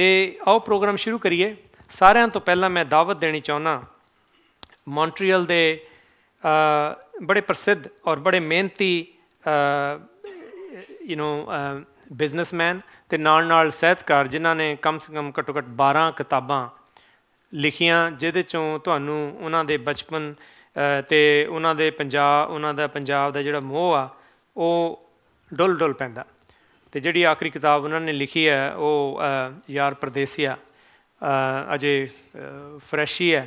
तो आओ प्रोग्राम शुरू करिए। सारिਆਂ ਤੋਂ ਪਹਿਲਾਂ मैं दावत देनी चाहना मॉन्ट्रियल के बड़े प्रसिद्ध और बड़े मेहनती बिजनेसमैन ते नाल ਸਾਹਿਤਕਾਰ जिन्हां ने कम से कम घट्टो घट्ट 12 किताबां लिखियां, जिहदे चों तुहानूं उन्हां दे बचपन ते उन्हां दे उन्हां दा पंजाब दा जिहड़ा मोह आ वो डुल डुल पैंदा। ते जिहड़ी आखिरी किताब उन्होंने लिखी है वो यार परदेसिया अजे फ्रैश ही है,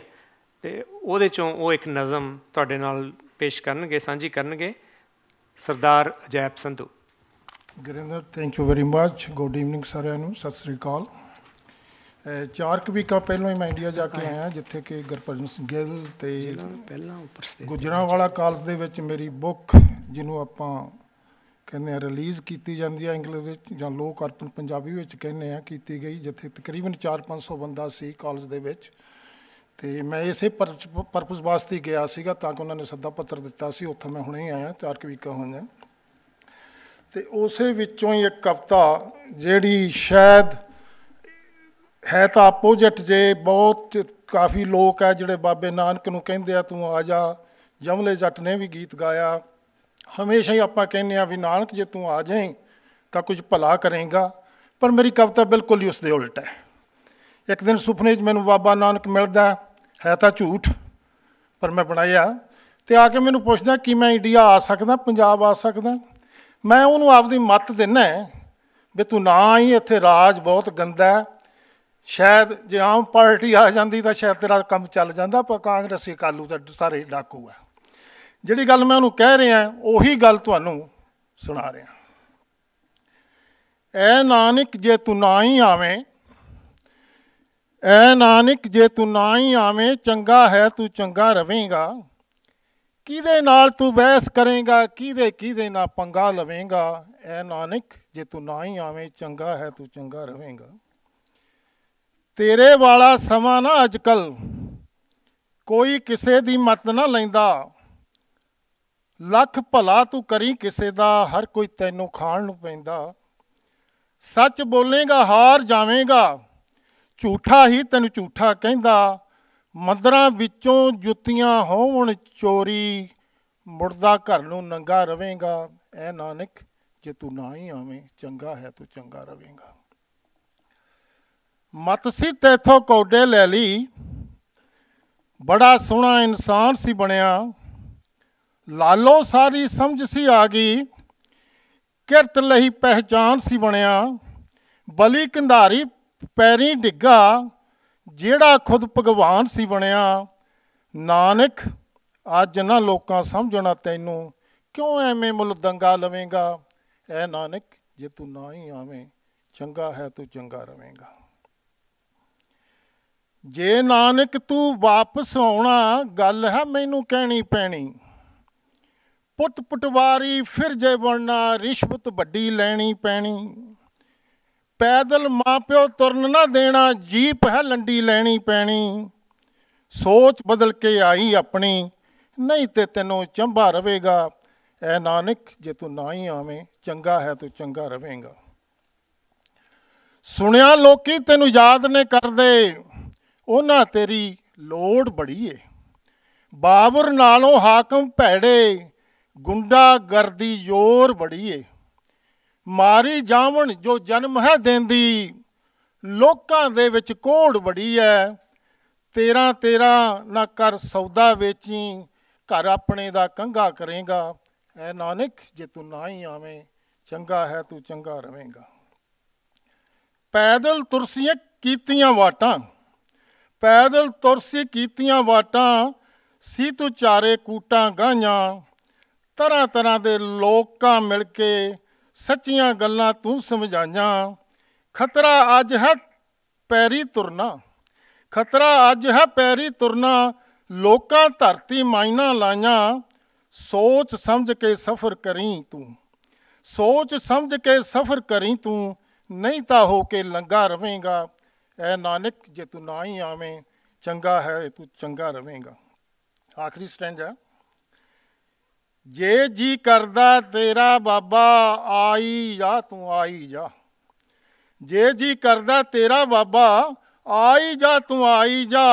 तो वो चों वो एक नज़म तुहाडे नाल पेश करनगे, साझी करनगे Sardar Ajaib Sandhu. Gurinder, thank you very much. Good evening सारिਆਂ ਨੂੰ, सत श्री अकाल। 4 ਵੀਕਾਂ ਪਹਿਲਾਂ ही मैं इंडिया जाके आया, जिथे कि गुरभजन ਸਿੰਘ ਗਿੱਲ ਤੇ ਗੁਜਰਾਂਵਾਲਾ ਕਾਲਜ ਦੇ ਵਿੱਚ ਮੇਰੀ बुक ਜਿਹਨੂੰ ਆਪਾਂ ਕਹਿੰਦੇ ਰਿਲੀਜ਼ ਕੀਤੀ ਜਾਂਦੀ ਹੈ ਇੰਗਲਿਸ਼ ਵਿੱਚ ਜਾਂ ਲੋਕ ਅਰਪਣ ਪੰਜਾਬੀ ਵਿੱਚ ਕਹਿੰਦੇ ਆ, ਕੀਤੀ ਗਈ, ਜਿੱਥੇ ਤਕਰੀਬਨ 400-500 ਬੰਦਾ ਸੀ ਕਾਲਜ ਦੇ ਵਿੱਚ। ਅਤੇ ਮੈਂ ਇਸੇ ਪਰਪਸ ਵਾਸਤੇ ਗਿਆ ਸੀਗਾ ਤਾਂ ਕਿ ਉਹਨਾਂ ਨੇ ਸੱਦਾ ਪੱਤਰ ਦਿੱਤਾ ਸੀ, ਉੱਥੇ ਮੈਂ ਹੁਣੇ ਹੀ ਆਇਆ, 4 ਵੀਕਾਂ ਹੋਈਆਂ। ਅਤੇ ਉਸੇ ਵਿੱਚੋਂ ਹੀ ਇੱਕ ਕਵਿਤਾ ਜਿਹੜੀ ਸ਼ਾਇਦ ਹੈ ਤਾਂ ਆਪੋਜਿਟ ਜੇ, ਬਹੁਤ ਕਾਫੀ ਲੋਕ ਹੈ ਜਿਹੜੇ ਬਾਬੇ ਨਾਨਕ ਨੂੰ ਕਹਿੰਦੇ ਆ ਤੂੰ ਆ ਜਾ, ਜਮਲੇ ਜੱਟ ਨੇ ਵੀ ਗੀਤ ਗਾਇਆ। ਹਮੇਸ਼ਾ ਹੀ ਆਪਾਂ ਕਹਿੰਦੇ ਹਾਂ ਵੀ ਨਾਨਕ ਜੇ ਤੂੰ ਆ ਜਾਏ ਤਾਂ ਕੁਝ ਭਲਾ ਕਰੇਗਾ, ਪਰ ਮੇਰੀ ਕਵਿਤਾ ਬਿਲਕੁਲ ਹੀ ਉਸ ਦੇ ਉਲਟ ਹੈ। ਇੱਕ ਦਿਨ ਸੁਪਨੇ 'ਚ ਮੈਨੂੰ ਬਾਬਾ ਨਾਨਕ ਮਿਲਦਾ, ਹੈ ਤਾਂ ਝੂਠ ਪਰ ਮੈਂ ਬਣਾਇਆ, ਅਤੇ ਆ ਕੇ ਮੈਨੂੰ ਪੁੱਛਦਾ ਕਿ ਮੈਂ ਇੰਡੀਆ ਆ ਸਕਦਾ, ਪੰਜਾਬ ਆ ਸਕਦਾ। ਮੈਂ ਉਹਨੂੰ ਆਪਦੀ ਮੱਤ ਦਿੰਦਾ ਵੀ ਤੂੰ ਨਾ ਆਈ, ਇੱਥੇ ਰਾਜ ਬਹੁਤ ਗੰਦਾ, ਸ਼ਾਇਦ ਜੇ ਆਮ ਪਾਰਟੀ ਆ ਜਾਂਦੀ ਤਾਂ ਸ਼ਾਇਦ ਤੇਰਾ ਕੰਮ ਚੱਲ ਜਾਂਦਾ, ਪਰ ਕਾਂਗਰਸੀ ਅਕਾਲੂ ਤਾਂ ਸਾਰੇ ਡਾਕੂ ਆ। ਜਿਹੜੀ ਗੱਲ ਮੈਂ ਉਹਨੂੰ ਕਹਿ ਰਿਹਾ ਉਹੀ ਗੱਲ ਤੁਹਾਨੂੰ ਸੁਣਾ ਰਿਹਾ। ਐ ਨਾਨਕ ਜੇ ਤੂੰ ਨਾ ਹੀ ਆਵੇਂ, ਐ ਨਾਨਕ ਜੇ ਤੂੰ ਨਾ ਹੀ ਆਵੇਂ, ਚੰਗਾ ਹੈ ਤੂੰ ਚੰਗਾ ਰਵੇਂਗਾ। ਕਿਹਦੇ ਨਾਲ ਤੂੰ ਬਹਿਸ ਕਰੇਂਗਾ, ਕਿਹਦੇ ਨਾਲ ਪੰਗਾ ਲਵੇਂਗਾ। ਐ ਨਾਨਕ ਜੇ ਤੂੰ ਨਾ ਹੀ ਆਵੇਂ, ਚੰਗਾ ਹੈ ਤੂੰ ਚੰਗਾ ਰਵੇਂਗਾ। ਤੇਰੇ ਵਾਲਾ ਸਮਾਂ ਨਾ ਅੱਜ ਕੱਲ੍ਹ ਕੋਈ ਕਿਸੇ ਦੀ ਮੱਤ ਨਾ ਲੈਂਦਾ। ਲੱਖ ਭਲਾ ਤੂੰ ਕਰੀ ਕਿਸੇ ਦਾ, ਹਰ ਕੋਈ ਤੈਨੂੰ ਖਾਣ ਨੂੰ ਪੈਂਦਾ। ਸੱਚ ਬੋਲੇਗਾ ਹਾਰ ਜਾਵੇਂਗਾ, ਝੂਠਾ ਹੀ ਤੈਨੂੰ ਝੂਠਾ ਕਹਿੰਦਾ। ਮੰਦਰਾਂ ਵਿੱਚੋਂ ਜੁੱਤੀਆਂ ਹੋਵਣ ਚੋਰੀ, ਮੁੜਦਾ ਘਰ ਨੂੰ ਨੰਗਾ ਰਵੇਂਗਾ। ਐ ਨਾਨਕ ਜੇ ਤੂੰ ਨਾ ਹੀ ਆਵੇਂ, ਚੰਗਾ ਹੈ ਤੂੰ ਚੰਗਾ ਰਵੇਂਗਾ। ਮਤ ਸੀ ਤੈਥੋਂ ਕੌਡੇ ਲੈ ਲਈ, ਬੜਾ ਸੋਹਣਾ ਇਨਸਾਨ ਸੀ ਬਣਿਆ। ਲਾਲੋ ਸਾਰੀ ਸਮਝ ਸੀ ਆ ਗਈ, ਕਿਰਤ ਲਈ ਪਹਿਚਾਨ ਸੀ ਬਣਿਆ। ਬਲੀ ਕੰਧਾਰੀ ਪੈਰੀਂ ਡਿੱਗਾ, ਜਿਹੜਾ ਖੁਦ ਭਗਵਾਨ ਸੀ ਬਣਿਆ। ਨਾਨਕ ਅੱਜ ਨਾ ਲੋਕਾਂ ਸਮਝਣਾ ਤੈਨੂੰ, ਕਿਉਂ ਐਵੇਂ ਮੁੱਲ ਦੰਗਾ ਲਵੇਂਗਾ। ਐ ਨਾਨਕ ਜੇ ਤੂੰ ਨਾ ਹੀ ਆਵੇਂ, ਚੰਗਾ ਹੈ ਤੂੰ ਚੰਗਾ ਰਵੇਂਗਾ। ਜੇ ਨਾਨਕ ਤੂੰ ਵਾਪਸ ਆਉਣਾ, ਗੱਲ ਹੈ ਮੈਨੂੰ ਕਹਿਣੀ ਪੈਣੀ। ਪੁੱਤ ਪਟਵਾਰੀ ਫਿਰ ਜੇ ਬਣਨਾ, ਰਿਸ਼ਵਤ ਵੱਡੀ ਲੈਣੀ ਪੈਣੀ। ਪੈਦਲ ਮਾਂ ਪਿਓ ਤੁਰਨ ਨਾ ਦੇਣਾ, ਜੀਪ ਹੈ ਲੰਡੀ ਲੈਣੀ ਪੈਣੀ। ਸੋਚ ਬਦਲ ਕੇ ਆਈ ਆਪਣੀ, ਨਹੀਂ ਤੇ ਤੈਨੂੰ ਚੰਬਾ ਰਵੇਗਾ। ਐ ਨਾਨਕ ਜੇ ਤੂੰ ਨਾ ਹੀ ਆਵੇਂ, ਚੰਗਾ ਹੈ ਤੂੰ ਚੰਗਾ ਰਵੇਂਗਾ। ਸੁਣਿਆ ਲੋਕੀ ਤੈਨੂੰ ਯਾਦ ਨੇ ਕਰਦੇ, ਉਹਨਾਂ ਤੇਰੀ ਲੋੜ ਬੜੀ ਏ। ਬਾਬਰ ਨਾਲੋਂ ਹਾਕਮ ਭੈੜੇ, ਗੁੰਡਾ ਗਰਦੀ ਜ਼ੋਰ ਬੜੀ ਏ। ਮਾਰੀ ਜਾਵਣ ਜੋ ਜਨਮ ਹੈ ਦੇਂਦੀ, ਲੋਕਾਂ ਦੇ ਵਿੱਚ ਕੋੜ ਬੜੀ ਹੈ। ਤੇਰਾ ਨਾ ਕਰ ਸੌਦਾ ਵੇਚੀ, ਘਰ ਆਪਣੇ ਦਾ ਕੰਘਾ ਕਰੇਗਾ। ਐ ਨਾਨਕ ਜੇ ਤੂੰ ਨਾ ਹੀ ਆਵੇਂ, ਚੰਗਾ ਹੈ ਤੂੰ ਚੰਗਾ ਰਵੇਂਗਾ। ਪੈਦਲ ਤੁਰਸੀਆਂ ਕੀਤੀਆਂ ਵਾਟਾਂ, ਪੈਦਲ ਤੁਰਸੀ ਕੀਤੀਆਂ ਵਾਟਾਂ। ਸੀ ਤੂੰ ਚਾਰੇ ਕੂਟਾਂ ਗਾਈਆਂ, ਤਰ੍ਹਾਂ ਤਰ੍ਹਾਂ ਦੇ ਲੋਕਾਂ ਮਿਲ ਕੇ ਸੱਚੀਆਂ ਗੱਲਾਂ ਤੂੰ ਸਮਝਾਈਆਂ। ਖਤਰਾ ਅੱਜ ਹੈ ਪੈਰੀ ਤੁਰਨਾ, ਖਤਰਾ ਅੱਜ ਹੈ ਪੈਰੀ ਤੁਰਨਾ। ਲੋਕਾਂ ਧਰਤੀ ਮਾਇਨਾ ਲਾਈਆਂ, ਸੋਚ ਸਮਝ ਕੇ ਸਫ਼ਰ ਕਰੀਂ ਤੂੰ, ਸੋਚ ਸਮਝ ਕੇ ਸਫ਼ਰ ਕਰੀਂ ਤੂੰ। ਨਹੀਂ ਤਾਂ ਹੋ ਕੇ ਲੰਗਾ ਰਵੇਂਗਾ। ਐ ਨਾਨਕ ਜੇ ਤੂੰ ਨਾ ਹੀ ਆਵੇਂ, ਚੰਗਾ ਹੈ ਤੂੰ ਚੰਗਾ ਰਵੇਂਗਾ। ਆਖਰੀ ਸਟੈਂਜਾ। ਜੇ ਜੀ ਕਰਦਾ ਤੇਰਾ ਬਾਬਾ, ਆਈ ਜਾ ਤੂੰ ਆਈ ਜਾ। जे जी करदा तेरा बाबा आई जा तू आई जा,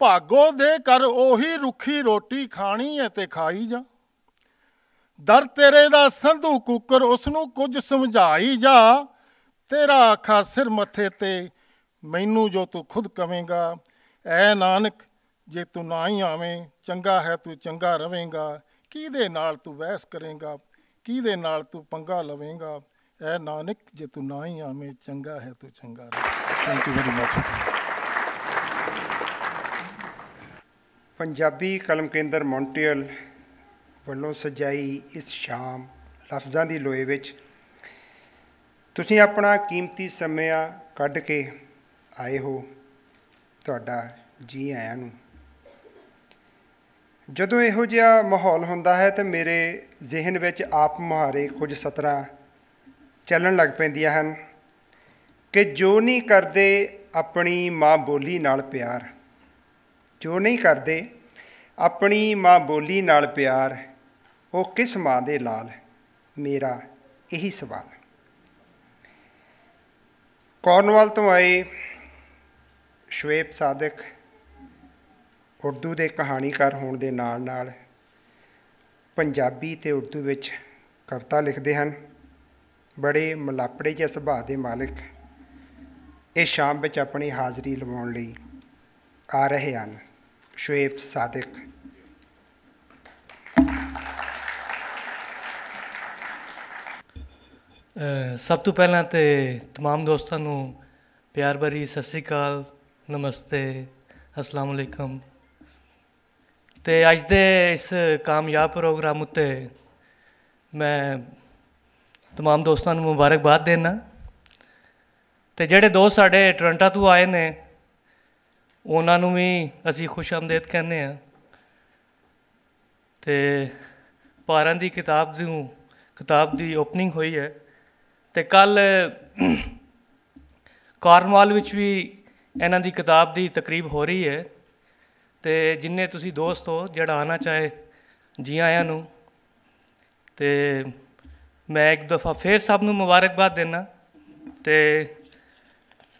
भागो दे कर ओही रुखी रोटी खानी है ते खाई जा। दर तेरे दा संधू कुकर उसनू कुछ समझाई जा, तेरा आखा सिर मथे ते मैनू जो तू खुद कवेंगा। ऐ नानक जे तू ना ही आवें चंगा है तू चंगा रवेंगा, किहदे नाल तू बहस करेंगा किहदे नाल तू पंगा लवेंगा। ऐ नानक जे तू ना ही आवें चंगा है तू चंगा रवेंगा। Thank you very much. Punjabi Kalam Kendra Montreal ਵੱਲੋਂ ਸਜਾਈ ਇਸ ਸ਼ਾਮ ਲਫ਼ਜ਼ਾਂ ਦੀ ਲੋਏ ਵਿੱਚ ਤੁਸੀਂ ਆਪਣਾ ਕੀਮਤੀ ਸਮਾਂ ਕੱਢ ਕੇ ਆਏ ਹੋ, ਤੁਹਾਡਾ ਜੀ ਆਇਆਂ ਨੂੰ। ਜਦੋਂ ਇਹੋ ਜਿਹਾ ਮਾਹੌਲ ਹੁੰਦਾ ਹੈ ਤਾਂ ਮੇਰੇ ਜ਼ਿਹਨ ਵਿੱਚ ਆਪ ਮੁਹਾਰੇ ਕੁਝ ਸਤਰਾਂ ਚੱਲਣ ਲੱਗ ਪੈਂਦੀਆਂ ਹਨ ਕਿ ਜੋ ਨਹੀਂ ਕਰਦੇ ਆਪਣੀ ਮਾਂ ਬੋਲੀ ਨਾਲ ਪਿਆਰ, ਜੋ ਨਹੀਂ ਕਰਦੇ ਆਪਣੀ ਮਾਂ ਬੋਲੀ ਨਾਲ ਪਿਆਰ, ਉਹ ਕਿਸ ਮਾਂ ਦੇ ਲਾਲ, ਮੇਰਾ ਇਹੀ ਸਵਾਲ। ਕੌਰਨਵਾਲ ਤੋਂ ਆਏ ਸ਼ੁਏਬ ਸਾਦਿਕ ਉਰਦੂ ਦੇ ਕਹਾਣੀਕਾਰ ਹੋਣ ਦੇ ਨਾਲ ਨਾਲ ਪੰਜਾਬੀ ਅਤੇ ਉਰਦੂ ਵਿੱਚ ਕਵਿਤਾ ਲਿਖਦੇ ਹਨ। ਬੜੇ ਮਲਾਪੜੇ ਜਿਹੇ ਸੁਭਾਅ ਦੇ ਮਾਲਕ ਇਸ ਸ਼ਾਮ ਵਿੱਚ ਆਪਣੀ ਹਾਜ਼ਰੀ ਲਵਾਉਣ ਲਈ ਆ ਰਹੇ ਹਨ। ਸ਼ੁਏਬ ਸਾਦਿਕ। ਸਭ ਤੋਂ ਪਹਿਲਾਂ ਤਾਂ तमाम ਦੋਸਤਾਂ ਨੂੰ ਪਿਆਰ ਭਰੀ ਸਤਿ ਸ਼੍ਰੀ ਅਕਾਲ, ਨਮਸਤੇ, ਅਸਲਾਮ ਅਲੈਕਮ। ਅਤੇ ਅੱਜ ਦੇ ਇਸ ਕਾਮਯਾਬ ਪ੍ਰੋਗਰਾਮ ਉੱਤੇ ਮੈਂ तमाम ਦੋਸਤਾਂ ਨੂੰ ਮੁਬਾਰਕਬਾਦ ਦੇਣਾ। ਅਤੇ ਜਿਹੜੇ ਦੋਸਤ ਸਾਡੇ ਟੋਰਾਂਟੋ ਤੋਂ ਆਏ ਨੇ ਉਹਨਾਂ ਨੂੰ ਵੀ ਅਸੀਂ ਖੁਸ਼ ਆਮਦੇਦ ਕਹਿੰਦੇ ਹਾਂ। ਅਤੇ ਪਾਰਾਂ ਦੀ ਕਿਤਾਬ ਦੀ ਓਪਨਿੰਗ ਹੋਈ ਹੈ ਅਤੇ ਕੱਲ੍ਹ ਕਾਰਨਵਾਲ ਵਿੱਚ ਵੀ ਇਹਨਾਂ ਦੀ ਕਿਤਾਬ ਦੀ ਤਕਰੀਬ ਹੋ ਰਹੀ ਹੈ। ਅਤੇ ਜਿੰਨੇ ਤੁਸੀਂ ਦੋਸਤ ਹੋ ਜਿਹੜਾ ਆਉਣਾ ਚਾਹੇ ਜੀ ਆਇਆਂ ਨੂੰ। ਅਤੇ ਮੈਂ ਇੱਕ ਦਫਾ ਫਿਰ ਸਭ ਨੂੰ ਮੁਬਾਰਕਬਾਦ ਦਿੰਦਾ ਅਤੇ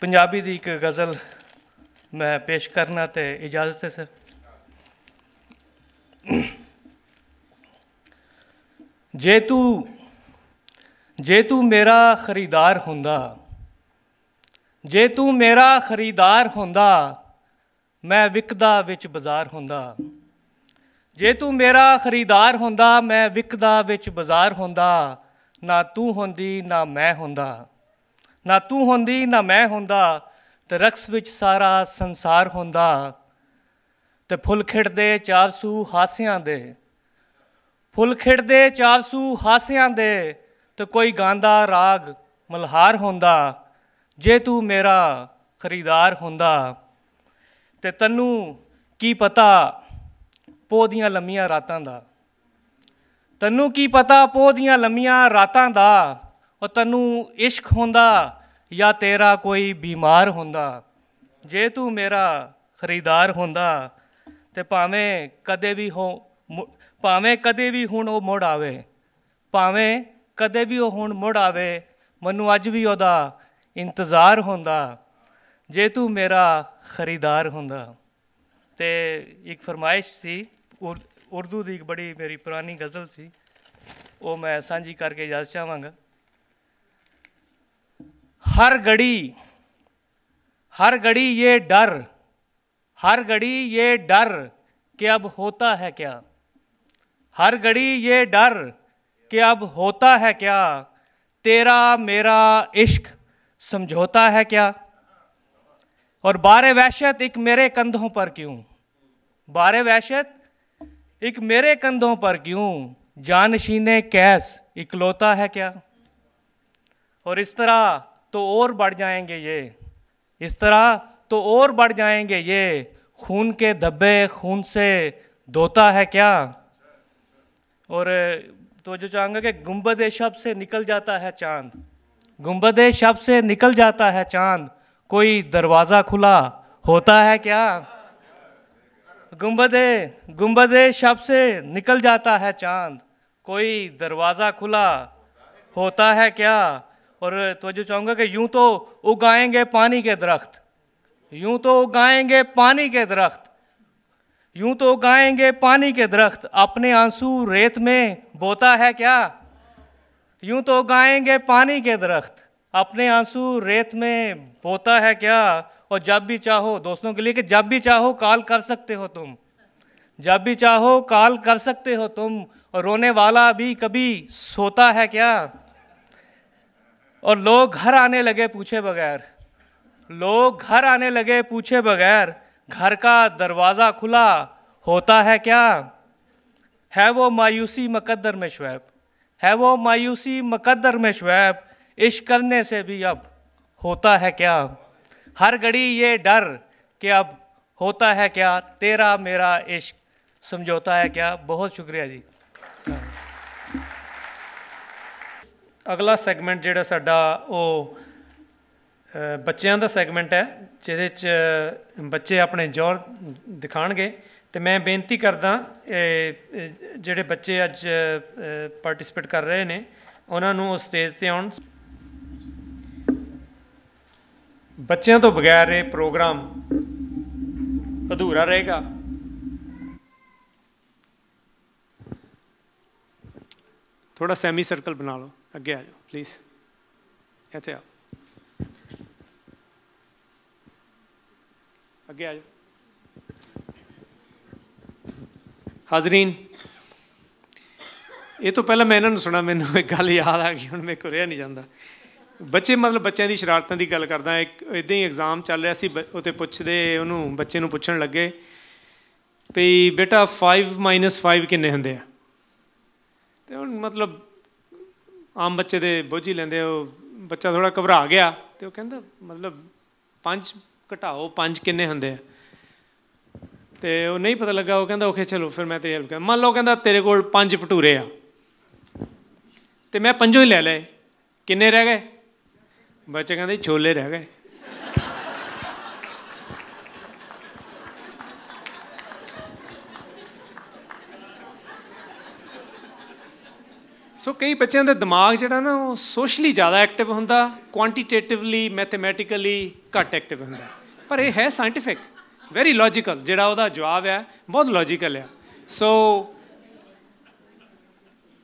ਪੰਜਾਬੀ ਦੀ ਇੱਕ ਗਜ਼ਲ ਮੈਂ ਪੇਸ਼ ਕਰਨਾ ਅਤੇ ਇਜਾਜ਼ਤ ਹੈ ਸਰ। ਜੇ ਤੂੰ ਮੇਰਾ ਖਰੀਦਾਰ ਹੁੰਦਾ, ਜੇ ਤੂੰ ਮੇਰਾ ਖਰੀਦਾਰ ਹੁੰਦਾ, ਮੈਂ ਵਿਕਦਾ ਵਿੱਚ ਬਾਜ਼ਾਰ ਹੁੰਦਾ। ਜੇ ਤੂੰ ਮੇਰਾ ਖਰੀਦਾਰ ਹੁੰਦਾ, ਮੈਂ ਵਿਕਦਾ ਵਿੱਚ ਬਾਜ਼ਾਰ ਹੁੰਦਾ। ਨਾ ਤੂੰ ਹੁੰਦੀ ਨਾ ਮੈਂ ਹੁੰਦਾ, ਨਾ ਤੂੰ ਹੁੰਦੀ ਨਾ ਮੈਂ ਹੁੰਦਾ, ਅਤੇ ਰਕਸ ਵਿੱਚ ਸਾਰਾ ਸੰਸਾਰ ਹੁੰਦਾ। ਅਤੇ ਫੁੱਲ ਖਿੜਦੇ ਚਾਰਸੂ ਹਾਸਿਆਂ ਦੇ, ਫੁੱਲ ਖਿੜਦੇ ਚਾਰਸੂ ਹਾਸਿਆਂ ਦੇ, ਅਤੇ ਕੋਈ ਗਾਉਂਦਾ ਰਾਗ ਮਲਹਾਰ ਹੁੰਦਾ। ਜੇ ਤੂੰ ਮੇਰਾ ਖਰੀਦਾਰ ਹੁੰਦਾ। ਅਤੇ ਤੈਨੂੰ ਕੀ ਪਤਾ ਪੋਹ ਦੀਆਂ ਲੰਮੀਆਂ ਰਾਤਾਂ ਦਾ, ਤੈਨੂੰ ਕੀ ਪਤਾ ਪੋਹ ਦੀਆਂ ਲੰਮੀਆਂ ਰਾਤਾਂ ਦਾ। ਉਹ ਤੈਨੂੰ ਇਸ਼ਕ ਹੁੰਦਾ ਜਾਂ ਤੇਰਾ ਕੋਈ ਬਿਮਾਰ ਹੁੰਦਾ। ਜੇ ਤੂੰ ਮੇਰਾ ਖਰੀਦਾਰ ਹੁੰਦਾ। ਅਤੇ ਭਾਵੇਂ ਕਦੇ ਵੀ ਹੁਣ ਉਹ ਮੁੜ ਆਵੇ, ਭਾਵੇਂ ਕਦੇ ਵੀ ਉਹ ਹੁਣ ਮੁੜ ਆਵੇ, ਮੈਨੂੰ ਅੱਜ ਵੀ ਉਹਦਾ ਇੰਤਜ਼ਾਰ ਹੁੰਦਾ। ਜੇ ਤੂੰ ਮੇਰਾ ਖਰੀਦਾਰ ਹੁੰਦਾ। ਅਤੇ ਇੱਕ ਫਰਮਾਇਸ਼ ਸੀ, ਉਰਦੂ ਦੀ ਇੱਕ ਬੜੀ ਮੇਰੀ ਪੁਰਾਣੀ ਗਜ਼ਲ ਸੀ, ਉਹ ਮੈਂ ਸਾਂਝੀ ਕਰਕੇ ਇਜਾਜ਼ਤ ਚਾਹਾਂਗਾ। हर घड़ी ये डर, हर घड़ी ये डर कि अब होता है क्या, हर घड़ी ये डर कि अब होता है क्या, तेरा मेरा इश्क समझौता है क्या। और बारे वहशत एक मेरे कंधों पर क्यों, बारे वहशत एक मेरे कंधों पर क्यों, जानशीने कैस इकलौता है क्या। और इस तरह तो और बढ़ जाएंगे ये, इस तरह तो और बढ़ जाएंगे ये, खून के धब्बे खून से धोता है क्या। और तो जो चाहूँगा कि गुंबदे शब से निकल जाता है चांद, गुंबदे शब से निकल जाता है चांद, कोई दरवाज़ा खुला होता है क्या। गुंबदे शब से निकल जाता है चांद, कोई दरवाज़ा खुला होता है क्या। और तवज्जो चाहूँगा कि यूं तो उगाएंगे पानी के दरख्त, यूं तो उगाएंगे पानी के दरख्त, यूं तो उगाएंगे पानी के दरख्त, अपने आंसू रेत में बोता है क्या? यूं तो उगाएंगे पानी के दरख्त, अपने आंसू रेत में बोता है क्या? और जब भी चाहो, दोस्तों के लिए, कि जब भी चाहो कॉल कर सकते हो तुम, जब भी चाहो कॉल कर सकते हो तुम, और रोने वाला भी कभी सोता है क्या? और लोग घर आने लगे पूछे बगैर, लोग घर आने लगे पूछे बगैर, घर का दरवाज़ा खुला होता है क्या? है वो मायूसी मुकद्दर में शुएब, है वो मायूसी मुकद्दर में शुएब, इश्क करने से भी अब होता है क्या? हर घड़ी ये डर कि अब होता है क्या, तेरा मेरा इश्क समझौता है क्या? बहुत शुक्रिया जी। अगला सैगमेंट जिहड़ा साडा ਉਹ ਬੱਚਿਆਂ ਦਾ ਸੈਗਮੈਂਟ ਹੈ, ਜਿਹਦੇ 'ਚ ਬੱਚੇ ਆਪਣੇ ਜ਼ੋਰ ਦਿਖਾਣਗੇ। ਤੇ ਮੈਂ ਬੇਨਤੀ ਕਰਦਾ ਜਿਹੜੇ ਬੱਚੇ ਅੱਜ ਪਾਰਟਿਸਿਪੇਟ ਕਰ ਰਹੇ ਨੇ ਉਹਨਾਂ ਨੂੰ ਉਹ ਸਟੇਜ 'ਤੇ ਆਉਣ। ਬੱਚਿਆਂ ਤੋਂ ਬਗੈਰ ਇਹ ਪ੍ਰੋਗਰਾਮ ਅਧੂਰਾ ਰਹੇਗਾ। ਥੋੜਾ ਸੈਮੀ ਸਰਕਲ ਬਣਾ ਲਓ, ਅੱਗੇ ਆ ਜਾਓ ਪਲੀਜ਼, ਇੱਥੇ ਆਓ, ਅੱਗੇ ਆ ਜਾਓ। ਹਾਜ਼ਰੀਨ, ਇਹ ਤੋਂ ਪਹਿਲਾਂ ਮੈਂ ਇਹਨਾਂ ਨੂੰ ਸੁਣਾ, ਮੈਨੂੰ ਇੱਕ ਗੱਲ ਯਾਦ ਆ ਗਈ, ਹੁਣ ਮੇਰੇ ਕੋਲ ਰਿਹਾ ਨਹੀਂ ਜਾਂਦਾ। ਬੱਚੇ ਮਤਲਬ ਬੱਚਿਆਂ ਦੀ ਸ਼ਰਾਰਤਾਂ ਦੀ ਗੱਲ ਕਰਦਾ। ਇੱਕ ਇੱਦਾਂ ਹੀ ਐਗਜ਼ਾਮ ਚੱਲ ਰਿਹਾ ਸੀ, ਉੱਥੇ ਪੁੱਛਦੇ ਉਹਨੂੰ, ਬੱਚੇ ਨੂੰ ਪੁੱਛਣ ਲੱਗੇ ਵੀ ਬੇਟਾ 5 - 5 ਕਿੰਨੇ ਹੁੰਦੇ ਆ? ਅਤੇ ਹੁਣ ਮਤਲਬ ਆਮ ਬੱਚੇ ਦੇ ਬੋਝ ਹੀ ਲੈਂਦੇ। ਉਹ ਬੱਚਾ ਥੋੜ੍ਹਾ ਘਬਰਾ ਗਿਆ ਅਤੇ ਉਹ ਕਹਿੰਦਾ ਮਤਲਬ 5 ਘਟਾਓ 5 ਕਿੰਨੇ ਹੁੰਦੇ ਆ? ਅਤੇ ਉਹ ਨਹੀਂ ਪਤਾ ਲੱਗਾ। ਉਹ ਕਹਿੰਦਾ ਓਕੇ ਚਲੋ ਫਿਰ ਮੈਂ ਤੇਰੀ ਹੈਲਪ ਕਰਾਂ। ਮੰਨ ਲਓ ਕਹਿੰਦਾ ਤੇਰੇ ਕੋਲ 5 ਭਟੂਰੇ ਆ ਅਤੇ ਮੈਂ 5 ਹੀ ਲੈ ਲਏ, ਕਿੰਨੇ ਰਹਿ ਗਏ? ਬੱਚੇ ਕਹਿੰਦੇ ਛੋਲੇ ਰਹਿ ਗਏ। ਸੋ ਕਈ ਬੱਚਿਆਂ ਦਾ ਦਿਮਾਗ ਜਿਹੜਾ ਨਾ ਉਹ ਸੋਸ਼ਲੀ ਜ਼ਿਆਦਾ ਐਕਟਿਵ ਹੁੰਦਾ, ਕੁਆਂਟੀਟੇਟਿਵਲੀ ਮੈਥਮੈਟੀਕਲੀ ਘੱਟ ਐਕਟਿਵ ਹੁੰਦਾ। ਪਰ ਇਹ ਹੈ ਸਾਇੰਟੀਫਿਕ, ਵੈਰੀ ਲੌਜੀਕਲ, ਜਿਹੜਾ ਉਹਦਾ ਜਵਾਬ ਹੈ ਬਹੁਤ ਲੌਜੀਕਲ ਆ। ਸੋ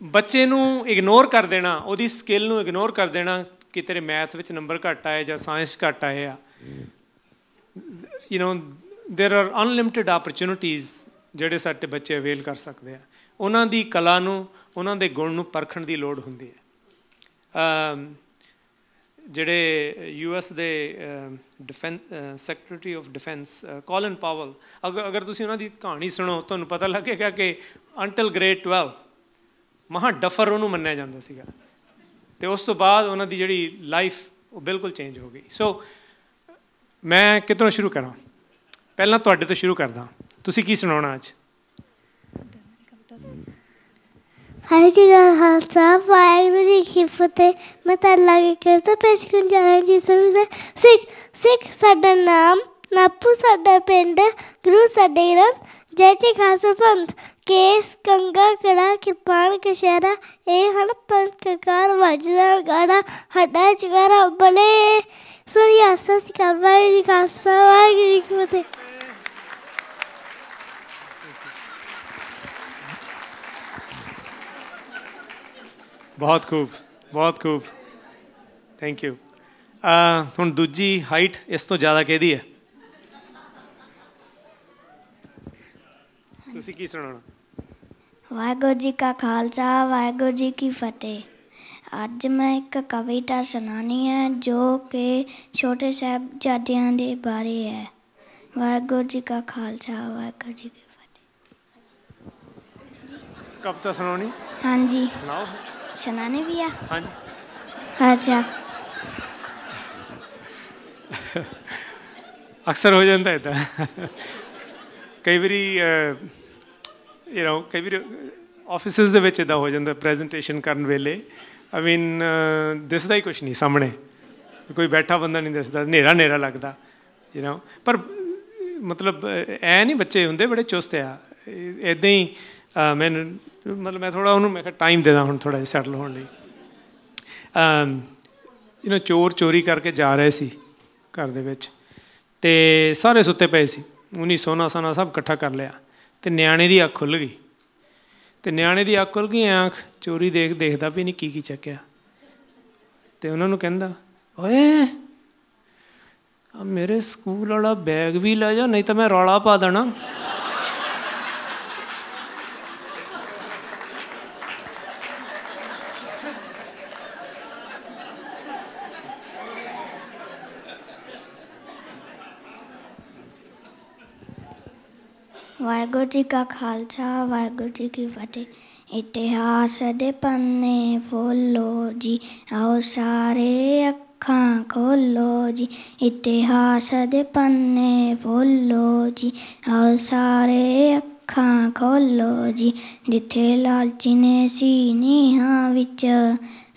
ਬੱਚੇ ਨੂੰ ਇਗਨੋਰ ਕਰ ਦੇਣਾ, ਉਹਦੀ ਸਕਿੱਲ ਨੂੰ ਇਗਨੋਰ ਕਰ ਦੇਣਾ ਕਿ ਤੇਰੇ ਮੈਥ ਵਿੱਚ ਨੰਬਰ ਘੱਟ ਆਏ ਜਾਂ ਸਾਇੰਸ ਘੱਟ ਆਏ ਆ। ਯੂ ਨੋ ਦੇਰ ਆਰ ਅਨਲਿਮਿਟਿਡ ਆਪਰਚੁਨਿਟੀਜ਼ ਜਿਹੜੇ ਸਾਡੇ ਬੱਚੇ ਅਵੇਲ ਕਰ ਸਕਦੇ ਆ। ਉਹਨਾਂ ਦੀ ਕਲਾ ਨੂੰ, ਉਹਨਾਂ ਦੇ ਗੁਣ ਨੂੰ ਪਰਖਣ ਦੀ ਲੋੜ ਹੁੰਦੀ ਹੈ। ਜਿਹੜੇ US ਦੇ secretary of defence Colin Powell, ਅਗਰ ਤੁਸੀਂ ਉਹਨਾਂ ਦੀ ਕਹਾਣੀ ਸੁਣੋ ਤੁਹਾਨੂੰ ਪਤਾ ਲੱਗੇਗਾ ਕਿ ਅੰਟਿਲ ਗ੍ਰੇਡ 12 ਮਹਾਂ ਡਫਰ ਉਹਨੂੰ ਮੰਨਿਆ ਜਾਂਦਾ ਸੀਗਾ, ਅਤੇ ਉਸ ਤੋਂ ਬਾਅਦ ਉਹਨਾਂ ਦੀ ਜਿਹੜੀ ਲਾਈਫ ਉਹ ਬਿਲਕੁਲ ਚੇਂਜ ਹੋ ਗਈ। ਸੋ ਮੈਂ ਕਿੱਧਰੋਂ ਸ਼ੁਰੂ ਕਰਾਂ? ਪਹਿਲਾਂ ਤੁਹਾਡੇ ਤੋਂ ਸ਼ੁਰੂ ਕਰਦਾ। ਤੁਸੀਂ ਕੀ ਸੁਣਾਉਣਾ ਅੱਜ? ਵਾਹਿਗੁਰੂ ਜੀ ਕਾ ਖਾਲਸਾ, ਵਾਹਿਗੁਰੂ ਜੀ ਕੀ ਫਤਿਹ। ਮੈਂ ਤੁਹਾਡੇ ਲਾਗੇ ਕਵਿਤਾ ਪੇਸ਼ ਕਰਨ ਜਾ ਰਹੀ ਜੀ। ਸਿੱਖ ਸਾਡਾ ਨਾਮ, ਨਾਪੂ ਸਾਡਾ ਪਿੰਡ, ਗੁਰੂ ਸਾਡੇ ਗ੍ਰੰਥ, ਜੈ ਜੀ ਖਾਲਸਾ ਪੰਥ। ਕੇਸ ਕੰਗਾ ਕੜਾ ਕਿਰਪਾਨ ਕਛਹਿਰਾ, ਇਹ ਹਨ ਪੰਜ ਕਕਾਰ ਵੱਜਦਾ ਗਾੜਾ, ਸਾਡਾ ਜਗਾਰਾ ਬਲੇ ਸੁਣਿਆ। ਸਤਿ ਸ਼੍ਰੀ ਅਕਾਲ। ਵਾਹਿਗੁਰੂ ਜੀ ਖਾਲਸਾ, ਵਾਹਿਗੁਰੂ ਜੀ ਕੀ ਫਤਿਹ। ਬਹੁਤ ਖੂਬ, ਬਹੁਤ ਖੂਬ, ਥੈਂਕ ਯੂ। ਹੁਣ ਦੂਜੀ ਹਾਈਟ ਇਸ ਤੋਂ ਜ਼ਿਆਦਾ ਕਿਹਦੀ ਹੈ? ਤੁਸੀਂ ਕੀ ਸੁਣਾਉਣਾ? ਵਾਹਿਗੁਰੂ ਜੀ ਕਾ ਖਾਲਸਾ, ਵਾਹਿਗੁਰੂ ਜੀ ਕੀ ਫਤਿਹ। ਅੱਜ ਮੈਂ ਇੱਕ ਕਵਿਤਾ ਸੁਣਾਉਣੀ ਹੈ ਜੋ ਕਿ ਛੋਟੇ ਸਾਹਿਬਜ਼ਾਦਿਆਂ ਦੇ ਬਾਰੇ ਹੈ। ਵਾਹਿਗੁਰੂ ਜੀ ਕਾ ਖਾਲਸਾ, ਵਾਹਿਗੁਰੂ ਜੀ ਕੀ ਫਤਿਹ। ਕਵਿਤਾ ਸੁਣਾਉਣੀ? ਹਾਂਜੀ ਸੁਣਾਓ। ਸੁਣਾਉਣੀ ਵੀ ਆ? ਹਾਂਜੀ। ਅੱਛਾ। ਅਕਸਰ ਹੋ ਜਾਂਦਾ ਇੱਦਾਂ, ਕਈ ਵਾਰੀ ਕਈ ਵਾਰੀ ਆਫਿਸਿਸ ਦੇ ਵਿੱਚ ਇੱਦਾਂ ਹੋ ਜਾਂਦਾ ਪ੍ਰੈਜੈਂਟੇਸ਼ਨ ਕਰਨ ਵੇਲੇ। ਆਈ ਮੀਨ ਦਿਸਦਾ ਹੀ ਕੁਛ ਨਹੀਂ ਸਾਹਮਣੇ, ਕੋਈ ਬੈਠਾ ਬੰਦਾ ਨਹੀਂ ਦਿਸਦਾ, ਹਨੇਰਾ ਲੱਗਦਾ ਪਰ ਮਤਲਬ ਐ ਨਹੀਂ, ਬੱਚੇ ਹੁੰਦੇ ਬੜੇ ਚੁਸਤ ਆ। ਇੱਦਾਂ ਹੀ ਮੈਨੂੰ ਮਤਲਬ ਮੈਂ ਥੋੜ੍ਹਾ ਉਹਨੂੰ ਮੈਂ ਕਿਹਾ ਟਾਈਮ ਦੇ ਦਾਂ ਹੁਣ ਥੋੜ੍ਹਾ ਜਿਹਾ ਸੈਟਲ ਹੋਣ ਲਈ। ਇਹਨਾਂ ਚੋਰ ਚੋਰੀ ਕਰਕੇ ਜਾ ਰਹੇ ਸੀ ਘਰ ਦੇ ਵਿੱਚ ਅਤੇ ਸਾਰੇ ਸੁੱਤੇ ਪਏ ਸੀ। ਉਹਨੀ ਸੋਨਾ ਸਾਨਾ ਸਭ ਇਕੱਠਾ ਕਰ ਲਿਆ ਅਤੇ ਨਿਆਣੇ ਦੀ ਅੱਖ ਖੁੱਲ੍ਹ ਗਈ। ਅਤੇ ਨਿਆਣੇ ਦੀ ਅੱਖ ਖੁੱਲ੍ਹ ਗਈ, ਅੱਖ ਚੋਰੀ ਦੇਖਦਾ ਵੀ ਨਹੀਂ ਕੀ ਚੱਕਿਆ। ਅਤੇ ਉਹਨਾਂ ਨੂੰ ਕਹਿੰਦਾ, ਓਏ ਆ ਮੇਰੇ ਸਕੂਲ ਵਾਲਾ ਬੈਗ ਵੀ ਲੈ ਜਾ, ਨਹੀਂ ਤਾਂ ਮੈਂ ਰੌਲਾ ਪਾ ਦੇਣਾ। ਵਾਹਿਗੁਰੂ ਜੀ ਕਾ ਖਾਲਸਾ ਵਾਹਿਗੁਰੂ ਜੀ ਕੀ ਫਤਿਹ। ਇਤਿਹਾਸ ਦੇ ਪੰਨੇ ਫੋਲੋ ਜੀ, ਆਓ ਸਾਰੇ ਅੱਖਾਂ ਖੋਲੋ ਜੀ। ਇਤਿਹਾਸ ਦੇ ਪੰਨੇ ਫੋਲੋ ਜੀ, ਆਓ ਸਾਰੇ ਅੱਖਾਂ ਖੋਲੋ ਜੀ। ਜਿੱਥੇ ਲਾਲਚੀ ਨੇ ਸੀ ਨੀਹਾਂ ਵਿੱਚ,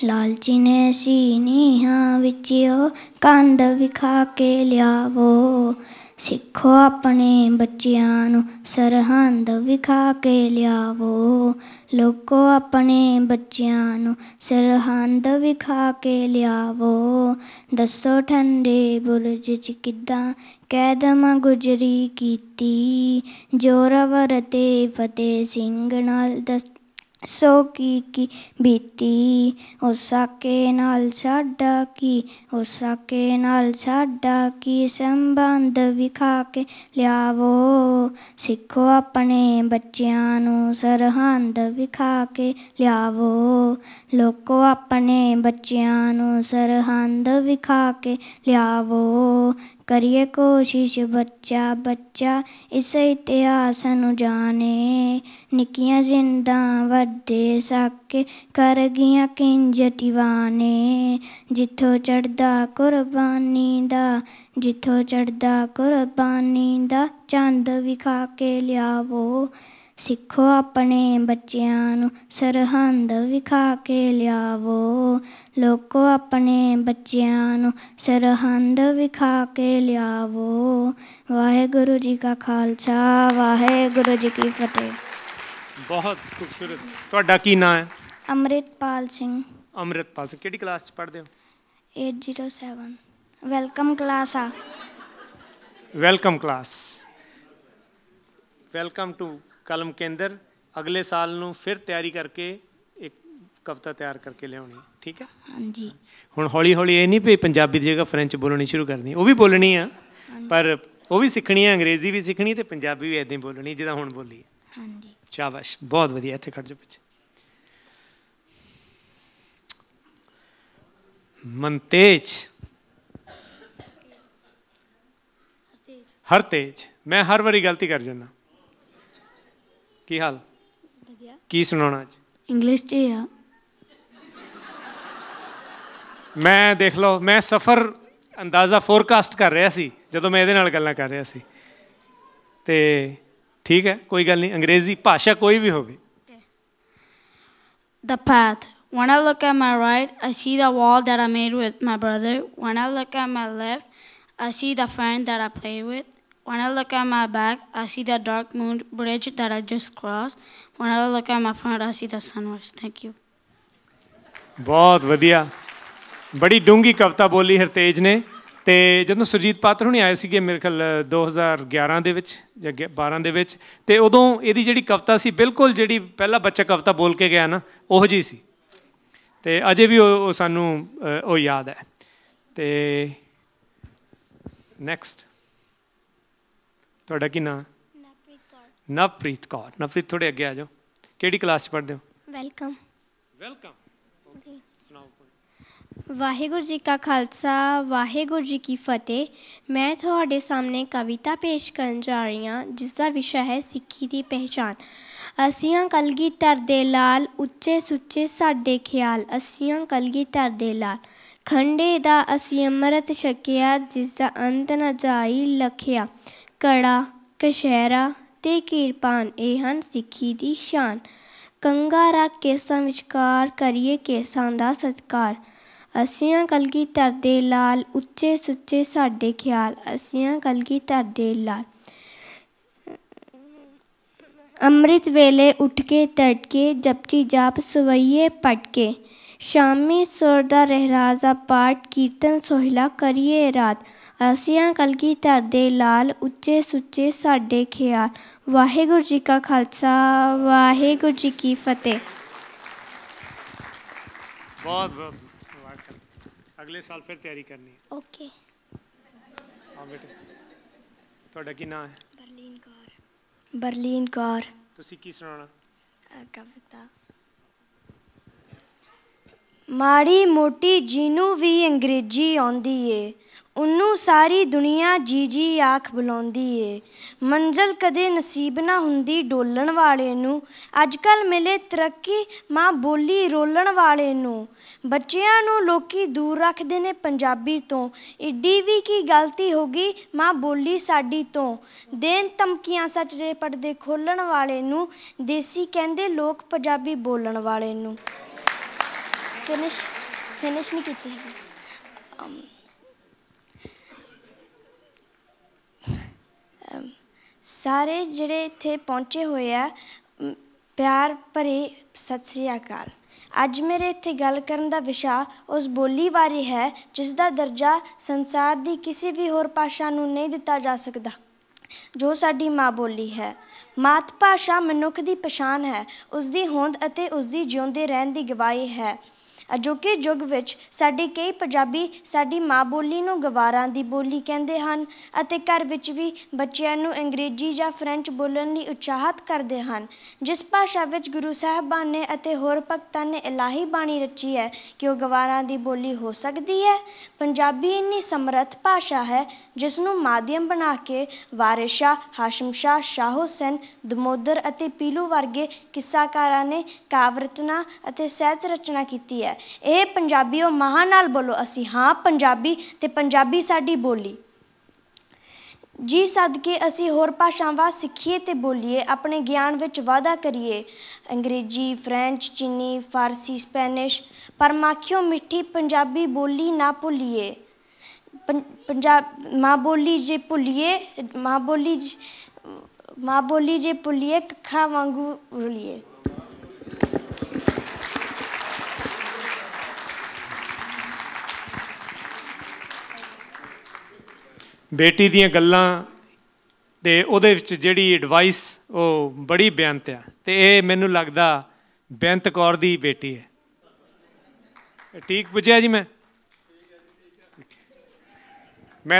ਲਾਲਚੀ ਨੇ ਸੀ ਨੀਹਾਂ ਵਿੱਚ, ਉਹ ਕੰਡ ਵਿਖਾ ਕੇ ਲਿਆਵੋ। ਸਿੱਖੋ ਆਪਣੇ ਬੱਚਿਆਂ ਨੂੰ ਸਰਹੰਦ ਵਿਖਾ ਕੇ ਲਿਆਵੋ। ਲੋਕੋ ਆਪਣੇ ਬੱਚਿਆਂ ਨੂੰ ਸਰਹੰਦ ਵਿਖਾ ਕੇ ਲਿਆਵੋ। ਦੱਸੋ ਠੰਡੇ ਬੁਰਜ 'ਚ ਕਿੱਦਾਂ ਕੈਦਮ ਗੁਜ਼ਰੀ ਕੀਤੀ, ਜ਼ੋਰਾਵਰ ਤੇ ਫਤਿਹ ਸਿੰਘ ਨਾਲ ਦੱਸੋ ਕੀ ਬੀਤੀ। ਉਸ ਸਾਕੇ ਨਾਲ ਸਾਡਾ ਕੀ, ਉਸ ਸਾਕੇ ਨਾਲ ਸਾਡਾ ਕੀ, ਸੰਬੰਧ ਵਿਖਾ ਕੇ ਲਿਆਵੋ। ਸਿੱਖੋ ਆਪਣੇ ਬੱਚਿਆਂ ਨੂੰ ਸਰਹੰਦ ਵਿਖਾ ਕੇ ਲਿਆਵੋ। ਲੋਕੋ ਆਪਣੇ ਬੱਚਿਆਂ ਨੂੰ ਸਰਹੰਦ ਵਿਖਾ ਕੇ ਲਿਆਵੋ। ਕਰੀਏ ਕੋਸ਼ਿਸ਼ ਬੱਚਾ ਬੱਚਾ ਇਸ ਇਤਿਹਾਸ ਨੂੰ ਜਾਣੇ। ਨਿੱਕੀਆਂ ਜ਼ਿੰਦਾਂ ਵੱਡੇ ਸਾਕੇ ਕਰ ਗਈਆਂ ਕਿੰਜ ਟਿਵਾਣੇ। ਜਿੱਥੋਂ ਚੜ੍ਹਦਾ ਕੁਰਬਾਨੀ ਦਾ, ਜਿੱਥੋਂ ਚੜ੍ਹਦਾ ਕੁਰਬਾਨੀ ਦਾ, ਚੰਦ ਵਿਖਾ ਕੇ ਲਿਆਵੋ। ਸਿੱਖੋ ਆਪਣੇ ਬੱਚਿਆਂ ਨੂੰ ਸਰਹੰਦ ਵਿਖਾ ਕੇ ਲਿਆਵੋ। ਲੋਕੋ ਆਪਣੇ ਬੱਚਿਆਂ ਨੂੰ ਸਰਹੰਦ ਵਿਖਾ ਕੇ ਲਿਆਵੋ। ਵਾਹਿਗੁਰੂ ਜੀ ਕਾ ਖਾਲਸਾ ਵਾਹਿਗੁਰੂ ਜੀ ਕੀ ਫਤਿਹ। ਬਹੁਤ ਖੂਬਸੂਰਤ। ਤੁਹਾਡਾ ਕੀ ਨਾਂ ਹੈ? ਅੰਮ੍ਰਿਤਪਾਲ ਸਿੰਘ। ਅੰਮ੍ਰਿਤਪਾਲ ਸਿੰਘ, ਕਿਹੜੀ ਕਲਾਸ 'ਚ ਪੜ੍ਹਦੇ ਹੋ? 807 ਵੈਲਕਮ ਕਲਾਸ ਆ। ਵੈਲਕਮ ਕਲਾਸ, ਵੈਲਕਮ ਟੂ ਕਲਮ ਕੇਂਦਰ। ਅਗਲੇ ਸਾਲ ਨੂੰ ਫਿਰ ਤਿਆਰੀ ਕਰਕੇ ਇੱਕ ਕਵਿਤਾ ਤਿਆਰ ਕਰਕੇ ਲਿਆਉਣੀ, ਠੀਕ ਹੈ? ਹਾਂਜੀ। ਹੁਣ ਹੌਲੀ ਹੌਲੀ ਇਹ ਨਹੀਂ ਵੀ ਪੰਜਾਬੀ ਦੀ ਜਗ੍ਹਾ ਫਰੈਂਚ ਬੋਲਣੀ ਸ਼ੁਰੂ ਕਰਨੀ, ਉਹ ਵੀ ਬੋਲਣੀ ਆ, ਪਰ ਉਹ ਵੀ ਸਿੱਖਣੀ ਹੈ, ਅੰਗਰੇਜ਼ੀ ਵੀ ਸਿੱਖਣੀ ਅਤੇ ਪੰਜਾਬੀ ਵੀ ਇੱਦਾਂ ਹੀ ਬੋਲਣੀ ਜਿੱਦਾਂ ਹੁਣ ਬੋਲੀ ਹੈ। ਹਾਂਜੀ। ਸ਼ਾਬਾਸ਼, ਬਹੁਤ ਵਧੀਆ। ਇੱਥੇ ਖੜ੍ਹ ਜਾਓ ਪਿੱਛੇ। ਮਨਤੇਜ, ਹਰਤੇਜ। ਮੈਂ ਹਰ ਵਾਰੀ ਗਲਤੀ ਕਰ ਜਾਂਦਾ। ਕੀ ਹਾਲ? ਕੀ ਸੁਣਾਉਣਾ ਅੱਜ? ਇੰਗਲਿਸ਼ 'ਚ ਆ। ਮੈਂ ਦੇਖ ਲਓ, ਮੈਂ ਸਫ਼ਰ ਅੰਦਾਜ਼ਾ ਫੋਰਕਾਸਟ ਕਰ ਰਿਹਾ ਸੀ ਜਦੋਂ ਮੈਂ ਇਹਦੇ ਨਾਲ ਗੱਲਾਂ ਕਰ ਰਿਹਾ ਸੀ। ਅਤੇ ਠੀਕ ਹੈ, ਕੋਈ ਗੱਲ ਨਹੀਂ, ਅੰਗਰੇਜ਼ੀ ਭਾਸ਼ਾ ਕੋਈ ਵੀ ਹੋਵੇ। The path. When I look at my right, I see the wall that I made with my brother. When I look at my left, I see the friend that I play with. When I look at my back, I see the dark moon bridge that I just crossed. When I look at my front, I see the sunrise. Thank you. ਬਹੁਤ ਵਧੀਆ, ਬੜੀ ਡੂੰਘੀ ਕਵਿਤਾ ਬੋਲੀ ਹਰਤੇਜ ਨੇ। ਅਤੇ ਜਦੋਂ ਸੁਰਜੀਤ ਪਾਤਰ ਹੁਣੀ ਆਏ ਸੀਗੇ ਮੇਰੇ ਖਿਆਲ 2011 ਦੇ ਵਿੱਚ ਜਾਂ 12 ਦੇ ਵਿੱਚ, ਅਤੇ ਉਦੋਂ ਇਹਦੀ ਜਿਹੜੀ ਕਵਿਤਾ ਸੀ ਬਿਲਕੁਲ ਜਿਹੜੀ ਪਹਿਲਾ ਬੱਚਾ ਕਵਿਤਾ ਬੋਲ ਕੇ ਗਿਆ ਨਾ, ਉਹੋ ਜਿਹੀ ਸੀ। ਅਤੇ ਅਜੇ ਵੀ ਉਹ ਸਾਨੂੰ ਉਹ ਯਾਦ ਹੈ। ਅਤੇ ਨੈਕਸਟ, ਤੁਹਾਡਾ ਕੀ ਨਾਂ? ਨਵਪ੍ਰੀਤ ਕੌਰ। ਨਵਪ੍ਰੀਤ ਥੋੜ੍ਹੇ ਅੱਗੇ ਆ ਜਾਓ। ਕਿਹੜੀ ਕਲਾਸ 'ਚ ਪੜ੍ਹਦੇ ਹੋ? ਵੈਲਕਮ। ਵੈਲਕਮ। ਸੁਣਾਓ। ਵਾਹਿਗੁਰੂ ਜੀ ਕਾ ਖਾਲਸਾ ਵਾਹਿਗੁਰੂ ਜੀ ਕੀ ਫਤਿਹ। ਮੈਂ ਤੁਹਾਡੇ ਸਾਹਮਣੇ ਕਵਿਤਾ ਪੇਸ਼ ਕਰਨ ਜਾ ਰਹੀ ਹਾਂ ਜਿਸ ਦਾ ਵਿਸ਼ਾ ਹੈ ਸਿੱਖੀ ਦੀ ਪਹਿਚਾਣ। ਅਸੀਆਂ ਕਲਗੀਧਰ ਦੇ ਲਾਲ, ਉੱਚੇ ਸੁੱਚੇ ਸਾਡੇ ਖਿਆਲ। ਅਸੀਆਂ ਕਲਗੀਧਰ ਦੇ ਲਾਲ, ਖੰਡੇ ਦਾ ਅਸੀਂ ਅੰਮ੍ਰਿਤ ਛਕਿਆ, ਜਿਸ ਦਾ ਅੰਤ ਨਾ ਜਾਈ ਲਖਿਆ। ਕੜਾ, ਕਛਹਿਰਾ ਤੇ ਕਿਰਪਾਨ, ਇਹ ਹਨ ਸਿੱਖੀ ਦੀ ਸ਼ਾਨ। ਕੰਘਾ ਰੱਖ ਕੇਸਾਂ ਵਿਚਕਾਰ, ਕਰੀਏ ਕੇਸਾਂ ਦਾ ਸਤਿਕਾਰ। ਅਸੀਆਂ ਕਲਗੀਧਰ ਦੇ ਲਾਲ, ਉੱਚੇ ਸੁੱਚੇ ਸਾਡੇ ਖਿਆਲ। ਅਸੀਆਂ ਕਲਗੀਧਰ ਦੇ ਲਾਲ। ਅੰਮ੍ਰਿਤ ਵੇਲੇ ਉੱਠ ਕੇ ਤੜਕੇ, ਜਪਜੀ ਜਾਪ ਸਵਈਏ ਪੜ੍ਹ ਕੇ। शामी सुर दा रहराजा पाठ कीर्तन सोहिला करिए रात असियां कलगीधर दे लाल उच्चे सुच्चे साडे ख्याल। वाहिगुरू जी का खालसा वाहिगुरू जी की फतेह। बहुत बहुत अगले साल फिर तैयारी करनी है। ओके। हाँ बेटे ਤੁਹਾਡਾ ਕੀ ਨਾਮ ਹੈ? बरलीन कौर। बरलीन कौर। ਤੁਸੀਂ ਕੀ ਸੁਣਾਉਣਾ? कविता। माड़ी मोटी जिनू भी अंग्रेजी आउंदी है उन्नू सारी दुनिया जी जी आख बुलाउंदी है। मंजिल कदे नसीब ना हुंदी डोलण वाले नू अजकल मिले तरक्की माँ बोली रोलण वाले नू। बच्चियां नू लोकी दूर रखदे ने पंजाबी तो इड्डी भी की गलती होगी माँ बोली साडी तो। देन धमकियां सच दे पड़दे खोलण वाले नू देसी कहंदे लोग पंजाबी बोलण वाले नू। फिनिश नहीं की सारे ਜਿਹੜੇ ਇੱਥੇ ਪਹੁੰਚੇ ਹੋਏ ਆ ਪਿਆਰ ਭਰੇ ਸਤਿ ਸ੍ਰੀ ਅਕਾਲ। ਅੱਜ ਮੇਰੇ ਇੱਥੇ ਗੱਲ ਕਰਨ ਦਾ ਵਿਸ਼ਾ ਉਸ ਬੋਲੀ ਬਾਰੇ ਹੈ ਜਿਸ ਦਾ ਦਰਜਾ ਸੰਸਾਰ ਦੀ ਕਿਸੇ ਵੀ ਹੋਰ ਭਾਸ਼ਾ ਨੂੰ ਨਹੀਂ ਦਿੱਤਾ ਜਾ ਸਕਦਾ ਜੋ ਸਾਡੀ ਮਾਂ ਬੋਲੀ ਹੈ। ਮਾਤ ਭਾਸ਼ਾ ਮਨੁੱਖ ਦੀ ਪਛਾਣ ਹੈ ਉਸ ਦੀ ਹੋਂਦ ਅਤੇ ਉਸ ਦੀ ਜਿਉਂਦੇ ਰਹਿਣ ਦੀ ਗਵਾਹੀ ਹੈ। ਅਜੋਕੇ ਯੁੱਗ ਵਿੱਚ ਸਾਡੇ ਕਈ ਪੰਜਾਬੀ ਸਾਡੀ ਮਾਂ ਬੋਲੀ ਨੂੰ ਗਵਾਰਾਂ ਦੀ ਬੋਲੀ ਕਹਿੰਦੇ ਹਨ ਅਤੇ ਘਰ ਵਿੱਚ ਵੀ ਬੱਚਿਆਂ ਨੂੰ ਅੰਗਰੇਜ਼ੀ ਜਾਂ ਫਰੈਂਚ ਬੋਲਣ ਲਈ ਉਤਸ਼ਾਹਿਤ ਕਰਦੇ ਹਨ। ਜਿਸ ਭਾਸ਼ਾ ਵਿੱਚ ਗੁਰੂ ਸਾਹਿਬਾਨ ਨੇ ਅਤੇ ਹੋਰ ਭਗਤਾਂ ਨੇ ਇਲਾਹੀ ਬਾਣੀ ਰਚੀ ਹੈ ਕਿ ਉਹ ਗਵਾਰਾਂ ਦੀ ਬੋਲੀ ਹੋ ਸਕਦੀ ਹੈ। ਪੰਜਾਬੀ ਇੰਨੀ ਸਮਰੱਥ ਭਾਸ਼ਾ ਹੈ ਜਿਸ ਨੂੰ ਮਾਧਿਅਮ ਬਣਾ ਕੇ ਵਾਰਿਸ ਸ਼ਾਹ, ਹਾਸ਼ਮ ਸ਼ਾਹ, ਸ਼ਾਹ ਹੁਸੈਨ, ਦਮੋਦਰ ਅਤੇ ਪੀਲੂ ਵਰਗੇ ਕਿੱਸਾਕਾਰਾਂ ਨੇ ਕਾਵਿ ਰਚਨਾ ਅਤੇ ਸਾਹਿਤ ਰਚਨਾ ਕੀਤੀ ਹੈ। ਇਹ ਪੰਜਾਬੀਓ ਮਹਾਂ ਨਾਲ ਬੋਲੋ ਅਸੀਂ ਹਾਂ ਪੰਜਾਬੀ ਤੇ ਪੰਜਾਬੀ ਸਾਡੀ ਬੋਲੀ। ਜੀ ਸਦਕੇ ਅਸੀਂ ਹੋਰ ਭਾਸ਼ਾਵਾਂ ਸਿੱਖੀਏ ਅਤੇ ਬੋਲੀਏ, ਆਪਣੇ ਗਿਆਨ ਵਿੱਚ ਵਾਧਾ ਕਰੀਏ। ਅੰਗਰੇਜ਼ੀ, ਫਰੈਂਚ, ਚੀਨੀ, ਫਾਰਸੀ, ਸਪੈਨਿਸ਼ ਪਰ ਮਾਖਿਓ ਮਿੱਠੀ ਪੰਜਾਬੀ ਬੋਲੀ ਨਾ ਭੁੱਲੀਏ। ਮਾਂ ਬੋਲੀ ਜੇ ਭੁੱਲੀਏ ਕੱਖਾਂ ਵਾਂਗੂ ਰੁਲੀਏ। ਬੇਟੀ ਦੀਆਂ ਗੱਲਾਂ ਅਤੇ ਉਹਦੇ ਵਿੱਚ ਜਿਹੜੀ ਐਡਵਾਈਸ ਉਹ ਬੜੀ ਬੇਅੰਤ ਆ ਅਤੇ ਇਹ ਮੈਨੂੰ ਲੱਗਦਾ ਬੇਅੰਤ ਕੌਰ ਦੀ ਬੇਟੀ ਹੈ। ਠੀਕ ਪੁੱਛਿਆ ਜੀ? ਮੈਂ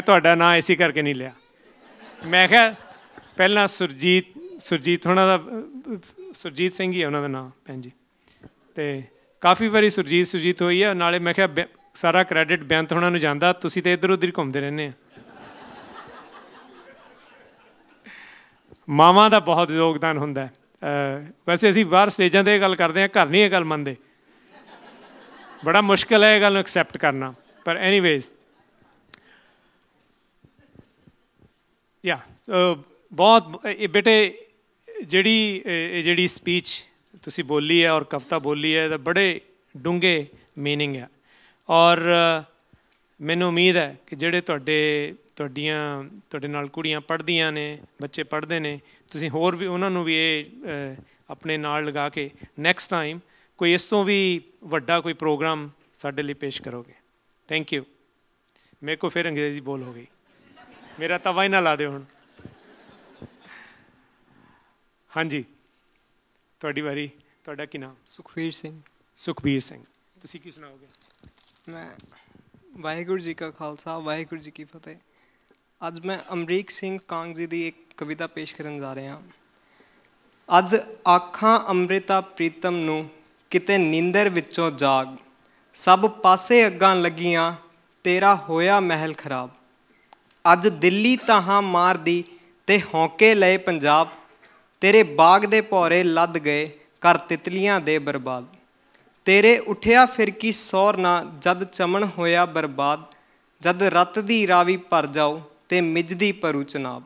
ਤੁਹਾਡਾ ਨਾਂ ਇਸੇ ਕਰਕੇ ਨਹੀਂ ਲਿਆ। ਮੈਂ ਕਿਹਾ ਪਹਿਲਾਂ ਸੁਰਜੀਤ ਉਹਨਾਂ ਦਾ ਸੁਰਜੀਤ ਸਿੰਘ ਹੀ ਹੈ ਉਹਨਾਂ ਦਾ ਨਾਂ ਭੈਣ ਜੀ, ਅਤੇ ਕਾਫੀ ਵਾਰੀ ਸੁਰਜੀਤ ਹੋਈ ਹੈ। ਨਾਲੇ ਮੈਂ ਕਿਹਾ ਸਾਰਾ ਕ੍ਰੈਡਿਟ ਬੇਅੰਤ ਉਹਨਾਂ ਨੂੰ ਜਾਂਦਾ, ਤੁਸੀਂ ਤਾਂ ਇੱਧਰ ਉੱਧਰ ਹੀ ਘੁੰਮਦੇ ਰਹਿੰਦੇ ਆ। ਮਾਵਾਂ ਦਾ ਬਹੁਤ ਯੋਗਦਾਨ ਹੁੰਦਾ। ਵੈਸੇ ਅਸੀਂ ਬਾਹਰ ਸਟੇਜਾਂ 'ਤੇ ਇਹ ਗੱਲ ਕਰਦੇ ਹਾਂ, ਘਰ ਨਹੀਂ ਇਹ ਗੱਲ ਮੰਨਦੇ। ਬੜਾ ਮੁਸ਼ਕਿਲ ਹੈ ਇਹ ਗੱਲ ਨੂੰ ਐਕਸੈਪਟ ਕਰਨਾ, ਪਰ ਐਨੀਵੇਜ਼ ਯਾ ਬਹੁਤ ਬੇਟੇ ਜਿਹੜੀ ਸਪੀਚ ਤੁਸੀਂ ਬੋਲੀ ਹੈ ਔਰ ਕਵਿਤਾ ਬੋਲੀ ਹੈ ਇਹਦਾ ਬੜੇ ਡੂੰਘੇ ਮੀਨਿੰਗ ਹੈ। ਔਰ ਮੈਨੂੰ ਉਮੀਦ ਹੈ ਕਿ ਜਿਹੜੇ ਤੁਹਾਡੇ ਨਾਲ ਕੁੜੀਆਂ ਪੜ੍ਹਦੀਆਂ ਨੇ, ਬੱਚੇ ਪੜ੍ਹਦੇ ਨੇ, ਤੁਸੀਂ ਹੋਰ ਵੀ ਉਹਨਾਂ ਨੂੰ ਵੀ ਇਹ ਆਪਣੇ ਨਾਲ ਲਗਾ ਕੇ ਨੈਕਸਟ ਟਾਈਮ ਕੋਈ ਇਸ ਤੋਂ ਵੀ ਵੱਡਾ ਕੋਈ ਪ੍ਰੋਗਰਾਮ ਸਾਡੇ ਲਈ ਪੇਸ਼ ਕਰੋਗੇ। Thank you. ਮੇਰੇ ਕੋਲ ਫਿਰ ਅੰਗਰੇਜ਼ੀ ਬੋਲ ਹੋ ਗਈ, ਮੇਰਾ ਤਵਾ ਹੀ ਨਾ ਲਾ ਦਿਓ ਹੁਣ। ਹਾਂਜੀ ਤੁਹਾਡੀ ਵਾਰੀ। ਤੁਹਾਡਾ ਕੀ ਨਾਮ? ਸੁਖਬੀਰ ਸਿੰਘ। ਸੁਖਬੀਰ ਸਿੰਘ, ਤੁਸੀਂ ਕੀ ਸੁਣਾਓਗੇ? ਮੈਂ ਵਾਹਿਗੁਰੂ ਜੀ ਕਾ ਖਾਲਸਾ ਵਾਹਿਗੁਰੂ ਜੀ ਕੀ ਫਤਿਹ। ਅੱਜ ਮੈਂ ਅਮਰੀਕ ਸਿੰਘ ਕਾਂਗ ਜੀ ਦੀ ਇੱਕ ਕਵਿਤਾ ਪੇਸ਼ ਕਰਨ ਜਾ ਰਿਹਾ। ਅੱਜ ਆਖਾਂ ਅੰਮ੍ਰਿਤਾ ਪ੍ਰੀਤਮ ਨੂੰ ਕਿਤੇ ਨੀਂਦਰ ਵਿੱਚੋਂ ਜਾਗ, ਸਭ ਪਾਸੇ ਅੱਗਾਂ ਲੱਗੀਆਂ ਤੇਰਾ ਹੋਇਆ ਮਹਿਲ ਖਰਾਬ। ਅੱਜ ਦਿੱਲੀ ਤਾਹਾਂ ਮਾਰਦੀ ਤੇ ਹੌਂਕੇ ਲਏ ਪੰਜਾਬ, ਤੇਰੇ ਬਾਗ ਦੇ ਭੌਰੇ ਲੱਦ ਗਏ ਘਰ ਤਿਤਲੀਆਂ ਦੇ ਬਰਬਾਦ। ਤੇਰੇ ਉੱਠਿਆ ਫਿਰਕੀ ਸੌਰ ਨਾ ਜਦ ਚਮਨ ਹੋਇਆ ਬਰਬਾਦ, ਜਦ ਰਤ ਦੀ ਰਾਵੀ ਭਰ ਜਾਓ ਤੇ ਮਿਜਦੀ ਭਰੂ ਚਨਾਬ।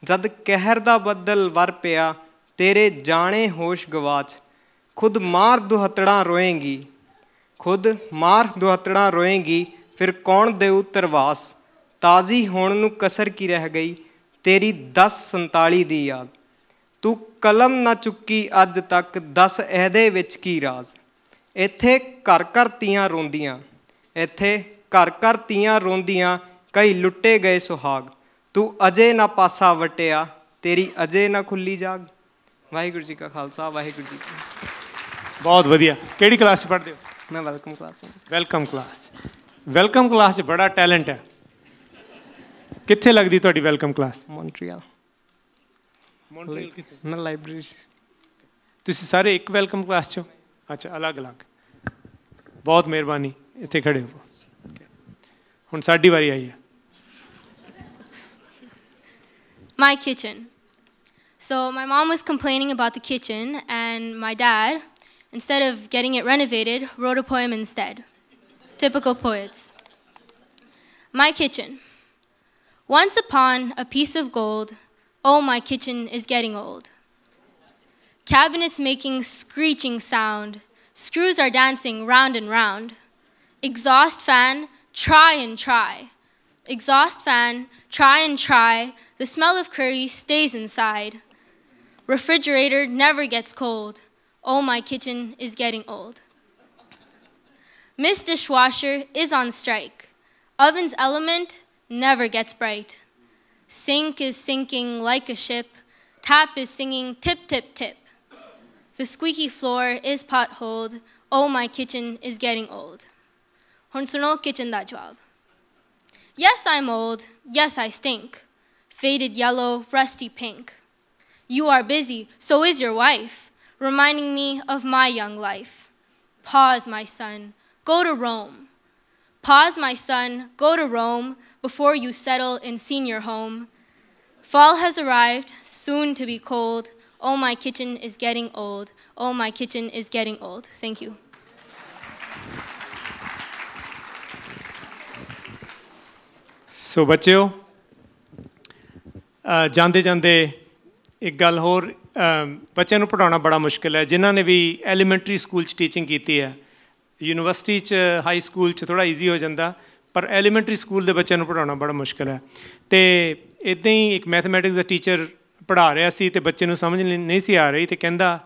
ਜਦ ਕਹਿਰ ਦਾ ਬੱਦਲ ਵਰ ਪਿਆ ਤੇਰੇ ਜਾਣੇ ਹੋਸ਼ ਗਵਾਚ, ਖੁਦ ਮਾਰ ਦੁਹੱਤੜਾਂ ਰੋਏਂਗੀ, ਖੁਦ ਮਾਰ ਦੁਹੱਤੜਾਂ ਰੋਏਂਗੀ, ਫਿਰ ਕੌਣ ਦੇਊ ਤਰਵਾਸ। ਤਾਜ਼ੀ ਹੋਣ ਨੂੰ ਕਸਰ ਕੀ ਰਹਿ ਗਈ ਤੇਰੀ 1047 ਦੀ ਯਾਦ। ਤੂੰ ਕਲਮ ਨਾ ਚੁੱਕੀ ਅੱਜ ਤੱਕ, ਦੱਸ ਇਹਦੇ ਵਿੱਚ ਕੀ ਰਾਜ਼। ਇੱਥੇ ਘਰ ਘਰ ਤੀਆਂ ਰੋਂਦੀਆਂ, ਇੱਥੇ ਘਰ ਘਰ ਤੀਆਂ ਰੋਂਦੀਆਂ, ਕਈ ਲੁੱਟੇ ਗਏ ਸੁਹਾਗ, ਤੂੰ ਅਜੇ ਨਾ ਪਾਸਾ ਵਟਿਆ, ਤੇਰੀ ਅਜੇ ਨਾ ਖੁੱਲੀ ਜਾਗ। ਵਾਹਿਗੁਰੂ ਜੀ ਕਾ ਖਾਲਸਾ, ਵਾਹਿਗੁਰੂ ਜੀ ਕੀ ਫਤਿਹ। ਬਹੁਤ ਵਧੀਆ। ਕਿਹੜੀ ਕਲਾਸ 'ਚ ਪੜ੍ਹਦੇ ਹੋ? ਮੈਂ welcome class. Welcome class. Welcome class 'ਚ ਬੜਾ ਟੈਲੈਂਟ ਹੈ। ਕਿੱਥੇ ਲੱਗਦੀ ਤੁਹਾਡੀ ਵੈਲਕਮ ਕਲਾਸ? ਮੌਂਟਰੀਅਲ। ਮੌਂਟਰੀਅਲ ਕਿੱਥੇ? ਮੈਂ ਲਾਇਬ੍ਰੇਰੀ। ਤੁਸੀਂ ਸਾਰੇ ਇੱਕ ਵੈਲਕਮ ਕਲਾਸ 'ਚੋਂ? ਅੱਛਾ, ਅਲੱਗ ਅਲੱਗ। ਬਹੁਤ ਮਿਹਰਬਾਨੀ, ਇੱਥੇ ਖੜੇ ਹੋ। ਹੁਣ ਸਾਡੀ ਵਾਰੀ ਆਈ ਹੈ। My kitchen. So my mom was complaining about the kitchen, and my dad, instead of getting it renovated, wrote a poem instead. Typical poets. My kitchen. Once upon a piece of gold, oh, my kitchen is getting old. Cabinets making screeching sound, screws are dancing round and round. Exhaust fan, try and try. Exhaust fan, try and try, the smell of curry stays inside. Refrigerator never gets cold, oh, my kitchen is getting old. Miss Dishwasher is on strike, oven's element never gets bright. Sink is sinking like a ship, tap is singing tip, tip, tip. The squeaky floor is potholed, oh, my kitchen is getting old. Hun suno kitchen da jawab. Yes, I'm old. Yes, I stink. Faded yellow, rusty pink. You are busy, so is your wife, reminding me of my young life. Pause, my son, go to Rome. Pause, my son, go to Rome before you settle in senior home. Fall has arrived, soon to be cold. Oh, my kitchen is getting old. Oh, my kitchen is getting old. Thank you. ਸੋ ਬੱਚਿਓ, ਜਾਂਦੇ ਜਾਂਦੇ ਇੱਕ ਗੱਲ ਹੋਰ, ਬੱਚਿਆਂ ਨੂੰ ਪੜ੍ਹਾਉਣਾ ਬੜਾ ਮੁਸ਼ਕਿਲ ਹੈ। ਜਿਨ੍ਹਾਂ ਨੇ ਵੀ ਐਲੀਮੈਂਟਰੀ ਸਕੂਲ 'ਚ ਟੀਚਿੰਗ ਕੀਤੀ ਹੈ, ਯੂਨੀਵਰਸਿਟੀ 'ਚ, ਹਾਈ ਸਕੂਲ 'ਚ ਥੋੜ੍ਹਾ ਈਜ਼ੀ ਹੋ ਜਾਂਦਾ, ਪਰ ਐਲੀਮੈਂਟਰੀ ਸਕੂਲ ਦੇ ਬੱਚਿਆਂ ਨੂੰ ਪੜ੍ਹਾਉਣਾ ਬੜਾ ਮੁਸ਼ਕਿਲ ਹੈ। ਅਤੇ ਇੱਦਾਂ ਹੀ ਇੱਕ ਮੈਥਮੈਟਿਕਸ ਦਾ ਟੀਚਰ ਪੜ੍ਹਾ ਰਿਹਾ ਸੀ ਅਤੇ ਬੱਚੇ ਨੂੰ ਸਮਝ ਨਹੀਂ ਸੀ ਆ ਰਹੀ, ਅਤੇ ਕਹਿੰਦਾ,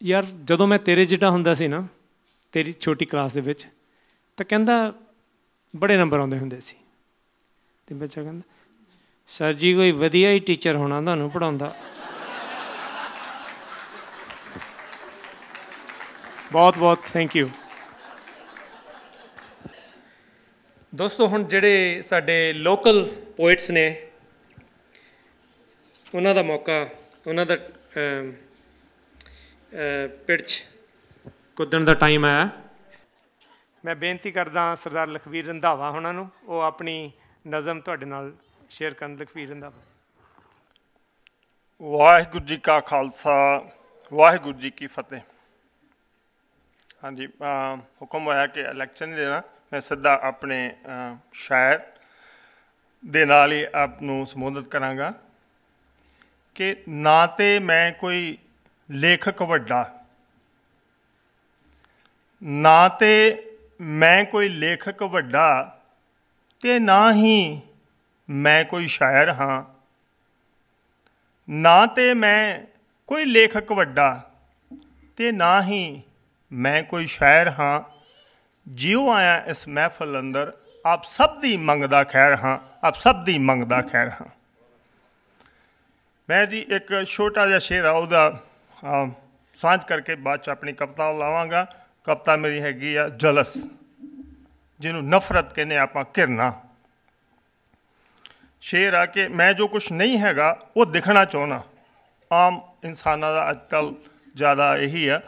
ਯਾਰ ਜਦੋਂ ਮੈਂ ਤੇਰੇ ਜਿੱਡਾ ਹੁੰਦਾ ਸੀ ਨਾ, ਤੇਰੀ ਛੋਟੀ ਕਲਾਸ ਦੇ ਵਿੱਚ, ਤਾਂ ਕਹਿੰਦਾ ਬੜੇ ਨੰਬਰ ਆਉਂਦੇ ਹੁੰਦੇ ਸੀ। ਅਤੇ ਬੱਚਾ ਕਹਿੰਦਾ, ਸਰ ਜੀ ਕੋਈ ਵਧੀਆ ਹੀ ਟੀਚਰ ਹੋਣਾ ਤੁਹਾਨੂੰ ਪੜ੍ਹਾਉਂਦਾ। ਬਹੁਤ ਬਹੁਤ ਥੈਂਕ ਯੂ। ਦੋਸਤੋ, ਹੁਣ ਜਿਹੜੇ ਸਾਡੇ ਲੋਕਲ ਪੋਇਟਸ ਨੇ, ਉਹਨਾਂ ਦਾ ਮੌਕਾ, ਉਹਨਾਂ ਦਾ ਪਿੱਚ ਕੁੱਦਣ ਦਾ ਟਾਈਮ ਆਇਆ। ਮੈਂ ਬੇਨਤੀ ਕਰਦਾ ਸਰਦਾਰ ਲਖਵੀਰ ਰੰਧਾਵਾ ਉਹਨਾਂ ਨੂੰ, ਉਹ ਆਪਣੀ ਨਜ਼ਮ ਤੁਹਾਡੇ ਨਾਲ ਸ਼ੇਅਰ ਕਰਨ। ਲਖਵੀਰ ਰੰਧਾਵਾ। ਵਾਹਿਗੁਰੂ ਜੀ ਕਾ ਖਾਲਸਾ, ਵਾਹਿਗੁਰੂ ਜੀ ਕੀ ਫਤਿਹ। ਹਾਂਜੀ, ਹੁਕਮ ਹੋਇਆ ਕਿ ਲੈਕਚਰ ਨਹੀਂ ਦੇਣਾ, ਮੈਂ ਸਿੱਧਾ ਆਪਣੇ ਸ਼ਾਇਰ ਦੇ ਨਾਲ ਹੀ ਆਪ ਨੂੰ ਸੰਬੋਧਿਤ ਕਰਾਂਗਾ ਕਿ ਨਾ ਤਾਂ ਮੈਂ ਕੋਈ ਲੇਖਕ ਵੱਡਾ, ਨਾ ਤਾਂ ਮੈਂ ਕੋਈ ਲੇਖਕ ਵੱਡਾ, ਅਤੇ ਨਾ ਹੀ ਮੈਂ ਕੋਈ ਸ਼ਾਇਰ ਹਾਂ। ਨਾ ਤਾਂ ਮੈਂ ਕੋਈ ਲੇਖਕ ਵੱਡਾ, ਅਤੇ ਨਾ ਹੀ ਮੈਂ ਕੋਈ ਸ਼ਾਇਰ ਹਾਂ। ਜਿਉ ਆਇਆ ਇਸ ਮਹਿਫਲ ਅੰਦਰ, ਆਪ ਸਭ ਦੀ ਮੰਗਦਾ ਖੈਰ ਹਾਂ, ਆਪ ਸਭ ਦੀ ਮੰਗਦਾ ਖੈਰ ਹਾਂ। ਮੈਂ ਜੀ ਇੱਕ ਛੋਟਾ ਜਿਹਾ ਸ਼ੇਰ ਆ, ਉਹਦਾ ਸਾਂਝ ਕਰਕੇ ਬਾਅਦ 'ਚ ਆਪਣੀ ਕਵਿਤਾ ਲਾਵਾਂਗਾ। ਕਵਿਤਾ ਮੇਰੀ ਹੈਗੀ ਆ ਜਲਸ, ਜਿਹਨੂੰ ਨਫ਼ਰਤ ਕਹਿੰਦੇ ਆਪਾਂ, ਘਿਰਨਾ। ਸ਼ੇਰ ਆ ਕਿ ਮੈਂ ਜੋ ਕੁਛ ਨਹੀਂ ਹੈਗਾ ਉਹ ਦਿਖਣਾ ਚਾਹੁੰਦਾ। ਆਮ ਇਨਸਾਨਾਂ ਦਾ ਅੱਜ ਕੱਲ੍ਹ ਜ਼ਿਆਦਾ ਇਹੀ ਆ,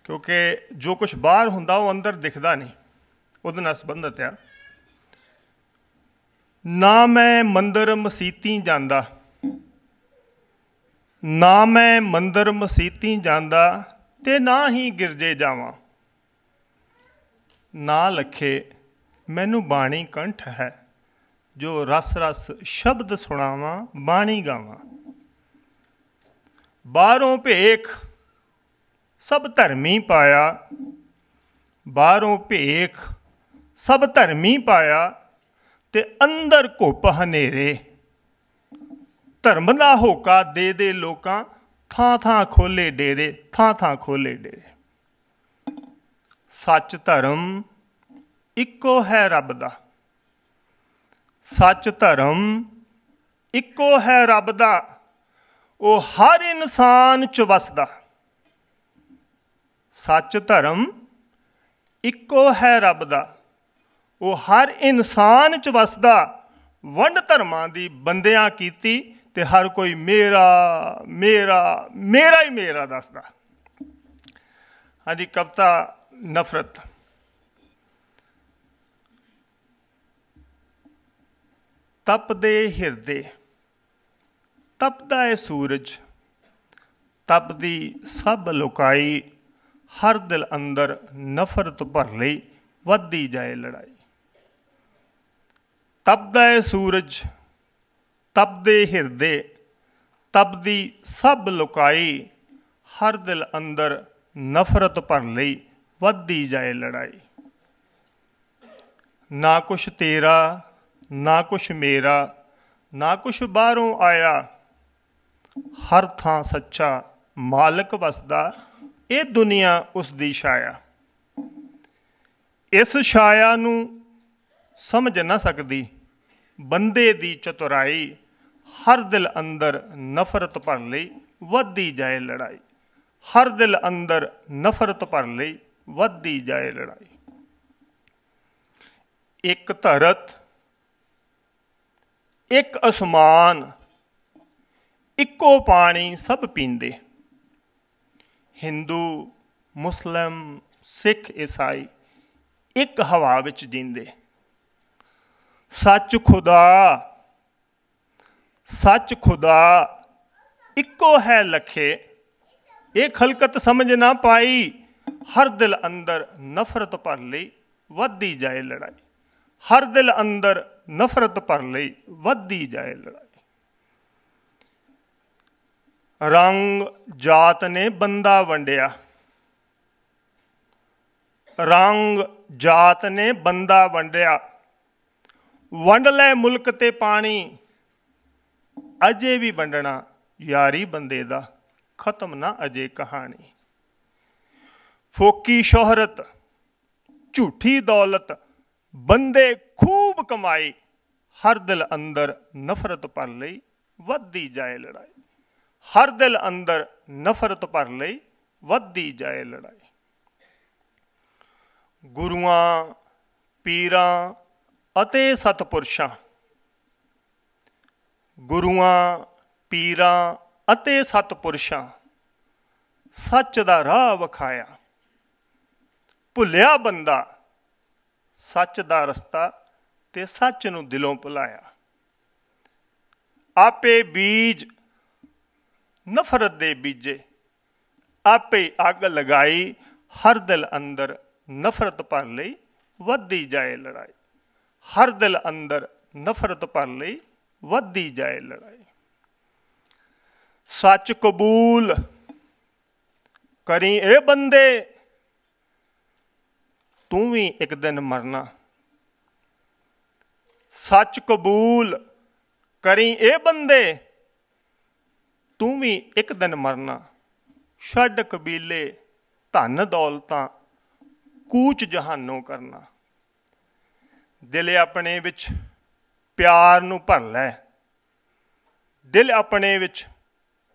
ਕਿਉਂਕਿ ਜੋ ਕੁਛ ਬਾਹਰ ਹੁੰਦਾ ਉਹ ਅੰਦਰ ਦਿਖਦਾ ਨਹੀਂ, ਉਹਦੇ ਨਾਲ ਸੰਬੰਧਿਤ ਆ। ਨਾ ਮੈਂ ਮੰਦਰ ਮਸੀਤੀ ਜਾਂਦਾ, ਨਾ ਮੈਂ ਮੰਦਰ ਮਸੀਤੀ ਜਾਂਦਾ, ਅਤੇ ਨਾ ਹੀ ਗਿਰਜੇ ਜਾਵਾਂ। ਨਾ ਲਖੇ ਮੈਨੂੰ ਬਾਣੀ ਕੰਠ ਹੈ, ਜੋ ਰਸ ਰਸ ਸ਼ਬਦ ਸੁਣਾਵਾਂ, ਬਾਣੀ ਗਾਵਾਂ। ਬਾਹਰੋਂ ਭੇਖ ਸਭ ਧਰਮੀ ਪਾਇਆ, ਬਾਹਰੋਂ ਭੇਖ ਸਭ ਧਰਮੀ ਪਾਇਆ, ਅਤੇ ਅੰਦਰ ਘੁੱਪ ਹਨੇਰੇ। ਧਰਮ ਦਾ ਹੋਕਾ ਦੇ ਦੇ ਲੋਕਾਂ, ਥਾਂ ਥਾਂ ਖੋਲ੍ਹੇ ਡੇਰੇ, ਥਾਂ ਥਾਂ ਖੋਲ੍ਹੇ ਡੇਰੇ। सच धर्म इक्को है रब दा, सच धर्म इक्को है रब दा, वो हर इंसान च वसदा। सच धर्म इक्को है रब दा, वो हर इंसान च वसदा। वंड धर्मां दी बंदियां कीती ते हर कोई मेरा मेरा मेरा ही मेरा दसदा। हाँ जी, कविता नफरत। तपदे हिरदे, तपदा है सूरज, तपदी सब लुकाई, हर दिल अंदर नफरत भर लई, वधदी जाए लड़ाई। तपदा है सूरज, तपदे हिरदे, तपदी सब लुकाई, हर दिल अंदर नफरत भर लई, वधदी जाए लड़ाई। ना कुछ तेरा ना कुछ मेरा, ना कुछ बाहरों आया, हर थां सच्चा मालक वसदा, ये दुनिया उसदी छाया। इस छाया नूं समझ ना सकदी बंदे दी चतुराई, हर दिल अंदर नफरत भर लई, वधदी जाए लड़ाई। हर दिल अंदर नफरत भर लई, वधदी जाए लड़ाई। एक धरत एक आसमान, इक्को पानी सब पींदे, हिंदू मुस्लिम सिख ईसाई एक हवा विच जींदे। सच खुदा, सच खुदा इक्को है लखे, ये खलकत समझ ना पाई, हर दिल अंदर नफरत भर लई, वधदी जाए लड़ाई। हर दिल अंदर नफरत भर लई, वधदी जाए लड़ाई। रंग जात ने बंदा वंडिया, रंग जात ने बंदा वंडिया, वंड लै मुल्क ते पानी, अजे भी वंडना यारी बंदे दा, खत्म ना अजे कहानी। फोकी शोहरत झूठी दौलत, बंदे खूब कमाई, हर दिल अंदर नफरत भर लई, वधदी जाए लड़ाई। हर दिल अंदर नफरत भर लई, वधदी जाए लड़ाई। गुरुआं पीरां अते सतपुरुषां, गुरुआं पीरां अते सतपुरुषां, सच दा राह विखाया। भुलिया बंदा सच दा रस्ता, ते सच नूं दिलों भुलाया। आपे बीज नफरत दे बीजे, आपे अग लगाई, हर दिल अंदर नफरत भर लई, वधदी जाए लड़ाई। हर दिल अंदर नफरत भर लई, वधदी जाए लड़ाई। सच कबूल करी ए बंदे, तू भी एक दिन मरना। सच कबूल करी ए बंदे, तू भी एक दिन मरना। छड्ड कबीले धन दौलतां, कूच जहानों करना। दिल अपने विच प्यार नूं भर लै, दिल अपने विच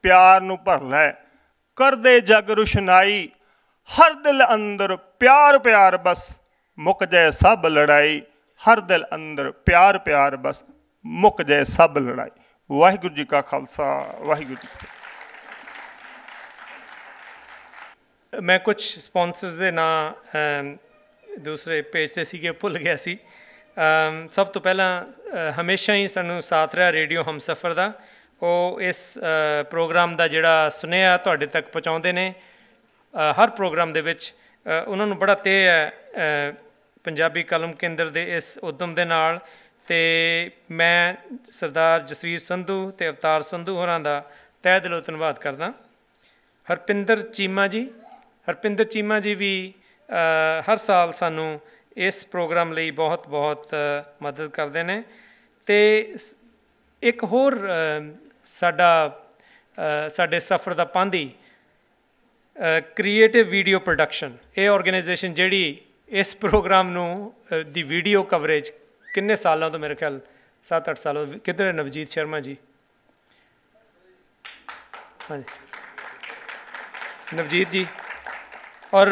प्यार नूं भर लै, कर दे जग रुशनाई। हर दिल अंदर प्यार प्यार बस, मुक जाए सब लड़ाई। हर दिल अंदर प्यार प्यार बस, मुक जाए सब लड़ाई। वाहिगुरू जी का खालसा, वाहिगुरू जी की फतेह। मैं कुछ स्पॉन्सर्स दे नां दूसरे पेज ते सीगे, भुल गया सी। सब तो पहला हमेशा ही सानू साथ रहा रेडियो हमसफर दा, ਉਹ ਇਸ ਪ੍ਰੋਗਰਾਮ ਦਾ ਜਿਹੜਾ ਸੁਨੇਹਾ ਤੁਹਾਡੇ ਤੱਕ ਪਹੁੰਚਾਉਂਦੇ ਨੇ ਹਰ ਪ੍ਰੋਗਰਾਮ ਦੇ ਵਿੱਚ। ਉਹਨਾਂ ਨੂੰ ਬੜਾ ਤੇਹ ਹੈ ਪੰਜਾਬੀ ਕਲਮ ਕੇਂਦਰ ਦੇ ਇਸ ਉਦਮ ਦੇ ਨਾਲ, ਅਤੇ ਮੈਂ ਸਰਦਾਰ ਜਸਵੀਰ ਸੰਧੂ ਅਤੇ ਅਵਤਾਰ ਸੰਧੂ ਹੋਰਾਂ ਦਾ ਤਹਿ ਦਿਲੋਂ ਧੰਨਵਾਦ ਕਰਦਾ। ਹਰਪਿੰਦਰ ਚੀਮਾ ਜੀ, ਹਰਪਿੰਦਰ ਚੀਮਾ ਜੀ ਵੀ ਹਰ ਸਾਲ ਸਾਨੂੰ ਇਸ ਪ੍ਰੋਗਰਾਮ ਲਈ ਬਹੁਤ ਬਹੁਤ ਮਦਦ ਕਰਦੇ ਨੇ। ਅਤੇ ਇੱਕ ਹੋਰ ਸਾਡੇ ਸਫ਼ਰ ਦਾ ਪਾਂਧੀ ਕ੍ਰੀਏਟਿਵ ਵੀਡੀਓ ਪ੍ਰੋਡਕਸ਼ਨ, ਇਹ ਆਰਗੇਨਾਈਜੇਸ਼ਨ ਜਿਹੜੀ ਇਸ ਪ੍ਰੋਗਰਾਮ ਨੂੰ ਦੀ ਵੀਡੀਓ ਕਵਰੇਜ ਕਿੰਨੇ ਸਾਲਾਂ ਤੋਂ, ਮੇਰੇ ਖਿਆਲ 7-8 ਸਾਲਾਂ, ਕਿੱਧਰ ਹੈ ਨਵਜੀਤ ਸ਼ਰਮਾ ਜੀ? ਹਾਂਜੀ ਨਵਜੀਤ ਜੀ। ਔਰ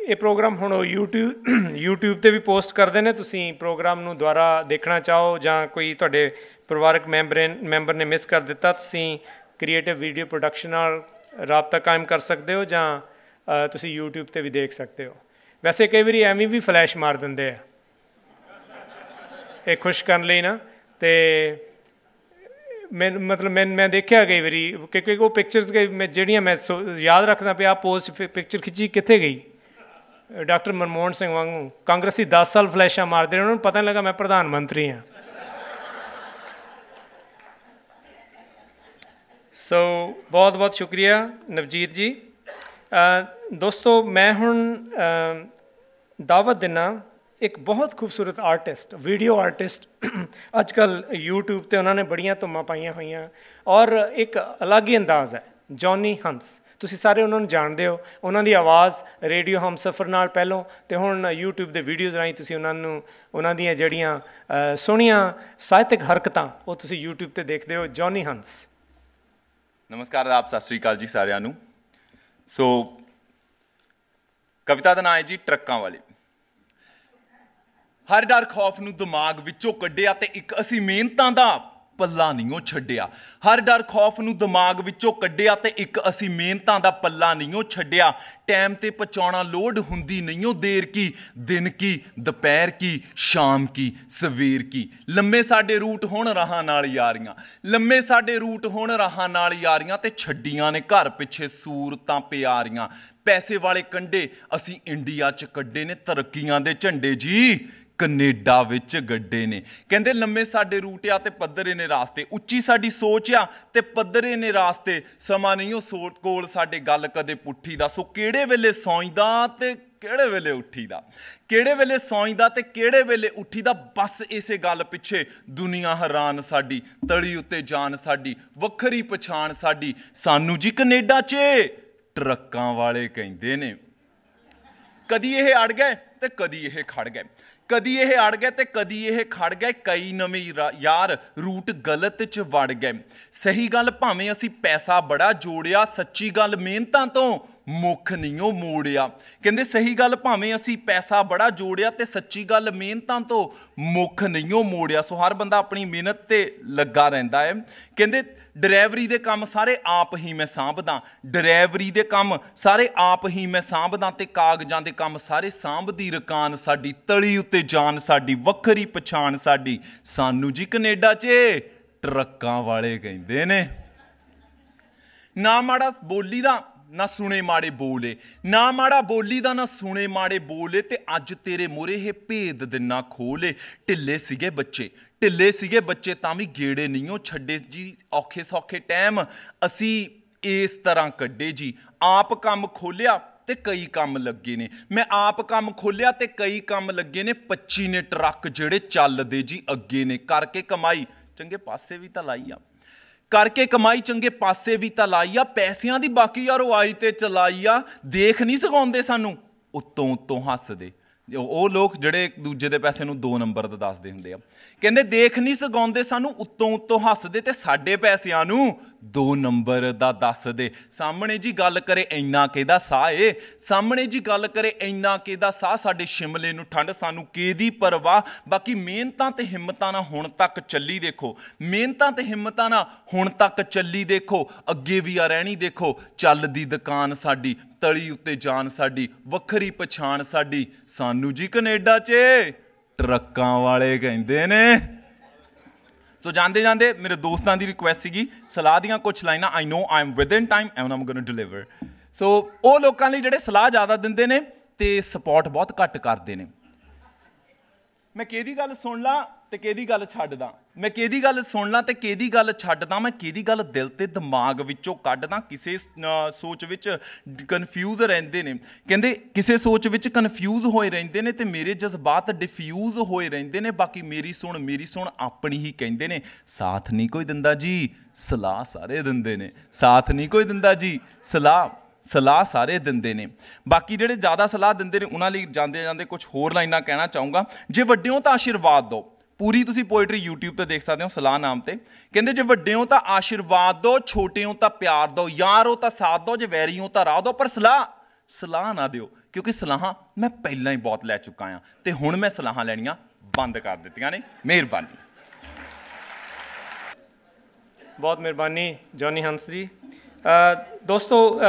ਇਹ ਪ੍ਰੋਗਰਾਮ ਹੁਣ ਉਹ YouTube 'ਤੇ ਵੀ ਪੋਸਟ ਕਰਦੇ ਨੇ। ਤੁਸੀਂ ਪ੍ਰੋਗਰਾਮ ਨੂੰ ਦੁਬਾਰਾ ਦੇਖਣਾ ਚਾਹੋ ਜਾਂ ਕੋਈ ਤੁਹਾਡੇ ਪਰਿਵਾਰਕ ਮੈਂਬਰ ਨੇ ਮਿਸ ਕਰ ਦਿੱਤਾ, ਤੁਸੀਂ ਕ੍ਰੀਏਟਿਵ ਵੀਡੀਓ ਪ੍ਰੋਡਕਸ਼ਨ ਨਾਲ ਰਾਬਤਾ ਕਾਇਮ ਕਰ ਸਕਦੇ ਹੋ ਜਾਂ ਤੁਸੀਂ YouTube 'ਤੇ ਵੀ ਦੇਖ ਸਕਦੇ ਹੋ। ਵੈਸੇ ਕਈ ਵਾਰੀ ਐਵੇਂ ਵੀ ਫਲੈਸ਼ ਮਾਰ ਦਿੰਦੇ ਆ ਇਹ ਖੁਸ਼ ਕਰਨ ਲਈ ਨਾ, ਅਤੇ ਮੈਂ ਦੇਖਿਆ ਕਈ ਵਾਰੀ, ਕਿਉਂਕਿ ਉਹ ਪਿਕਚਰਸ ਜਿਹੜੀਆਂ ਮੈਂ ਯਾਦ ਰੱਖਦਾ ਪਿਆ, ਪੋਸਟ ਪਿਕਚਰ ਖਿੱਚੀ ਕਿੱਥੇ ਗਈ? ਡਾਕਟਰ ਮਨਮੋਹਨ ਸਿੰਘ ਵਾਂਗੂ ਕਾਂਗਰਸੀ 10 ਸਾਲ ਫਲੈਸ਼ਾਂ ਮਾਰਦੇ ਰਹੇ, ਉਹਨਾਂ ਨੂੰ ਪਤਾ ਨਹੀਂ ਲੱਗਾ ਮੈਂ ਪ੍ਰਧਾਨ ਮੰਤਰੀ ਹਾਂ। ਸੋ ਬਹੁਤ ਬਹੁਤ ਸ਼ੁਕਰੀਆ ਨਵਜੀਤ ਜੀ। ਦੋਸਤੋ ਮੈਂ ਹੁਣ ਦਾਵਤ ਦਿੰਦਾ ਇੱਕ ਬਹੁਤ ਖੂਬਸੂਰਤ ਆਰਟਿਸਟ, ਵੀਡੀਓ ਆਰਟਿਸਟ, ਅੱਜ ਕੱਲ੍ਹ YouTube 'ਤੇ ਉਹਨਾਂ ਨੇ ਬੜੀਆਂ ਧੁੰਮਾਂ ਪਾਈਆਂ ਹੋਈਆਂ ਔਰ ਇੱਕ ਅਲੱਗ ਹੀ ਅੰਦਾਜ਼ ਹੈ, ਜੌਨੀ ਹੰਸ। ਤੁਸੀਂ ਸਾਰੇ ਉਹਨਾਂ ਨੂੰ ਜਾਣਦੇ ਹੋ, ਉਹਨਾਂ ਦੀ ਆਵਾਜ਼ ਰੇਡੀਓ ਹਮਸਫਰ ਨਾਲ ਪਹਿਲੋਂ ਅਤੇ ਹੁਣ YouTube ਦੇ ਵੀਡੀਓਜ਼ ਰਾਹੀਂ ਤੁਸੀਂ ਉਹਨਾਂ ਦੀਆਂ ਜਿਹੜੀਆਂ ਸੋਹਣੀਆਂ ਸਾਹਿਤਕ ਹਰਕਤਾਂ ਉਹ ਤੁਸੀਂ YouTube 'ਤੇ ਦੇਖਦੇ ਹੋ। ਜੌਨੀ ਹੰਸ। ਨਮਸਕਾਰ ਆਪ, ਸਤਿ ਸ਼੍ਰੀ ਅਕਾਲ ਜੀ ਸਾਰਿਆਂ ਨੂੰ। ਸੋ ਕਵਿਤਾ ਦਾ ਨਾਂ ਹੈ ਜੀ ਟਰੱਕਾਂ ਵਾਲੀ। ਹਰ ਡਰ ਖੌਫ ਨੂੰ ਦਿਮਾਗ ਵਿੱਚੋਂ ਕੱਢਿਆ ਤੇ ਇੱਕ ਅਸੀਂ ਮਿਹਨਤਾਂ ਦਾ ਪੱਲਾ ਨਹੀਂ ਉਹ ਛੱਡਿਆ। ਹਰ ਡਰ ਖੌਫ ਨੂੰ ਦਿਮਾਗ ਵਿੱਚੋਂ ਕੱਢਿਆ ਤੇ ਇੱਕ ਅਸੀਂ ਮਿਹਨਤਾਂ ਦਾ ਪੱਲਾ ਨਹੀਂ ਉਹ ਛੱਡਿਆ। ਟਾਈਮ ਤੇ ਪਹੁੰਚਾਉਣਾ ਲੋੜ ਹੁੰਦੀ ਨਹੀਂ ਉਹ ਦੇਰ ਕੀ, ਦਿਨ ਕੀ, ਦੁਪਹਿਰ ਕੀ, ਸ਼ਾਮ ਕੀ, ਸਵੇਰ ਕੀ। ਲੰਮੇ ਸਾਡੇ ਰੂਟ ਹੁਣ ਰਾਹਾਂ ਨਾਲ ਯਾਰੀਆਂ, ਲੰਮੇ ਸਾਡੇ ਰੂਟ ਹੁਣ ਰਾਹਾਂ ਨਾਲ ਯਾਰੀਆਂ ਤੇ ਛੱਡੀਆਂ ਨੇ ਘਰ ਪਿੱਛੇ ਸੂਰਤਾਂ ਪਿਆਰੀਆਂ। ਪੈਸੇ ਵਾਲੇ ਕੰਢੇ ਅਸੀਂ ਇੰਡੀਆ 'ਚ ਕੱਢੇ ਨੇ, ਤਰੱਕੀਆਂ ਦੇ ਝੰਡੇ ਜੀ ਕਨੇਡਾ ਵਿੱਚ ਗੱਡੇ ਨੇ। ਕਹਿੰਦੇ ਲੰਮੇ ਸਾਡੇ ਰੂਟ ਆ ਤੇ ਪੱਧਰੇ ਨੇ ਰਾਸਤੇ, ਉੱਚੀ ਸਾਡੀ ਸੋਚ ਆ ਤੇ ਪੱਧਰੇ ਨੇ ਰਾਸਤੇ। ਸਮਾਂ ਨਹੀਂ ਉਹ ਸੋਚ ਕੋਲ ਸਾਡੇ ਗੱਲ ਕਦੇ ਪੁੱਠੀ ਦਾ। ਸੋ ਕਿਹੜੇ ਵੇਲੇ ਸੌਂਈਦਾ ਤੇ ਕਿਹੜੇ ਵੇਲੇ ਉੱਠੀ ਦਾ, ਕਿਹੜੇ ਵੇਲੇ ਸੌਂਈਦਾ ਤੇ ਕਿਹੜੇ ਵੇਲੇ ਉੱਠੀ ਦਾ। ਬਸ ਇਸੇ ਗੱਲ ਪਿੱਛੇ ਦੁਨੀਆ ਹੈਰਾਨ ਸਾਡੀ, ਤਲੀ ਉੱਤੇ ਜਾਨ ਸਾਡੀ, ਵੱਖਰੀ ਪਛਾਣ ਸਾਡੀ। ਸਾਨੂੰ ਜੀ ਕਨੇਡਾ 'ਚ ਟਰੱਕਾਂ ਵਾਲੇ ਕਹਿੰਦੇ ਨੇ। ਕਦੀ ਇਹ ਅੜ ਗਏ ਤੇ ਕਦੀ ਇਹ ਖੜ ਗਏ, ਕਦੀ ਇਹ ਅੜ ਗਏ ਤੇ ਕਦੀ ਇਹ ਖੜ ਗਏ। ਕਈ ਨਵੇਂ ਯਾਰ ਰੂਟ ਗਲਤ 'ਚ ਵੜ ਗਏ। ਸਹੀ ਗੱਲ ਭਾਵੇਂ ਅਸੀਂ ਪੈਸਾ ਬੜਾ ਜੋੜਿਆ, ਸੱਚੀ ਗੱਲ ਮਿਹਨਤਾਂ ਤੋਂ ਮੁੱਖ ਨਹੀਂ ਉਹ ਮੋੜਿਆ। ਕਹਿੰਦੇ ਸਹੀ ਗੱਲ ਭਾਵੇਂ ਅਸੀਂ ਪੈਸਾ ਬੜਾ ਜੋੜਿਆ ਤੇ ਸੱਚੀ ਗੱਲ ਮਿਹਨਤਾਂ ਤੋਂ ਮੁੱਖ ਨਹੀਂ ਉਹ ਮੋੜਿਆ। ਸੋ ਹਰ ਬੰਦਾ ਆਪਣੀ ਮਿਹਨਤ 'ਤੇ ਲੱਗਾ ਰਹਿੰਦਾ ਹੈ। ਕਹਿੰਦੇ ਡਰਾਈਵਰੀ ਦੇ ਕੰਮ ਸਾਰੇ ਆਪ ਹੀ ਮੈਂ ਸਾਂਭਦਾ, ਡਰਾਈਵਰੀ ਦੇ ਕੰਮ ਸਾਰੇ ਆਪ ਹੀ ਮੈਂ ਸਾਂਭਦਾ ਤੇ ਕਾਗਜ਼ਾਂ ਦੇ ਕੰਮ ਸਾਰੇ ਸਾਂਭਦੀ ਰਕਾਨ ਸਾਡੀ। ਤਲੀ ਉੱਤੇ ਜਾਨ ਸਾਡੀ, ਵੱਖਰੀ ਪਛਾਣ ਸਾਡੀ। ਸਾਨੂੰ ਜੀ ਕਨੇਡਾ 'ਚ ਟਰੱਕਾਂ ਵਾਲੇ ਕਹਿੰਦੇ ਨੇ। ਨਾ ਮਾੜਾ ਬੋਲੀ ਦਾ ਨਾ ਸੁਣੇ ਮਾੜੇ ਬੋਲੇ, ਨਾ ਮਾੜਾ ਬੋਲੀ ਦਾ ਨਾ ਸੁਣੇ ਮਾੜੇ ਬੋਲੇ ਤੇ ਅੱਜ ਤੇਰੇ ਮੂਹਰੇ ਇਹ ਭੇਦ ਦਿਨਾ ਖੋਲੇ। ਢਿੱਲੇ ਸੀਗੇ ਬੱਚੇ, ਢਿੱਲੇ ਸੀਗੇ ਬੱਚੇ ਤਾਂ ਵੀ ਗੇੜੇ ਨਹੀਂ ਉਹ ਛੱਡੇ ਜੀ। ਔਖੇ ਸੌਖੇ ਟਾਈਮ ਅਸੀਂ ਇਸ ਤਰ੍ਹਾਂ ਕੱਢੇ ਜੀ। ਆਪ ਕੰਮ ਖੋਲਿਆ ਤੇ ਕਈ ਕੰਮ ਲੱਗੇ ਨੇ, ਮੈਂ ਆਪ ਕੰਮ ਖੋਲਿਆ ਤੇ ਕਈ ਕੰਮ ਲੱਗੇ ਨੇ। 25 ਨੇ ਟਰੱਕ ਜਿਹੜੇ ਚੱਲਦੇ ਜੀ ਅੱਗੇ ਨੇ। ਕਰਕੇ ਕਮਾਈ ਚੰਗੇ ਪਾਸੇ ਵੀ ਤਾਂ ਲਾਈ ਆ, ਕਰਕੇ ਕਮਾਈ ਚੰਗੇ ਪਾਸੇ ਵੀ ਤਾਂ ਲਾਈ ਆ। ਪੈਸਿਆਂ ਦੀ ਬਾਕੀ ਯਾਰ ਉਹ ਆਈ ਤੇ ਚਲਾਈ ਆ। ਦੇਖ ਨਹੀਂ ਸਿਖਾਉਂਦੇ ਸਾਨੂੰ, ਉੱਤੋਂ ਉੱਤੋਂ ਹੱਸਦੇ ਉਹ ਲੋਕ ਜਿਹੜੇ ਇੱਕ ਦੂਜੇ ਦੇ ਪੈਸੇ ਨੂੰ 2 ਨੰਬਰ ਦਾ ਦੱਸਦੇ ਹੁੰਦੇ ਆ। ਕਹਿੰਦੇ ਦੇਖ ਨਹੀਂ ਸਿਖਾਉਂਦੇ ਸਾਨੂੰ, ਉੱਤੋਂ ਉੱਤੋਂ ਹੱਸਦੇ ਤੇ ਸਾਡੇ ਪੈਸਿਆਂ ਨੂੰ 2 ਨੰਬਰ ਦਾ ਦੱਸਦੇ। ਸਾਹਮਣੇ ਜੀ ਗੱਲ ਕਰੇ ਇੰਨਾ ਕਿਹਦਾ ਸਾਹ ਏ, ਸਾਹਮਣੇ ਜੀ ਗੱਲ ਕਰੇ ਇੰਨਾ ਕਿਹਦਾ ਸਾਹ। ਸਾਡੇ ਸ਼ਿਮਲੇ ਨੂੰ ਠੰਡ ਸਾਨੂੰ ਕਿਹਦੀ ਪਰਵਾਹ। ਬਾਕੀ ਮਿਹਨਤਾਂ ਤੇ ਹਿੰਮਤਾਂ ਨਾਲ ਹੁਣ ਤੱਕ ਚੱਲੀ ਦੇਖੋ, ਮਿਹਨਤਾਂ ਤੇ ਹਿੰਮਤਾਂ ਨਾਲ ਹੁਣ ਤੱਕ ਚੱਲੀ ਦੇਖੋ। ਅੱਗੇ ਵੀ ਆ ਰਹਿਣੀ ਦੇਖੋ, ਚੱਲਦੀ ਦੁਕਾਨ ਸਾਡੀ, ਤਲੀ ਉੱਤੇ ਜਾਨ ਸਾਡੀ, ਵੱਖਰੀ ਪਛਾਣ ਸਾਡੀ। ਸਾਨੂੰ ਜੀ ਕਨੇਡਾ 'ਚ ਟਰੱਕਾਂ ਵਾਲੇ ਕਹਿੰਦੇ ਨੇ। ਸੋ ਜਾਂਦੇ ਜਾਂਦੇ ਮੇਰੇ ਦੋਸਤਾਂ ਦੀ ਰਿਕੁਐਸਟ ਸੀਗੀ ਸਲਾਹ ਦੀਆਂ ਕੁਛ ਲਾਈਨਾਂ। I know I am within time and am going to deliver. So ਉਹ ਲੋਕਾਂ ਲਈ ਜਿਹੜੇ ਸਲਾਹ ਜ਼ਿਆਦਾ ਦਿੰਦੇ ਨੇ ਤੇ ਸਪੋਰਟ ਬਹੁਤ ਘੱਟ ਕਰਦੇ ਨੇ। ਮੈਂ ਕਿਹਦੀ ਗੱਲ ਸੁਣ ਲਾਂ ਤੇ ਕਿਹਦੀ ਗੱਲ ਛੱਡਦਾ, ਮੈਂ ਕਿਹਦੀ ਗੱਲ ਸੁਣ ਲਾਂ ਤੇ ਕਿਹਦੀ ਗੱਲ ਛੱਡਦਾ, ਮੈਂ ਕਿਹਦੀ ਗੱਲ ਦਿਲ ਤੇ ਦਿਮਾਗ ਵਿੱਚੋਂ ਕੱਢਦਾ। ਕਿਸੇ ਸੋਚ ਵਿੱਚ ਕਨਫਿਊਜ਼ ਰਹਿੰਦੇ ਨੇ। ਕਹਿੰਦੇ ਕਿਸੇ ਸੋਚ ਵਿੱਚ ਕਨਫਿਊਜ਼ ਹੋਏ ਰਹਿੰਦੇ ਨੇ ਤੇ ਮੇਰੇ ਜਜ਼ਬਾਤ ਡਿਫਿਊਜ਼ ਹੋਏ ਰਹਿੰਦੇ ਨੇ। ਬਾਕੀ ਮੇਰੀ ਸੁਣ ਆਪਣੀ ਹੀ ਕਹਿੰਦੇ ਨੇ। ਸਾਥ ਨਹੀਂ ਕੋਈ ਦਿੰਦਾ ਜੀ, ਸਲਾਹ ਸਾਰੇ ਦਿੰਦੇ ਨੇ। ਸਾਥ ਨਹੀਂ ਕੋਈ ਦਿੰਦਾ ਜੀ, ਸਲਾਹ ਸਲਾਹ ਸਾਰੇ ਦਿੰਦੇ ਨੇ। ਬਾਕੀ ਜਿਹੜੇ ਜ਼ਿਆਦਾ ਸਲਾਹ ਦਿੰਦੇ ਨੇ ਉਹਨਾਂ ਲਈ ਜਾਂਦੇ ਜਾਂਦੇ ਕੁਝ ਹੋਰ ਲਾਈਨਾਂ ਕਹਿਣਾ ਚਾਹੂੰਗਾ। ਜੇ ਵੱਡੇ ਹੋ ਤਾਂ ਆਸ਼ੀਰਵਾਦ ਦਿਓ। ਪੂਰੀ ਤੁਸੀਂ ਪੋਇਟਰੀ YouTube ਤੇ ਦੇਖ ਸਕਦੇ ਹੋ ਸਲਾਹ ਨਾਮ ਤੇ। ਕਹਿੰਦੇ ਜੇ ਵੱਡੇ ਹੋ ਤਾਂ ਆਸ਼ੀਰਵਾਦ ਦਿਓ, ਛੋਟੇ ਹੋ ਤਾਂ ਪਿਆਰ ਦਿਓ, ਯਾਰ ਹੋ ਤਾਂ ਸਾਥ ਦਿਓ, ਜੇ ਵੈਰੀ ਹੋ ਤਾਂ ਰਾਹ ਦਿਓ, ਪਰ ਸਲਾਹ ਨਾ ਦਿਓ, ਕਿਉਂਕਿ ਸਲਾਹਾਂ ਮੈਂ ਪਹਿਲਾਂ ਹੀ ਬਹੁਤ ਲੈ ਚੁੱਕਾ ਹਾਂ ਤੇ ਹੁਣ ਮੈਂ ਸਲਾਹਾਂ ਲੈਣੀਆਂ ਬੰਦ ਕਰ ਦਿੱਤੀਆਂ ਨੇ। ਮਿਹਰਬਾਨੀ। ਬਹੁਤ ਮਿਹਰਬਾਨੀ ਜੌਨੀ ਹੰਸ ਜੀ। ਦੋਸਤੋ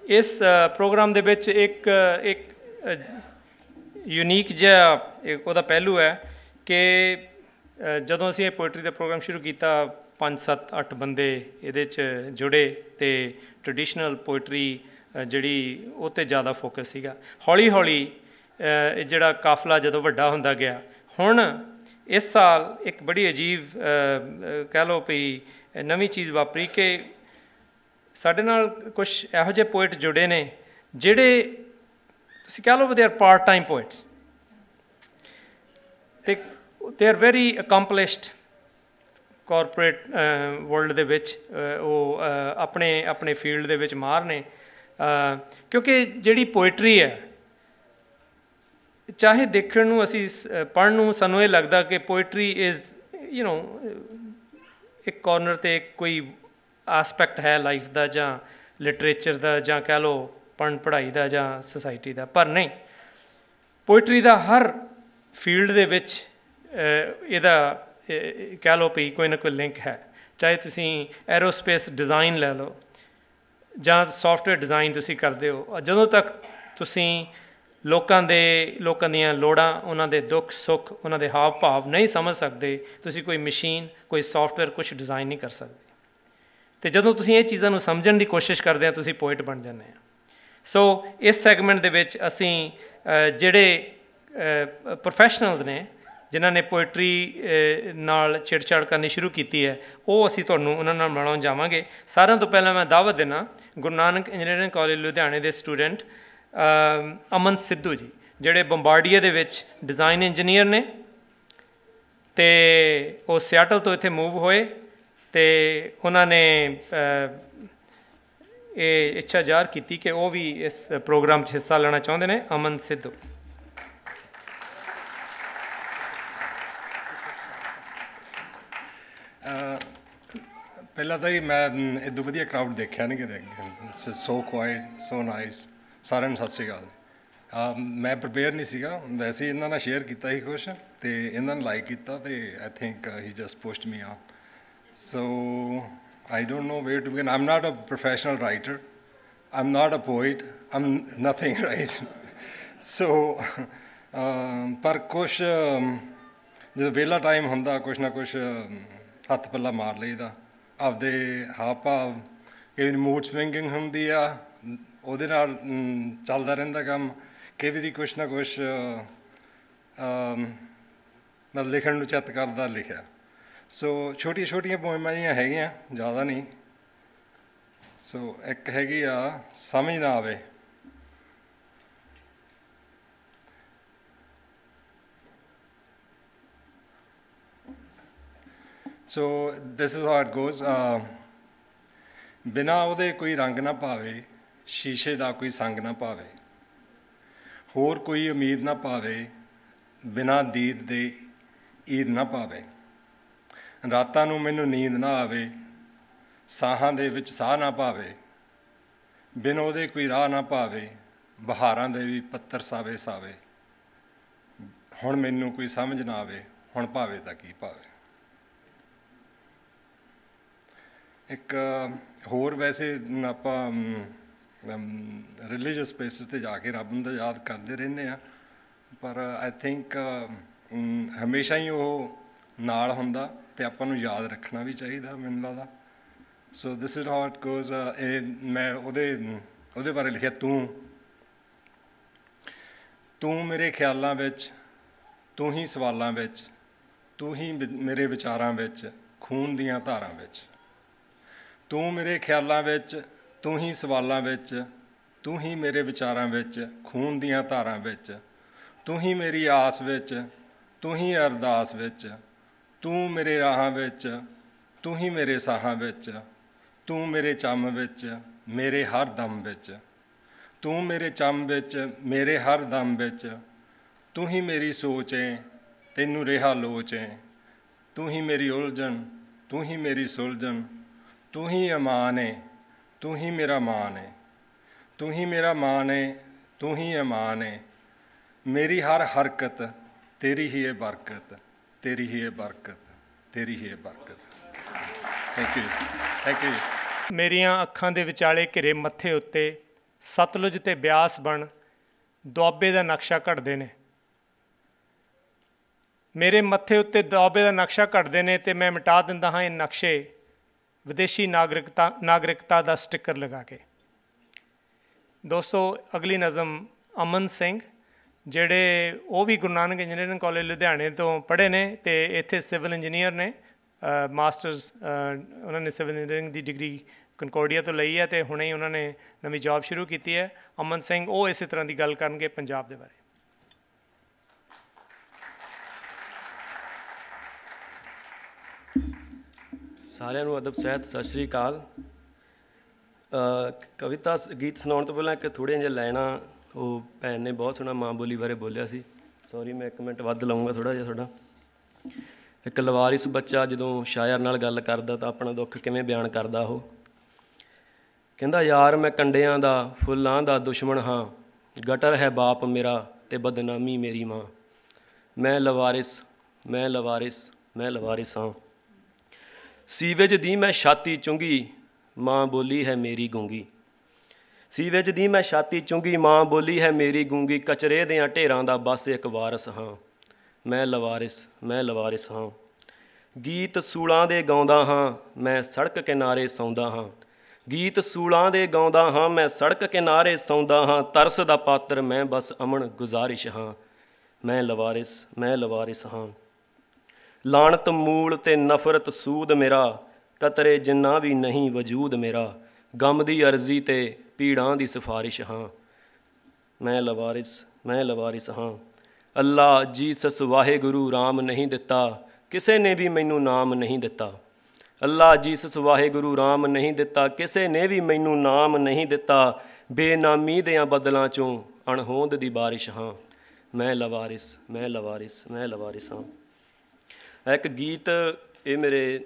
ਇਸ ਪ੍ਰੋਗਰਾਮ ਦੇ ਵਿੱਚ ਇੱਕ ਯੂਨੀਕ ਜਿਹਾ ਉਹਦਾ ਪਹਿਲੂ ਹੈ ਕਿ ਜਦੋਂ ਅਸੀਂ ਇਹ ਪੋਇਟਰੀ ਦਾ ਪ੍ਰੋਗਰਾਮ ਸ਼ੁਰੂ ਕੀਤਾ 5 7 8 ਬੰਦੇ ਇਹਦੇ 'ਚ ਜੁੜੇ ਅਤੇ ਟਰਡੀਸ਼ਨਲ ਪੋਇਟਰੀ ਜਿਹੜੀ ਉਹ 'ਤੇ ਜ਼ਿਆਦਾ ਫੋਕਸ ਸੀਗਾ। ਹੌਲੀ ਹੌਲੀ ਜਿਹੜਾ ਕਾਫਲਾ ਜਦੋਂ ਵੱਡਾ ਹੁੰਦਾ ਗਿਆ, ਹੁਣ ਇਸ ਸਾਲ ਇੱਕ ਬੜੀ ਅਜੀਬ ਕਹਿ ਲਓ ਵੀ ਨਵੀਂ ਚੀਜ਼ ਵਾਪਰੀ ਕਿ ਸਾਡੇ ਨਾਲ ਕੁਛ ਇਹੋ ਜਿਹੇ ਪੋਇਟ ਜੁੜੇ ਨੇ ਜਿਹੜੇ ਤੁਸੀਂ ਕਹਿ ਲਓ they are part time poets ਅਤੇ they are very accomplished corporate world ਦੇ ਵਿੱਚ। ਉਹ ਆਪਣੇ ਫੀਲਡ ਦੇ ਵਿੱਚ ਮਾਹਰ ਨੇ, ਕਿਉਂਕਿ ਜਿਹੜੀ ਪੋਇਟਰੀ ਹੈ ਚਾਹੇ ਦੇਖਣ ਨੂੰ ਅਸੀਂ ਪੜ੍ਹਨ ਨੂੰ ਸਾਨੂੰ ਇਹ ਲੱਗਦਾ ਕਿ ਪੋਇਟਰੀ ਇਜ਼ ਇੱਕ ਕਾਰਨਰ 'ਤੇ ਕੋਈ ਆਸਪੈਕਟ ਹੈ ਲਾਈਫ ਦਾ ਜਾਂ ਲਿਟਰੇਚਰ ਦਾ ਜਾਂ ਕਹਿ ਲਓ ਪੜ੍ਹਾਈ ਦਾ ਜਾਂ ਸੁਸਾਇਟੀ ਦਾ, ਪਰ ਨਹੀਂ, ਪੋਇਟਰੀ ਦਾ ਹਰ ਫੀਲਡ ਦੇ ਵਿੱਚ ਇਹਦਾ ਕਹਿ ਲਓ ਵੀ ਕੋਈ ਨਾ ਕੋਈ ਲਿੰਕ ਹੈ। ਚਾਹੇ ਤੁਸੀਂ ਐਰੋਸਪੇਸ ਡਿਜ਼ਾਈਨ ਲੈ ਲਓ ਜਾਂ ਸਾਫਟਵੇਅਰ ਡਿਜ਼ਾਈਨ ਤੁਸੀਂ ਕਰਦੇ ਹੋ, ਜਦੋਂ ਤੱਕ ਤੁਸੀਂ ਲੋਕਾਂ ਦੀਆਂ ਲੋੜਾਂ, ਉਹਨਾਂ ਦੇ ਦੁੱਖ ਸੁੱਖ, ਉਹਨਾਂ ਦੇ ਹਾਵ ਭਾਵ ਨਹੀਂ ਸਮਝ ਸਕਦੇ, ਤੁਸੀਂ ਕੋਈ ਮਸ਼ੀਨ, ਕੋਈ ਸਾਫਟਵੇਅਰ ਕੁਛ ਡਿਜ਼ਾਈਨ ਨਹੀਂ ਕਰ ਸਕਦੇ। ਅਤੇ ਜਦੋਂ ਤੁਸੀਂ ਇਹ ਚੀਜ਼ਾਂ ਨੂੰ ਸਮਝਣ ਦੀ ਕੋਸ਼ਿਸ਼ ਕਰਦੇ ਹੋ ਤੁਸੀਂ ਪੋਇਟ ਬਣ ਜਾਂਦੇ ਆ। ਸੋ ਇਸ ਸੈਗਮੈਂਟ ਦੇ ਵਿੱਚ ਅਸੀਂ ਜਿਹੜੇ ਪ੍ਰੋਫੈਸ਼ਨਲਸ ਨੇ ਜਿਨ੍ਹਾਂ ਨੇ ਪੋਇਟਰੀ ਨਾਲ ਛੇੜਛਾੜ ਕਰਨੀ ਸ਼ੁਰੂ ਕੀਤੀ ਹੈ, ਉਹ ਅਸੀਂ ਤੁਹਾਨੂੰ ਉਹਨਾਂ ਨਾਲ ਮਿਲਾਉਣ ਜਾਵਾਂਗੇ। ਸਾਰਿਆਂ ਤੋਂ ਪਹਿਲਾਂ ਮੈਂ ਦਾਅਵਤ ਦਿੰਦਾ ਗੁਰੂ ਨਾਨਕ ਇੰਜੀਨੀਅਰਿੰਗ ਕਾਲਜ ਲੁਧਿਆਣੇ ਦੇ ਸਟੂਡੈਂਟ ਅਮਨ ਸਿੱਧੂ ਜੀ, ਜਿਹੜੇ ਬੰਬਾਰਡੀਏ ਦੇ ਵਿੱਚ ਡਿਜ਼ਾਈਨ ਇੰਜੀਨੀਅਰ ਨੇ ਅਤੇ ਉਹ ਸਿਆਟਲ ਤੋਂ ਇੱਥੇ ਮੂਵ ਹੋਏ ਅਤੇ ਉਹਨਾਂ ਨੇ ਇਹ ਇੱਛਾ ਜ਼ਾਹਰ ਕੀਤੀ ਕਿ ਉਹ ਵੀ ਇਸ ਪ੍ਰੋਗਰਾਮ 'ਚ ਹਿੱਸਾ ਲੈਣਾ ਚਾਹੁੰਦੇ ਨੇ। ਅਮਨ ਸਿੱਧੂ। ਪਹਿਲਾਂ ਤਾਂ ਹੀ ਮੈਂ ਇਦੋਂ ਵਧੀਆ ਕਰਾਊਡ ਦੇਖਿਆ ਨਹੀਂ ਕਿਤੇ। It's so quite, so nice. ਸਾਰਿਆਂ ਨੂੰ ਸਤਿ ਸ਼੍ਰੀ ਅਕਾਲ। ਮੈਂ ਪ੍ਰੀਪੇਅਰ ਨਹੀਂ ਸੀਗਾ, ਵੈਸੇ ਹੀ ਇਹਨਾਂ ਨਾਲ ਸ਼ੇਅਰ ਕੀਤਾ ਸੀ ਕੁਛ ਅਤੇ ਇਹਨਾਂ ਨੇ ਲਾਈਕ ਕੀਤਾ ਅਤੇ I think he just pushed me on. So I don't know where to begin. I'm not a professional writer. I'm not a poet. I'm nothing, right? So, ਪਰ ਕੁਛ ਜਦੋਂ ਵਿਹਲਾ ਟਾਈਮ ਹੁੰਦਾ ਕੁਛ ਨਾ ਕੁਛ ਹੱਥ ਪੱਲਾ ਮਾਰ ਲਈਦਾ, ਆਪਦੇ ਹਾਵ ਭਾਵ, ਕਈ ਵਾਰੀ ਮੂਡ ਸਵਿੰਗਿੰਗ ਹੁੰਦੀ ਆ, ਉਹਦੇ ਨਾਲ ਚੱਲਦਾ ਰਹਿੰਦਾ ਕੰਮ। ਕਈ ਵਾਰੀ ਕੁਛ ਨਾ ਕੁਛ ਮੈਂ ਲਿਖਣ ਨੂੰ ਚਿੱਤ ਕਰਦਾ ਲਿਖਿਆ। ਸੋ ਛੋਟੀਆਂ ਛੋਟੀਆਂ ਪੋਇਮਾਂ ਜਿਹੀਆਂ ਹੈਗੀਆਂ, ਜ਼ਿਆਦਾ ਨਹੀਂ। ਸੋ ਇੱਕ ਹੈਗੀ ਆ ਸਮਝ ਨਾ ਆਵੇ। So this is how it goes. ਬਿਨਾਂ ਉਹਦੇ ਕੋਈ ਰੰਗ ਨਾ ਭਾਵੇ, ਸ਼ੀਸ਼ੇ ਦਾ ਕੋਈ ਸੰਗ ਨਾ ਭਾਵੇ, ਹੋਰ ਕੋਈ ਉਮੀਦ ਨਾ ਪਾਵੇ, ਬਿਨਾਂ ਦੀਦ ਦੇ ਈਦ ਨਾ ਪਾਵੇ। ਰਾਤਾਂ ਨੂੰ ਮੈਨੂੰ ਨੀਂਦ ਨਾ ਆਵੇ, ਸਾਹਾਂ ਦੇ ਵਿੱਚ ਸਾਹ ਨਾ ਭਾਵੇ, ਬਿਨ ਉਹਦੇ ਕੋਈ ਰਾਹ ਨਾ ਭਾਵੇ, ਬਹਾਰਾਂ ਦੇ ਵੀ ਪੱਤਰ ਸਾਵੇ ਸਾਵੇ। ਹੁਣ ਮੈਨੂੰ ਕੋਈ ਸਮਝ ਨਾ ਆਵੇ, ਹੁਣ ਭਾਵੇ ਤਾਂ ਕੀ ਭਾਵੇ। ਇੱਕ ਹੋਰ ਵੈਸੇ ਆਪਾਂ ਰਿਲੀਜੀਅਸ ਪਲੇਸਿਸ 'ਤੇ ਜਾ ਕੇ ਰੱਬ ਨੂੰ ਤਾਂ ਯਾਦ ਕਰਦੇ ਰਹਿੰਦੇ ਹਾਂ, ਪਰ ਆਈ ਥਿੰਕ ਹਮੇਸ਼ਾ ਹੀ ਉਹ ਨਾਲ ਹੁੰਦਾ ਅਤੇ ਆਪਾਂ ਨੂੰ ਯਾਦ ਰੱਖਣਾ ਵੀ ਚਾਹੀਦਾ, ਮੈਨੂੰ ਲੱਗਦਾ। So this is how it goes. ਇਹ ਮੈਂ ਉਹਦੇ ਬਾਰੇ ਲਿਖਿਆ, ਤੂੰ ਮੇਰੇ ਖਿਆਲਾਂ ਵਿੱਚ, ਤੂੰ ਹੀ ਸਵਾਲਾਂ ਵਿੱਚ, ਤੂੰ ਹੀ ਮੇਰੇ ਵਿਚਾਰਾਂ ਵਿੱਚ, ਖੂਨ ਦੀਆਂ ਧਾਰਾਂ ਵਿੱਚ। ਤੂੰ ਮੇਰੇ ਖਿਆਲਾਂ ਵਿੱਚ, ਤੂੰ ਹੀ ਸਵਾਲਾਂ ਵਿੱਚ, ਤੂੰ ਹੀ ਮੇਰੇ ਵਿਚਾਰਾਂ ਵਿੱਚ, ਖੂਨ ਦੀਆਂ ਧਾਰਾਂ ਵਿੱਚ। ਤੂੰ ਹੀ ਮੇਰੀ ਆਸ ਵਿੱਚ, ਤੂੰ ਹੀ ਅਰਦਾਸ ਵਿੱਚ, ਤੂੰ ਮੇਰੇ ਰਾਹਾਂ ਵਿੱਚ, ਤੂੰ ਹੀ ਮੇਰੇ ਸਾਹਾਂ ਵਿੱਚ, ਤੂੰ ਮੇਰੇ ਚੰਮ ਵਿੱਚ, मेरे हर दम विच, तू मेरे चम विच मेरे हर दम विच, तू ही मेरी सोच है तैनू रिहा लोच है, तू ही मेरी उलझन तू ही मेरी सुलझन, तू ही अमान है तू ही मेरा मान है, तू ही मेरा मान है तू ही अमान है, मेरी हर हरकत तेरी ही है बरकत, तेरी ही है बरकत, तेरी ही है बरकत। Thank you, thank you. मेरियां अखां दे विचाले घिरे मत्थे उत्ते सतलुज ते ब्यास बन दुआबे दा नक्शा घड़दे ने। मेरे मत्थे उत्ते दुआबे दा नक्शा घड़दे ने ते मैं मिटा दिंदा हाँ ये नक्शे विदेशी नागरिकता दा स्टिकर लगा के। दोस्तों अगली नज़म अमन सिंह ਜਿਹੜੇ ਉਹ ਵੀ ਗੁਰੂ ਨਾਨਕ ਇੰਜੀਨੀਅਰਿੰਗ ਕਾਲਜ ਲੁਧਿਆਣੇ ਤੋਂ ਪੜ੍ਹੇ ਨੇ ਅਤੇ ਇੱਥੇ ਸਿਵਲ ਇੰਜੀਨੀਅਰ ਨੇ, ਮਾਸਟਰਸ ਉਹਨਾਂ ਨੇ ਸਿਵਲ ਇੰਜੀਨੀਅਰਿੰਗ ਦੀ ਡਿਗਰੀ ਕਨਕੋਰਡੀਆ ਤੋਂ ਲਈ ਹੈ ਅਤੇ ਹੁਣੇ ਹੀ ਉਹਨਾਂ ਨੇ ਨਵੀਂ ਜੌਬ ਸ਼ੁਰੂ ਕੀਤੀ ਹੈ। ਅਮਨ ਸਿੰਘ ਉਹ ਇਸੇ ਤਰ੍ਹਾਂ ਦੀ ਗੱਲ ਕਰਨਗੇ ਪੰਜਾਬ ਦੇ ਬਾਰੇ। ਸਾਰਿਆਂ ਨੂੰ ਅਦਬ ਸਹਿਤ ਸਤਿ ਸ਼੍ਰੀ ਅਕਾਲ। ਕਵਿਤਾ ਗੀਤ ਸੁਣਾਉਣ ਤੋਂ ਪਹਿਲਾਂ ਇੱਕ ਥੋੜ੍ਹੀਆਂ ਜਿਹੀਆਂ ਲਾਈਨਾਂ ਉਹ ਭੈਣ ਨੇ ਬਹੁਤ ਸੋਹਣਾ ਮਾਂ ਬੋਲੀ ਬਾਰੇ ਬੋਲਿਆ ਸੀ। ਸੌਰੀ ਮੈਂ 1 ਮਿੰਟ ਵੱਧ ਲਾਊਂਗਾ ਥੋੜ੍ਹਾ ਜਿਹਾ ਤੁਹਾਡਾ। ਇੱਕ ਲਵਾਰਿਸ ਬੱਚਾ ਜਦੋਂ ਸ਼ਾਇਰ ਨਾਲ ਗੱਲ ਕਰਦਾ ਤਾਂ ਆਪਣਾ ਦੁੱਖ ਕਿਵੇਂ ਬਿਆਨ ਕਰਦਾ ਉਹ ਕਹਿੰਦਾ, ਯਾਰ ਮੈਂ ਕੰਡਿਆਂ ਦਾ ਫੁੱਲਾਂ ਦਾ ਦੁਸ਼ਮਣ ਹਾਂ, ਗਟਰ ਹੈ ਬਾਪ ਮੇਰਾ ਅਤੇ ਬਦਨਾਮੀ ਮੇਰੀ ਮਾਂ, ਮੈਂ ਲਵਾਰਿਸ ਮੈਂ ਲਵਾਰਿਸ ਮੈਂ ਲਵਾਰਿਸ ਹਾਂ। ਸੀਵੇਜ ਦੀ ਮੈਂ ਛਾਤੀ ਚੁੰਗੀ, ਮਾਂ ਬੋਲੀ ਹੈ ਮੇਰੀ ਗੂੰਗੀ, ਸੀਵੇਜ ਦੀ ਮੈਂ ਛਾਤੀ ਚੁੰਗੀ, ਮਾਂ ਬੋਲੀ ਹੈ ਮੇਰੀ ਗੂੰਗੀ, ਕਚਰੇ ਦਿਆਂ ਢੇਰਾਂ ਦਾ ਬਸ ਇੱਕ ਵਾਰਸ ਹਾਂ, ਮੈਂ ਲਵਾਰਿਸ ਹਾਂ। ਗੀਤ ਸੂਲਾਂ ਦੇ ਗਾਉਂਦਾ ਹਾਂ, ਮੈਂ ਸੜਕ ਕਿਨਾਰੇ ਸੌਂਦਾ ਹਾਂ, ਗੀਤ ਸੂਲਾਂ ਦੇ ਗਾਉਂਦਾ ਹਾਂ, ਮੈਂ ਸੜਕ ਕਿਨਾਰੇ ਸੌਂਦਾ ਹਾਂ, ਤਰਸ ਦਾ ਪਾਤਰ ਮੈਂ ਬਸ ਅਮਨ ਗੁਜ਼ਾਰਿਸ਼ ਹਾਂ, ਮੈਂ ਲਵਾਰਿਸ ਹਾਂ। ਲਾਣਤ ਮੂਲ ਤੇ ਨਫ਼ਰਤ ਸੂਦ ਮੇਰਾ, ਕਤਰੇ ਜਿੰਨਾ ਵੀ ਨਹੀਂ ਵਜੂਦ ਮੇਰਾ, ਗਮ ਦੀ ਅਰਜ਼ੀ ਤੇ ਪੀੜਾਂ ਦੀ ਸਿਫਾਰਿਸ਼ ਹਾਂ, ਮੈਂ ਲਵਾਰਿਸ ਹਾਂ। ਅੱਲਾ ਜੀਸਸ ਵਾਹਿਗੁਰੂ ਰਾਮ ਨਹੀਂ ਦਿੱਤਾ, ਕਿਸੇ ਨੇ ਵੀ ਮੈਨੂੰ ਨਾਮ ਨਹੀਂ ਦਿੱਤਾ, ਅੱਲਾ ਜੀਸਸ ਵਾਹਿਗੁਰੂ ਰਾਮ ਨਹੀਂ ਦਿੱਤਾ, ਕਿਸੇ ਨੇ ਵੀ ਮੈਨੂੰ ਨਾਮ ਨਹੀਂ ਦਿੱਤਾ, ਬੇਨਾਮੀ ਦਿਆਂ ਬਦਲਾਂ 'ਚੋਂ ਅਣਹੋਂਦ ਦੀ ਬਾਰਿਸ਼ ਹਾਂ, ਮੈਂ ਲਵਾਰਿਸ ਹਾਂ। ਇੱਕ ਗੀਤ ਇਹ ਮੇਰੇ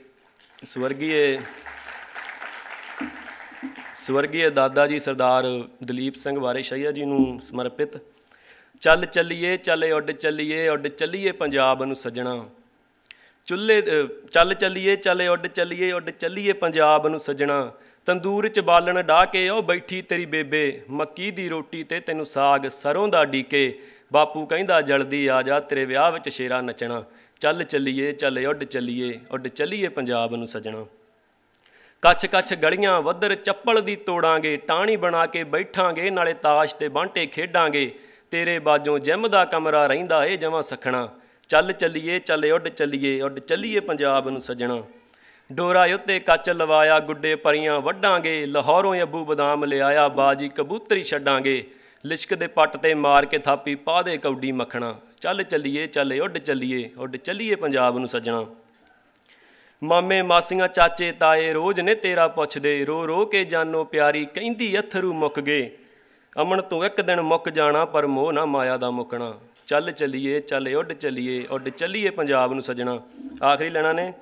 ਸਵਰਗੀ ਦਾਦਾ ਜੀ ਸਰਦਾਰ ਦਲੀਪ ਸਿੰਘ ਵਾਰੇ ਸ਼ਾਹੀਆ ਜੀ ਨੂੰ ਸਮਰਪਿਤ। ਚੱਲ ਚੱਲੀਏ ਚੱਲ ਉੱਡ ਚੱਲੀਏ ਪੰਜਾਬ ਨੂੰ ਸੱਜਣਾ, ਚੱਲ ਚੱਲੀਏ ਚੱਲ ਉੱਡ ਚੱਲੀਏ ਪੰਜਾਬ ਨੂੰ ਸੱਜਣਾ, ਤੰਦੂਰ 'ਚ ਬਾਲਣ ਡਾਹ ਕੇ ਉਹ ਬੈਠੀ ਤੇਰੀ ਬੇਬੇ, ਮੱਕੀ ਦੀ ਰੋਟੀ ਤੇ ਤੈਨੂੰ ਸਾਗ ਸਰੋਂ ਦਾ ਡੀਕੇ, ਬਾਪੂ ਕਹਿੰਦਾ ਜਲਦੀ ਆ ਜਾ ਤੇਰੇ ਵਿਆਹ ਵਿੱਚ ਸ਼ੇਰਾ ਨੱਚਣਾ, ਚੱਲ ਚੱਲੀਏ ਚੱਲ ਉੱਡ ਚੱਲੀਏ ਪੰਜਾਬ ਨੂੰ ਸੱਜਣਾ। ਕੱਛ ਗਲੀਆਂ ਵੱਧਰ ਚੱਪਲ ਦੀ ਤੋੜਾਂਗੇ, ਟਾਹਣੀ ਬਣਾ ਕੇ ਬੈਠਾਂਗੇ, ਨਾਲੇ ਤਾਸ਼ ਤੇ ਬਾਂਟੇ ਖੇਡਾਂਗੇ, ਤੇਰੇ ਬਾਜੋਂ ਜਿੰਮ ਦਾ ਕਮਰਾ ਰਹਿੰਦਾ ਏ ਜਮਾਂ ਸਖਣਾ, ਚੱਲ ਚੱਲੀਏ ਚੱਲ ਉੱਡ ਚੱਲੀਏ ਪੰਜਾਬ ਨੂੰ ਸੱਜਣਾ। ਡੋਰਾ ਉੱਤੇ ਕੱਚ ਲਵਾਇਆ, ਗੁੱਡੇ ਪਰੀਆਂ ਵੱਢਾਂਗੇ, ਲਾਹੌਰੋਂ ਅੱਬੂ ਬਦਾਮ ਲਿਆਇਆ, ਬਾਜੀ ਕਬੂਤਰੀ ਛੱਡਾਂਗੇ, ਲਿਸ਼ਕ ਦੇ ਪੱਟ ਤੇ ਮਾਰ ਕੇ ਥਾਪੀ ਪਾ ਦੇ ਕੌਡੀ ਮੱਖਣਾ, ਚੱਲ ਚੱਲੀਏ ਚੱਲ ਉੱਡ ਚੱਲੀਏ ਪੰਜਾਬ ਨੂੰ ਸੱਜਣਾ। ਮਾਮੇ ਮਾਸੀਆਂ ਚਾਚੇ ਤਾਏ ਰੋਜ਼ ਨੇ ਤੇਰਾ ਪੁੱਛਦੇ, ਰੋ ਰੋ ਕੇ ਜਾਨੋ ਪਿਆਰੀ ਕਹਿੰਦੀ ਅਥਰੂ ਮੁੱਕ ਗਏ, ਅਮਨ ਤੋਂ ਇੱਕ ਦਿਨ ਮੁੱਕ ਜਾਣਾ ਪਰ ਮੋਹ ਨਾ ਮਾਇਆ ਦਾ ਮੁੱਕਣਾ, ਚੱਲ ਚੱਲੀਏ ਚੱਲ ਉੱਡ ਚੱਲੀਏ ਪੰਜਾਬ ਨੂੰ ਸੱਜਣਾ। ਆਖਰੀ ਲੈਣਾ ਨੇ,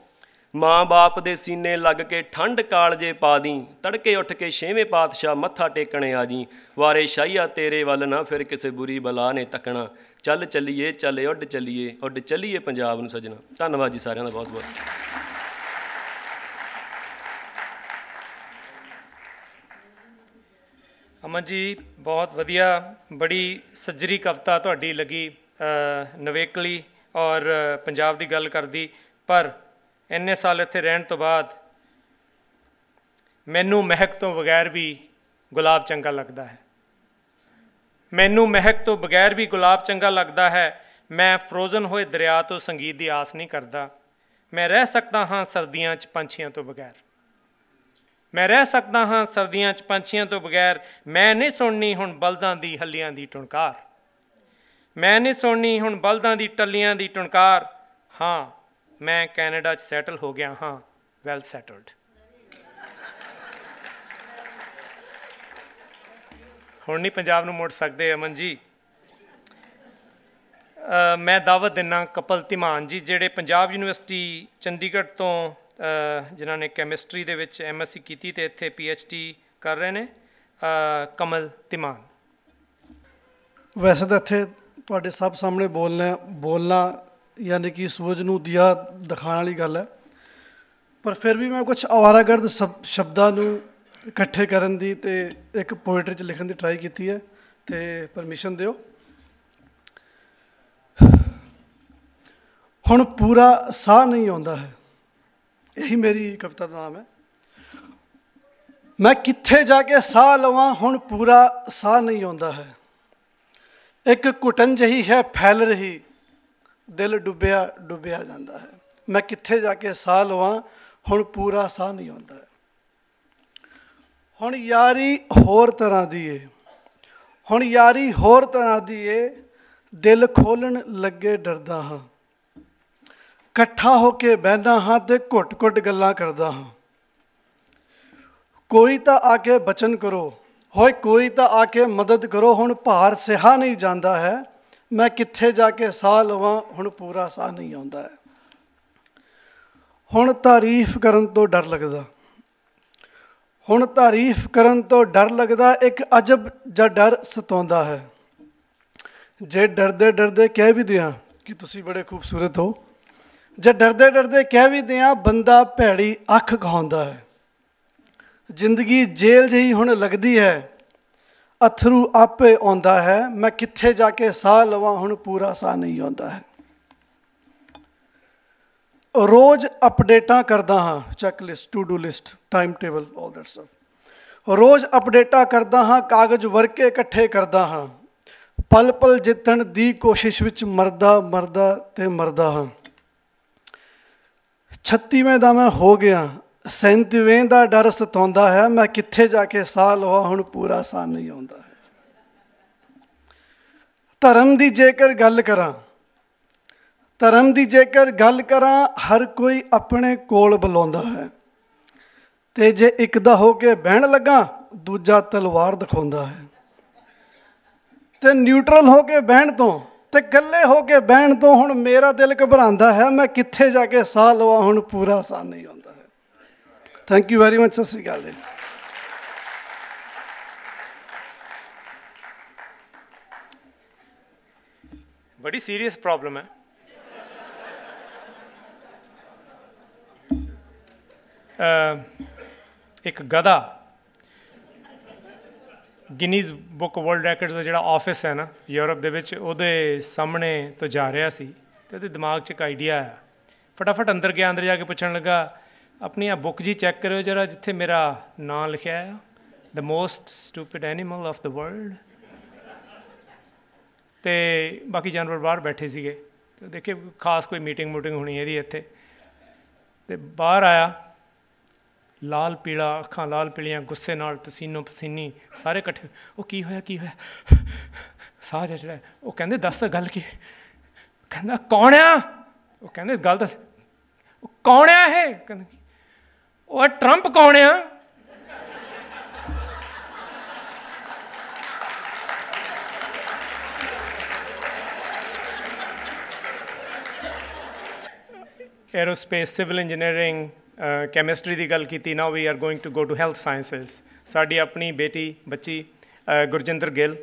ਮਾਂ ਬਾਪ ਦੇ ਸੀਨੇ ਲੱਗ ਕੇ ਠੰਡ ਕਾਲਜੇ ਪਾ ਦੀ, ਤੜਕੇ ਉੱਠ ਕੇ 6ਵੇਂ ਪਾਤਸ਼ਾਹ ਮੱਥਾ ਟੇਕਣੇ ਆ ਜੀ, ਵਾਰੇ ਸ਼ਾਹੀਆ ਤੇਰੇ ਵੱਲ ਨਾ ਫਿਰ ਕਿਸੇ ਬੁਰੀ ਬਲਾ ਨੇ ਤੱਕਣਾ, ਚੱਲ ਚੱਲੀਏ ਚੱਲ ਉੱਡ ਚੱਲੀਏ ਪੰਜਾਬ ਨੂੰ ਸੱਜਣਾ। ਧੰਨਵਾਦ ਜੀ ਸਾਰਿਆਂ ਦਾ ਬਹੁਤ ਬਹੁਤ। ਅਮਨ ਜੀ ਬਹੁਤ ਵਧੀਆ, ਬੜੀ ਸੱਜਰੀ ਕਵਿਤਾ ਤੁਹਾਡੀ ਲੱਗੀ, ਨਵੇਕਲੀ ਔਰ ਪੰਜਾਬ ਦੀ ਗੱਲ ਕਰਦੀ, ਪਰ ਇੰਨੇ ਸਾਲ ਇੱਥੇ ਰਹਿਣ ਤੋਂ ਬਾਅਦ ਮੈਨੂੰ ਮਹਿਕ ਤੋਂ ਬਗੈਰ ਵੀ ਗੁਲਾਬ ਚੰਗਾ ਲੱਗਦਾ ਹੈ, ਮੈਨੂੰ ਮਹਿਕ ਤੋਂ ਬਗੈਰ ਵੀ ਗੁਲਾਬ ਚੰਗਾ ਲੱਗਦਾ ਹੈ। ਮੈਂ ਫਰੋਜ਼ਨ ਹੋਏ ਦਰਿਆ ਤੋਂ ਸੰਗੀਤ ਦੀ ਆਸ ਨਹੀਂ ਕਰਦਾ, ਮੈਂ ਰਹਿ ਸਕਦਾ ਹਾਂ ਸਰਦੀਆਂ 'ਚ ਪੰਛੀਆਂ ਤੋਂ ਬਗੈਰ, ਮੈਂ ਰਹਿ ਸਕਦਾ ਹਾਂ ਸਰਦੀਆਂ 'ਚ ਪੰਛੀਆਂ ਤੋਂ ਬਗੈਰ। ਮੈਂ ਨਹੀਂ ਸੁਣਨੀ ਹੁਣ ਬਲਦਾਂ ਦੀ ਹੱਲੀਆਂ ਦੀ ਟੁਣਕਾਰ, ਮੈਂ ਨਹੀਂ ਸੁਣਨੀ ਹੁਣ ਬਲਦਾਂ ਦੀ ਟੱਲੀਆਂ ਦੀ ਟੁਣਕਾਰ, ਹਾਂ ਮੈਂ ਕੈਨੇਡਾ 'ਚ ਸੈਟਲ ਹੋ ਗਿਆ ਹਾਂ, ਵੈਲ ਸੈਟਲਡ। ਹੁਣ ਨਹੀਂ ਪੰਜਾਬ ਨੂੰ ਮੁੜ ਸਕਦੇ ਅਮਨ ਜੀ। ਮੈਂ ਦਾਵਤ ਦਿੰਦਾ ਕਪਲ ਧੀਮਾਨ ਜੀ, ਜਿਹੜੇ ਪੰਜਾਬ ਯੂਨੀਵਰਸਿਟੀ ਚੰਡੀਗੜ੍ਹ ਤੋਂ ਜਿਨ੍ਹਾਂ ਨੇ ਕੈਮਿਸਟਰੀ ਦੇ ਵਿੱਚ MSc ਕੀਤੀ ਅਤੇ ਇੱਥੇ PhD ਕਰ ਰਹੇ ਨੇ, ਕਮਲ ਧੀਮਾਨ। ਵੈਸੇ ਤਾਂ ਇੱਥੇ ਤੁਹਾਡੇ ਸਭ ਸਾਹਮਣੇ ਬੋਲਣਾ ਯਾਨੀ ਕਿ ਸੂਰਜ ਨੂੰ ਦੀਆ ਦਿਖਾਉਣ ਵਾਲੀ ਗੱਲ ਹੈ, ਪਰ ਫਿਰ ਵੀ ਮੈਂ ਕੁਛ ਅਵਾਰਾਗਰਦ ਸ਼ਬਦਾਂ ਨੂੰ ਇਕੱਠੇ ਕਰਨ ਦੀ ਅਤੇ ਇੱਕ ਪੋਇਟਰੀ 'ਚ ਲਿਖਣ ਦੀ ਟਰਾਈ ਕੀਤੀ ਹੈ, ਅਤੇ ਪਰਮਿਸ਼ਨ ਦਿਓ। ਹੁਣ ਪੂਰਾ ਸਾਹ ਨਹੀਂ ਆਉਂਦਾ ਹੈ, ਇਹੀ ਮੇਰੀ ਕਵਿਤਾ ਦਾ ਨਾਮ ਹੈ। ਮੈਂ ਕਿੱਥੇ ਜਾ ਕੇ ਸਾਹ ਲਵਾਂ, ਹੁਣ ਪੂਰਾ ਸਾਹ ਨਹੀਂ ਆਉਂਦਾ ਹੈ। ਇੱਕ ਘੁਟਨ ਜਿਹੀ ਹੈ ਫੈਲ ਰਹੀ, ਦਿਲ ਡੁੱਬਿਆ ਡੁੱਬਿਆ ਜਾਂਦਾ ਹੈ। ਮੈਂ ਕਿੱਥੇ ਜਾ ਕੇ ਸਾਹ ਲਵਾਂ, ਹੁਣ ਪੂਰਾ ਸਾਹ ਨਹੀਂ ਆਉਂਦਾ ਹੈ। ਹੁਣ ਯਾਰੀ ਹੋਰ ਤਰ੍ਹਾਂ ਦੀ ਏ, ਹੁਣ ਯਾਰੀ ਹੋਰ ਤਰ੍ਹਾਂ ਦੀ ਏ, ਦਿਲ ਖੋਲ੍ਹਣ ਲੱਗੇ ਡਰਦਾ ਹਾਂ। ਇਕੱਠਾ ਹੋ ਕੇ ਬਹਿੰਦਾ ਹਾਂ ਅਤੇ ਘੁੱਟ ਘੁੱਟ ਗੱਲਾਂ ਕਰਦਾ ਹਾਂ। ਕੋਈ ਤਾਂ ਆ ਕੇ ਬਚਨ ਕਰੋ, ਹੋਏ ਕੋਈ ਤਾਂ ਆ ਕੇ ਮਦਦ ਕਰੋ, ਹੁਣ ਭਾਰ ਸਿਹਾ ਨਹੀਂ ਜਾਂਦਾ ਹੈ। ਮੈਂ ਕਿੱਥੇ ਜਾ ਕੇ ਸਾਹ ਲਵਾਂ, ਹੁਣ ਪੂਰਾ ਸਾਹ ਨਹੀਂ ਆਉਂਦਾ ਹੈ। ਹੁਣ ਤਾਰੀਫ ਕਰਨ ਤੋਂ ਡਰ ਲੱਗਦਾ, ਹੁਣ ਤਾਰੀਫ ਕਰਨ ਤੋਂ ਡਰ ਲੱਗਦਾ, ਇੱਕ ਅਜਬ ਜਿਹਾ ਡਰ ਸਤਾਉਂਦਾ ਹੈ। ਜੇ ਡਰਦੇ ਡਰਦੇ ਕਹਿ ਵੀ ਦਿਆਂ ਕਿ ਤੁਸੀਂ ਬੜੇ ਖੂਬਸੂਰਤ ਹੋ, ਜੇ ਡਰਦੇ ਡਰਦੇ ਕਹਿ ਵੀ ਦਿਆਂ ਬੰਦਾ ਭੈੜੀ ਅੱਖ ਕਹਾਉਂਦਾ ਹੈ। ਜ਼ਿੰਦਗੀ ਜੇਲ੍ਹ ਜਿਹੀ ਹੁਣ ਲੱਗਦੀ ਹੈ, ਅਥਰੂ ਆਪੇ ਆਉਂਦਾ ਹੈ। ਮੈਂ ਕਿੱਥੇ ਜਾ ਕੇ ਸਾਹ ਲਵਾਂ, ਹੁਣ ਪੂਰਾ ਸਾਹ ਨਹੀਂ ਆਉਂਦਾ ਹੈ। ਰੋਜ਼ ਅਪਡੇਟਾਂ ਕਰਦਾ ਹਾਂ, check list, to do list, time table, all that stuff. ਰੋਜ਼ ਅਪਡੇਟਾਂ ਕਰਦਾ ਹਾਂ, ਕਾਗਜ਼ ਵਰਕੇ ਇਕੱਠੇ ਕਰਦਾ ਹਾਂ। ਪਲ ਪਲ ਜਿੱਤਣ ਦੀ ਕੋਸ਼ਿਸ਼ ਵਿੱਚ ਮਰਦਾ ਮਰਦਾ ਤੇ ਮਰਦਾ ਹਾਂ। 36ਵੇਂ ਦਾ ਮੈਂ ਹੋ ਗਿਆ, 37ਵੇਂ ਦਾ ਡਰ ਸਤਾਉਂਦਾ ਹੈ। ਮੈਂ ਕਿੱਥੇ ਜਾ ਕੇ ਸਾਹ ਲਵਾਂ, ਹੁਣ ਪੂਰਾ ਸਾਹ ਨਹੀਂ ਆਉਂਦਾ ਹੈ। ਧਰਮ ਦੀ ਜੇਕਰ ਗੱਲ ਕਰਾਂ, ਧਰਮ ਦੀ ਜੇਕਰ ਗੱਲ ਕਰਾਂ, ਹਰ ਕੋਈ ਆਪਣੇ ਕੋਲ ਬੁਲਾਉਂਦਾ ਹੈ। ਅਤੇ ਜੇ ਇੱਕ ਦਾ ਹੋ ਕੇ ਬਹਿਣ ਲੱਗਾ, ਦੂਜਾ ਤਲਵਾਰ ਦਿਖਾਉਂਦਾ ਹੈ। ਅਤੇ ਨਿਊਟਰਲ ਹੋ ਕੇ ਬਹਿਣ ਤੋਂ ਅਤੇ ਇਕੱਲੇ ਹੋ ਕੇ ਬਹਿਣ ਤੋਂ ਹੁਣ ਮੇਰਾ ਦਿਲ ਘਬਰਾਉਂਦਾ ਹੈ। ਮੈਂ ਕਿੱਥੇ ਜਾ ਕੇ ਸਾਹ ਲਵਾਂ, ਹੁਣ ਪੂਰਾ ਸਾਹ ਨਹੀਂ ਆਉਂਦਾ ਹੈ। Thank you very much. ਸਤਿ ਸ਼੍ਰੀ ਅਕਾਲ ਜੀ। ਬੜੀ ਸੀਰੀਅਸ ਪ੍ਰੋਬਲਮ ਹੈ। ਇੱਕ ਗਧਾ ਗਿਨੀਜ਼ ਬੁੱਕ ਵਰਲਡ ਰੈਕਰਡਸ ਦਾ ਜਿਹੜਾ ਆਫਿਸ ਹੈ ਨਾ ਯੂਰਪ ਦੇ ਵਿੱਚ, ਉਹਦੇ ਸਾਹਮਣੇ ਤੋਂ ਜਾ ਰਿਹਾ ਸੀ ਅਤੇ ਉਹਦੇ ਦਿਮਾਗ 'ਚ ਇੱਕ ਆਈਡੀਆ ਆਇਆ। ਫਟਾਫਟ ਅੰਦਰ ਗਿਆ, ਅੰਦਰ ਜਾ ਕੇ ਪੁੱਛਣ ਲੱਗਾ, ਆਪਣੀ ਆ ਬੁੱਕ ਜੀ ਚੈੱਕ ਕਰਿਓ ਜਰਾ, ਜਿੱਥੇ ਮੇਰਾ ਨਾਂ ਲਿਖਿਆ ਹੈ, the most stupid animal of the world. ਅਤੇ ਬਾਕੀ ਜਾਨਵਰ ਬਾਹਰ ਬੈਠੇ ਸੀਗੇ, ਅਤੇ ਦੇਖੇ ਖਾਸ ਕੋਈ ਮੀਟਿੰਗ ਹੋਣੀ ਇਹਦੀ ਇੱਥੇ। ਅਤੇ ਬਾਹਰ ਆਇਆ, ਲਾਲ ਪੀਲਾ, ਅੱਖਾਂ ਲਾਲ ਪੀਲੀਆਂ, ਗੁੱਸੇ ਨਾਲ ਪਸੀਨੋ ਪਸੀਨੀ, ਸਾਰੇ ਇਕੱਠੇ। ਉਹ ਕੀ ਹੋਇਆ, ਕੀ ਹੋਇਆ, ਸਾਹ ਜਿਹਾ ਚੜ੍ਹਿਆ। ਉਹ ਕਹਿੰਦੇ ਦੱਸ ਗੱਲ ਕੀ? ਕਹਿੰਦਾ ਕੌਣ ਆ? ਉਹ ਕਹਿੰਦੇ ਗੱਲ ਦੱਸ। ਉਹ ਕੌਣ ਆ ਇਹ? ਕਹਿੰਦੇ ਉਹ ਟਰੰਪ ਕੌਣ ਆ? ਐਰੋਸਪੇਸ, ਸਿਵਲ ਇੰਜੀਨੀਅਰਿੰਗ, ਕੈਮਿਸਟਰੀ ਦੀ ਗੱਲ ਕੀਤੀ। Now we are going to go to health sciences. ਸਾਡੀ ਆਪਣੀ ਬੱਚੀ ਗੁਰਜਿੰਦਰ ਗਿੱਲ,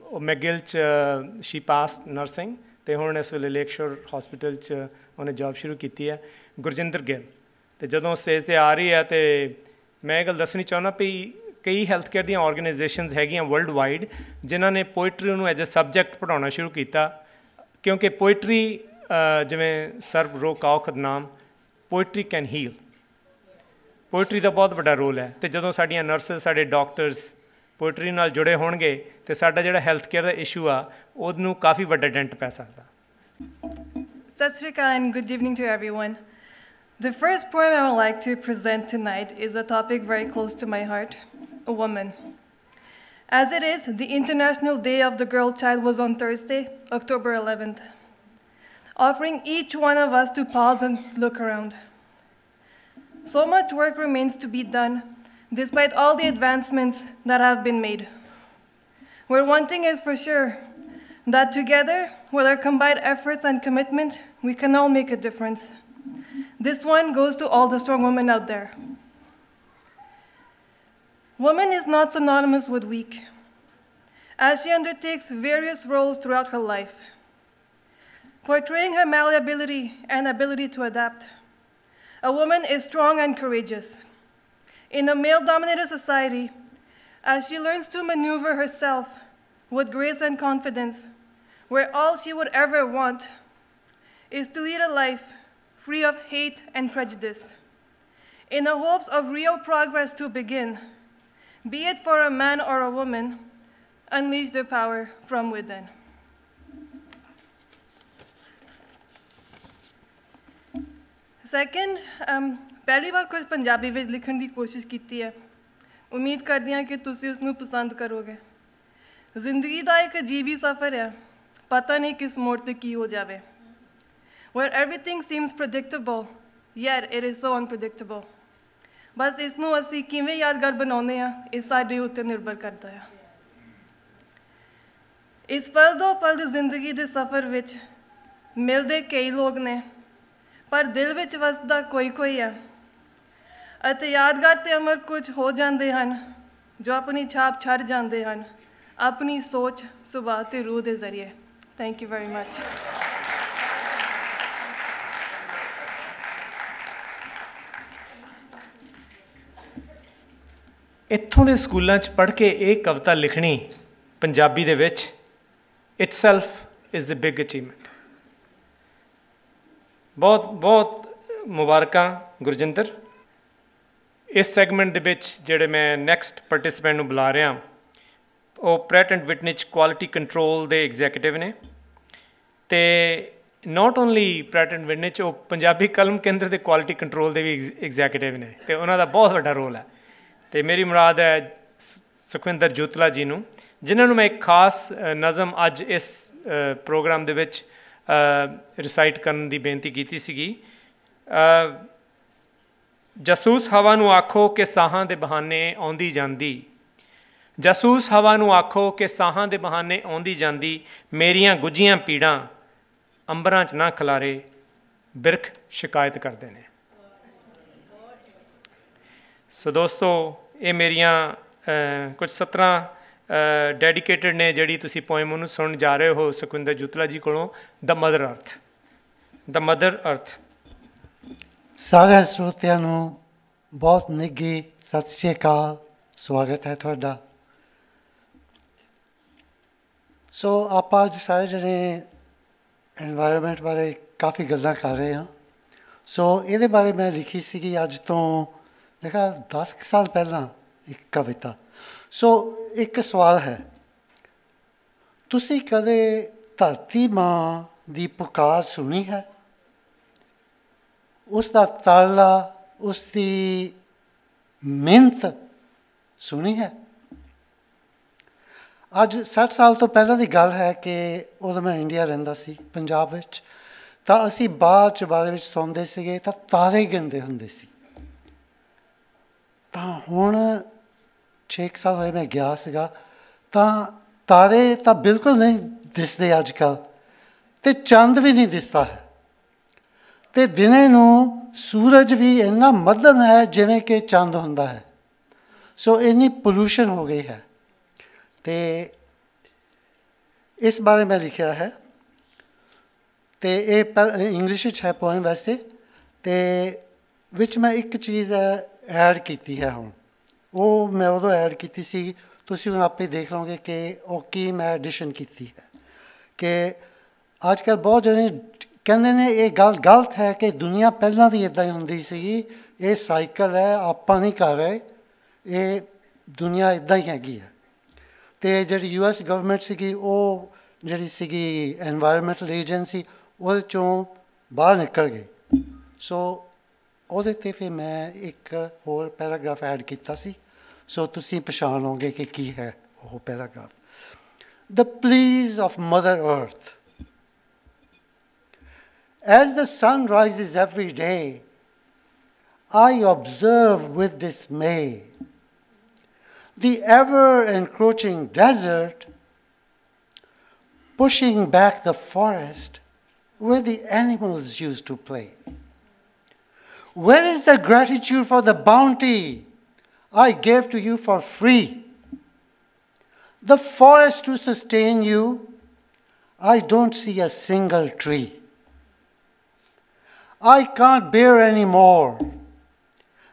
ਉਹ ਮੈਗਿਲ 'ਚ ਸ਼ੀ ਪਾਸਡ ਨਰਸਿੰਗ, ਅਤੇ ਹੁਣ ਇਸ ਵੇਲੇ ਲੇਕ ਸ਼ੋਰ ਹੌਸਪੀਟਲ 'ਚ ਉਹਨੇ ਜੋਬ ਸ਼ੁਰੂ ਕੀਤੀ ਹੈ, ਗੁਰਜਿੰਦਰ ਗਿੱਲ। ਅਤੇ ਜਦੋਂ ਸਟੇਜ 'ਤੇ ਆ ਰਹੀ ਹੈ, ਅਤੇ ਮੈਂ ਇਹ ਗੱਲ ਦੱਸਣੀ ਚਾਹੁੰਦਾ ਵੀ ਕਈ ਹੈਲਥ ਕੇਅਰ ਦੀਆਂ ਔਰਗਨਾਈਜੇਸ਼ਨਸ ਹੈਗੀਆਂ ਵਰਲਡ ਵਾਈਡ, ਜਿਨ੍ਹਾਂ ਨੇ ਪੋਇਟਰੀ ਨੂੰ ਐਜ਼ ਅ ਸਬਜੈਕਟ ਪੜ੍ਹਾਉਣਾ ਸ਼ੁਰੂ ਕੀਤਾ, ਕਿਉਂਕਿ ਪੋਇਟਰੀ ਜਿਵੇਂ ਸਰਬ ਰੋਗ ਕਾ ਔਖਦ ਨਾਮ, ਪੋਇਟਰੀ ਕੈਨ ਹੀਲ। ਪੋਇਟਰੀ ਦਾ ਬਹੁਤ ਵੱਡਾ ਰੋਲ ਹੈ, ਅਤੇ ਜਦੋਂ ਸਾਡੀਆਂ ਨਰਸਿਸ, ਸਾਡੇ ਡਾਕਟਰਸ ਪੋਇਟਰੀ ਨਾਲ ਜੁੜੇ ਹੋਣਗੇ, ਅਤੇ ਸਾਡਾ ਜਿਹੜਾ ਹੈਲਥ ਕੇਅਰ ਦਾ ਇਸ਼ੂ ਆ, ਉਹਨੂੰ ਕਾਫੀ ਵੱਡਾ ਡੈਂਟ ਪੈ ਸਕਦਾ। ਸਤਿ ਸ਼੍ਰੀ ਅਕਾਲ and good evening to everyone. The first poem I would like to present tonight is a topic very close to my heart, a woman. As it is, the International Day of the Girl Child was on Thursday, October 11th, offering each one of us to pause and look around. So much work remains to be done, despite all the advancements that have been made. where one thing is for sure, that together, with our combined efforts and commitment, we can all make a difference. This one goes to all the strong women out there. Woman is not synonymous with weak, as she undertakes various roles throughout her life, portraying her malleability and ability to adapt. A woman is strong and courageous. In a male-dominated society, as she learns to maneuver herself with grace and confidence, where all she would ever want is to lead a life free of hate and prejudice, in the hopes of real progress to begin, be it for a man or a woman, unleash their power from within. Second, पहली बार कुछ पंजाबी ਵਿੱਚ ਲਿਖਣ ਦੀ ਕੋਸ਼ਿਸ਼ ਕੀਤੀ ਹੈ। ਉਮੀਦ ਕਰਦੀ ਹਾਂ ਕਿ ਤੁਸੀਂ ਉਸ ਨੂੰ ਪਸੰਦ ਕਰੋਗੇ। ਜ਼ਿੰਦਗੀ ਦਾ ਇੱਕ ਅਜੀਬ ਸਫ਼ਰ ਹੈ, ਪਤਾ ਨਹੀਂ ਕਿਸ ਮੋੜ ਤੇ ਕੀ ਹੋ ਜਾਵੇ। Where everything seems predictable, yet it is so unpredictable. ਬਸ ਇਸ ਨੂੰ ਅਸੀਂ ਕਿਵੇਂ ਯਾਦਗਾਰ ਬਣਾਉਂਦੇ ਹਾਂ, ਇਹ ਸਾਡੇ ਉੱਤੇ ਨਿਰਭਰ ਕਰਦਾ ਹੈ। ਇਸ ਪਲ ਦੋ ਪਲ ਦੀ ਜ਼ਿੰਦਗੀ ਦੇ ਸਫ਼ਰ ਵਿੱਚ ਮਿਲਦੇ ਕਈ ਲੋਕ ਨੇ, ਪਰ ਦਿਲ ਵਿੱਚ ਵਸਦਾ ਕੋਈ ਕੋਈ ਹੈ ਅਤੇ ਯਾਦਗਾਰ ਤੇ ਅਮਰ ਕੁਝ ਹੋ ਜਾਂਦੇ ਹਨ ਜੋ ਆਪਣੀ ਛਾਪ ਛੱਡ ਜਾਂਦੇ ਹਨ ਆਪਣੀ ਸੋਚ ਸੁਭਾਅ ਤੇ ਰੂਹ ਦੇ ਜ਼ਰੀਏ। Thank you very much. ਇੱਥੋਂ ਦੇ ਸਕੂਲਾਂ 'ਚ ਪੜ੍ਹ ਕੇ ਇਹ ਕਵਿਤਾ ਲਿਖਣੀ ਪੰਜਾਬੀ ਦੇ ਵਿੱਚ itself is a big achievement। ਬਹੁਤ ਬਹੁਤ ਮੁਬਾਰਕਾਂ ਗੁਰਜਿੰਦਰ। ਇਸ ਸੈਗਮੈਂਟ ਦੇ ਵਿੱਚ ਜਿਹੜੇ ਮੈਂ ਨੈਕਸਟ ਪਾਰਟਿਸਪੈਂਟ ਨੂੰ ਬੁਲਾ ਰਿਹਾ ਉਹ ਪ੍ਰੈਟ ਐਂਡ ਵਿਟਨਿਚ ਕੁਆਲਿਟੀ ਕੰਟਰੋਲ ਦੇ ਐਗਜ਼ੀਕਿਊਟਿਵ ਨੇ ਅਤੇ ਨਾਟ ਓਨਲੀ ਪ੍ਰੈਟ ਐਂਡ ਵਿਟਨਿਚ, ਉਹ ਪੰਜਾਬੀ ਕਲਮ ਕੇਂਦਰ ਦੇ ਕੁਆਲਿਟੀ ਕੰਟਰੋਲ ਦੇ ਵੀ ਐਗਜ਼ੀਕਿਊਟਿਵ ਨੇ ਅਤੇ ਉਹਨਾਂ ਦਾ ਬਹੁਤ ਵੱਡਾ ਰੋਲ ਹੈ। ਅਤੇ ਮੇਰੀ ਮੁਰਾਦ ਹੈ ਸੁਖਵਿੰਦਰ ਜੋਤਲਾ ਜੀ ਨੂੰ, ਜਿਨ੍ਹਾਂ ਨੂੰ ਮੈਂ ਇੱਕ ਖਾਸ ਨਜ਼ਮ ਅੱਜ ਇਸ ਪ੍ਰੋਗਰਾਮ ਦੇ ਵਿੱਚ ਰਿਸਾਈਟ ਕਰਨ ਦੀ ਬੇਨਤੀ ਕੀਤੀ ਸੀਗੀ। ਜਾਸੂਸ ਹਵਾ ਨੂੰ ਆਖੋ ਕਿ ਸਾਹਾਂ ਦੇ ਬਹਾਨੇ ਆਉਂਦੀ ਜਾਂਦੀ, ਜਾਸੂਸ ਹਵਾ ਨੂੰ ਆਖੋ ਕਿ ਸਾਹਾਂ ਦੇ ਬਹਾਨੇ ਆਉਂਦੀ ਜਾਂਦੀ, ਮੇਰੀਆਂ ਗੁੱਝੀਆਂ ਪੀੜਾਂ ਅੰਬਰਾਂ 'ਚ ਨਾ ਖਿਲਾਰੇ, ਬਿਰਖ ਸ਼ਿਕਾਇਤ ਕਰਦੇ ਨੇ। ਸੋ ਦੋਸਤੋ, ਇਹ ਮੇਰੀਆਂ ਕੁਝ 17 ਡੈਡੀਕੇਟਡ ਨੇ ਜਿਹੜੀ ਤੁਸੀਂ ਪੋਇਮ ਉਹਨੂੰ ਸੁਣਨ ਜਾ ਰਹੇ ਹੋ ਸੁਖਵਿੰਦਰ ਜੋਤਲਾ ਜੀ ਕੋਲੋਂ, ਦ ਮਦਰ ਅਰਥ। ਦ ਮਦਰ ਅਰਥ। ਸਾਰੇ ਸਰੋਤਿਆਂ ਨੂੰ ਬਹੁਤ ਨਿੱਘੀ ਸਤਿ ਸ਼੍ਰੀ ਅਕਾਲ, ਸਵਾਗਤ ਹੈ ਤੁਹਾਡਾ। ਸੋ ਆਪਾਂ ਅੱਜ ਸਾਰੇ ਜਿਹੜੇ ਐਨਵਾਇਰਨਮੈਂਟ ਬਾਰੇ ਕਾਫੀ ਗੱਲਾਂ ਕਰ ਰਹੇ ਹਾਂ। ਸੋ ਇਹਦੇ ਬਾਰੇ ਮੈਂ ਲਿਖੀ ਸੀਗੀ ਅੱਜ ਤੋਂ ਦੇਖਾ 10 ਸਾਲ ਪਹਿਲਾਂ ਇੱਕ ਕਵਿਤਾ। ਸੋ ਇੱਕ ਸਵਾਲ ਹੈ, ਤੁਸੀਂ ਕਦੇ ਧਰਤੀ ਮਾਂ ਦੀ ਪੁਕਾਰ ਸੁਣੀ ਹੈ? ਉਸ ਦਾ ਤਾਲਾ, ਉਸ ਦੀ ਮਿਹਨਤ ਸੁਣੀ ਹੈ? ਅੱਜ 60 ਸਾਲ ਤੋਂ ਪਹਿਲਾਂ ਦੀ ਗੱਲ ਹੈ ਕਿ ਉਦੋਂ ਮੈਂ ਇੰਡੀਆ ਰਹਿੰਦਾ ਸੀ, ਪੰਜਾਬ ਵਿੱਚ, ਤਾਂ ਅਸੀਂ ਬਾਹਰ ਚੁਬਾਰੇ ਵਿੱਚ ਸੌਂਦੇ ਸੀਗੇ ਤਾਂ ਤਾਰੇ ਗਿਣਦੇ ਹੁੰਦੇ ਸੀ। ਤਾਂ ਹੁਣ 6 ਸਾਲ ਹੋਏ ਮੈਂ ਗਿਆ ਸੀਗਾ ਤਾਂ ਤਾਰੇ ਤਾਂ ਬਿਲਕੁਲ ਨਹੀਂ ਦਿਸਦੇ ਅੱਜ ਕੱਲ੍ਹ, ਅਤੇ ਚੰਦ ਵੀ ਨਹੀਂ ਦਿਸਦਾ ਹੈ, ਅਤੇ ਦਿਨੇ ਨੂੰ ਸੂਰਜ ਵੀ ਇੰਨਾ ਮੱਧਮ ਹੈ ਜਿਵੇਂ ਕਿ ਚੰਦ ਹੁੰਦਾ ਹੈ। ਸੋ ਇੰਨੀ ਪੋਲੂਸ਼ਨ ਹੋ ਗਈ ਹੈ, ਅਤੇ ਇਸ ਬਾਰੇ ਮੈਂ ਲਿਖਿਆ ਹੈ। ਅਤੇ ਇਹ ਇੰਗਲਿਸ਼ ਵਿੱਚ ਹੈ ਪੋਇਮ ਵੈਸੇ, ਅਤੇ ਵਿੱਚ ਮੈਂ ਇੱਕ ਚੀਜ਼ ਐਡ ਕੀਤੀ ਹੈ ਹੁਣ, ਉਹ ਮੈਂ ਉਦੋਂ ਐਡ ਕੀਤੀ ਸੀ, ਤੁਸੀਂ ਹੁਣ ਆਪੇ ਦੇਖ ਲਓਗੇ ਕਿ ਉਹ ਕੀ ਮੈਂ ਐਡੀਸ਼ਨ ਕੀਤੀ ਹੈ। ਕਿ ਅੱਜ ਕੱਲ੍ਹ ਬਹੁਤ ਜਣੇ ਕਹਿੰਦੇ ਨੇ ਇਹ ਗੱਲ ਗਲਤ ਹੈ ਕਿ ਦੁਨੀਆ ਪਹਿਲਾਂ ਵੀ ਇੱਦਾਂ ਹੀ ਹੁੰਦੀ ਸੀਗੀ, ਇਹ ਸਾਈਕਲ ਹੈ, ਆਪਾਂ ਨਹੀਂ ਕਰ ਰਹੇ, ਇਹ ਦੁਨੀਆ ਇੱਦਾਂ ਹੀ ਹੈਗੀ ਹੈ। ਅਤੇ ਜਿਹੜੀ US ਗਵਰਨਮੈਂਟ ਸੀਗੀ, ਉਹ ਜਿਹੜੀ ਸੀਗੀ ਐਨਵਾਇਰਨਮੈਂਟਲ ਏਜੰਸੀ, ਉਹਦੇ 'ਚੋਂ ਬਾਹਰ ਨਿਕਲ ਗਈ। ਸੋ ਉਹਦੇ 'ਤੇ ਫਿਰ ਮੈਂ ਇੱਕ ਹੋਰ ਪੈਰਾਗ੍ਰਾਫ ਐਡ ਕੀਤਾ ਸੀ। ਸੋ ਤੁਸੀਂ ਪਛਾਣ ਲਓਗੇ ਕਿ ਕੀ ਹੈ ਉਹ paragraph. The pleas of Mother Earth. As the sun rises every day, I observe with dismay the ever-encroaching desert pushing back the forest where the animals used to play? Where is the gratitude for the bounty I gave to you for free? The forest to sustain you, I don't see a single tree. I can't bear any more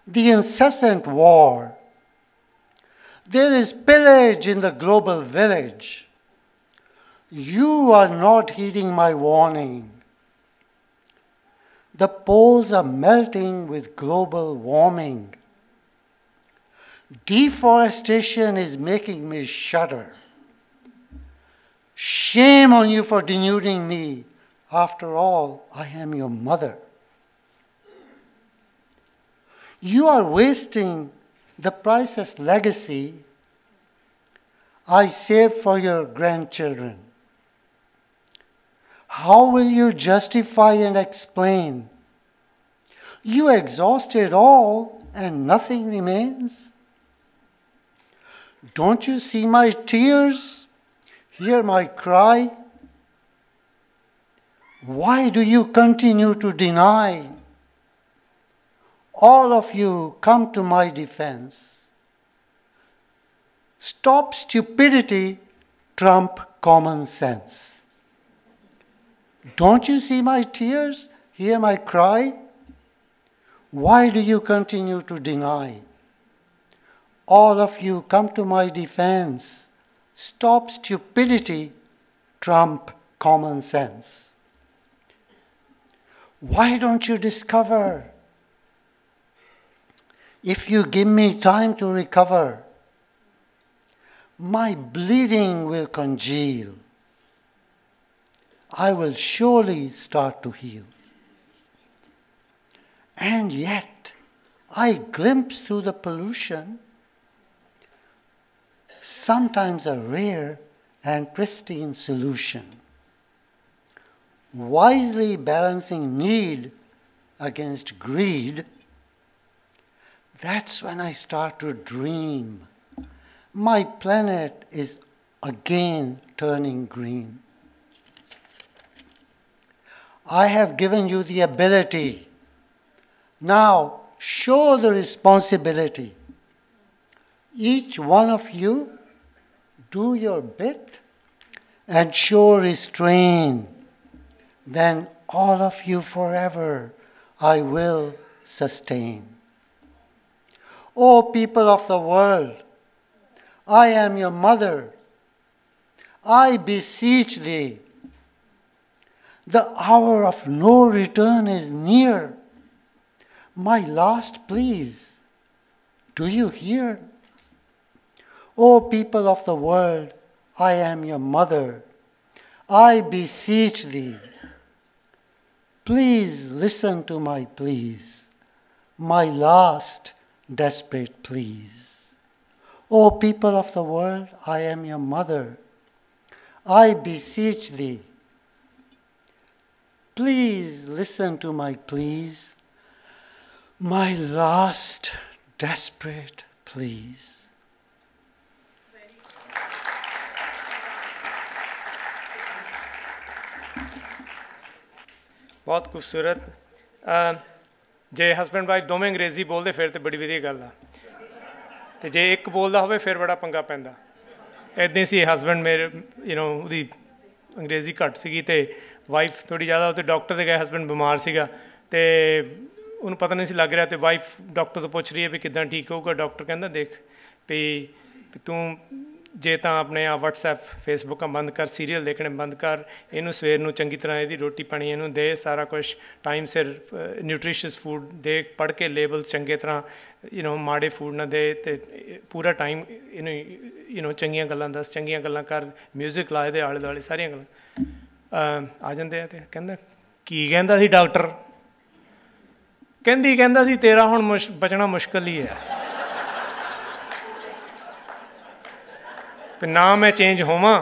the incessant war. There is pillage in the global village. You are not heeding my warning. The poles are melting with global warming. Deforestation is making me shudder. Shame on you for denuding me. After all, I am your mother. You are wasting the priceless legacy I saved for your grandchildren. How will you justify and explain? You exhausted all and nothing remains? Don't you see my tears? Hear my cry? Why do you continue to deny? All of you come to my defense. Stop stupidity, trump common sense. Don't you see my tears? Hear my cry? Why do you continue to deny? All of you come to my defense. Stop stupidity, trump common sense. Why don't you discover? If you give me time to recover, my bleeding will congeal. I will surely start to heal. And yet, I glimpse through the pollution sometimes a rare and pristine solution, wisely balancing need against greed. That's when I start to dream. My planet is again turning green. I have given you the ability. Now show the responsibility. Each one of you do your bit and show restraint. Then all of you forever I will sustain. O people of the world, I am your mother. I beseech thee. The hour of no return is near. My last pleas, do you hear? O people of the world, I am your mother. I beseech thee. Please listen to my pleas, my last desperate pleas. O people of the world, I am your mother. I beseech thee. Please listen to my pleas, my last desperate pleas. बहुत खूबसूरत जे husband wife दोवें अंग्रेजी बोलते फिर तो बड़ी वधिया गल आ ते जे एक बोलता होवे फिर बड़ा पंगा पैंदा इदां सी हस्बैंड मेरे ਉਹਦੀ अंग्रेजी घट सीगी ते वाइफ थोड़ी ज़्यादा उत्ते डॉक्टर दे गए हस्बैंड बीमार सीगा ते ਉਹਨੂੰ पता नहीं सी लग रहा तो वाइफ डॉक्टर तो पुछ रही है भी किदां ठीक होगा डॉक्टर कहंदा देख भी तू जे तो अपने आ व्हाट्सएप फेसबुक बंद कर सीरीयल देखने बंद कर इनू सवेर नू चंगी तरह यदी रोटी पानी इनू दे सारा कुछ टाइम सिर न्यूट्रिशियस फूड दे पढ़ के लेबल चंगे तरह माड़े फूड ना दे ते पूरा टाइम इनू चंगियां गल्लां दस चंगियां गल्लां कर म्यूजिक लाए दे आले दुआले सारियां गल्लां आ जांदे ते कहंदा की कहंदा सी डॉक्टर कहंदा सी तेरा हुण बचना मुश्किल ही है ना मैं चेंज होवां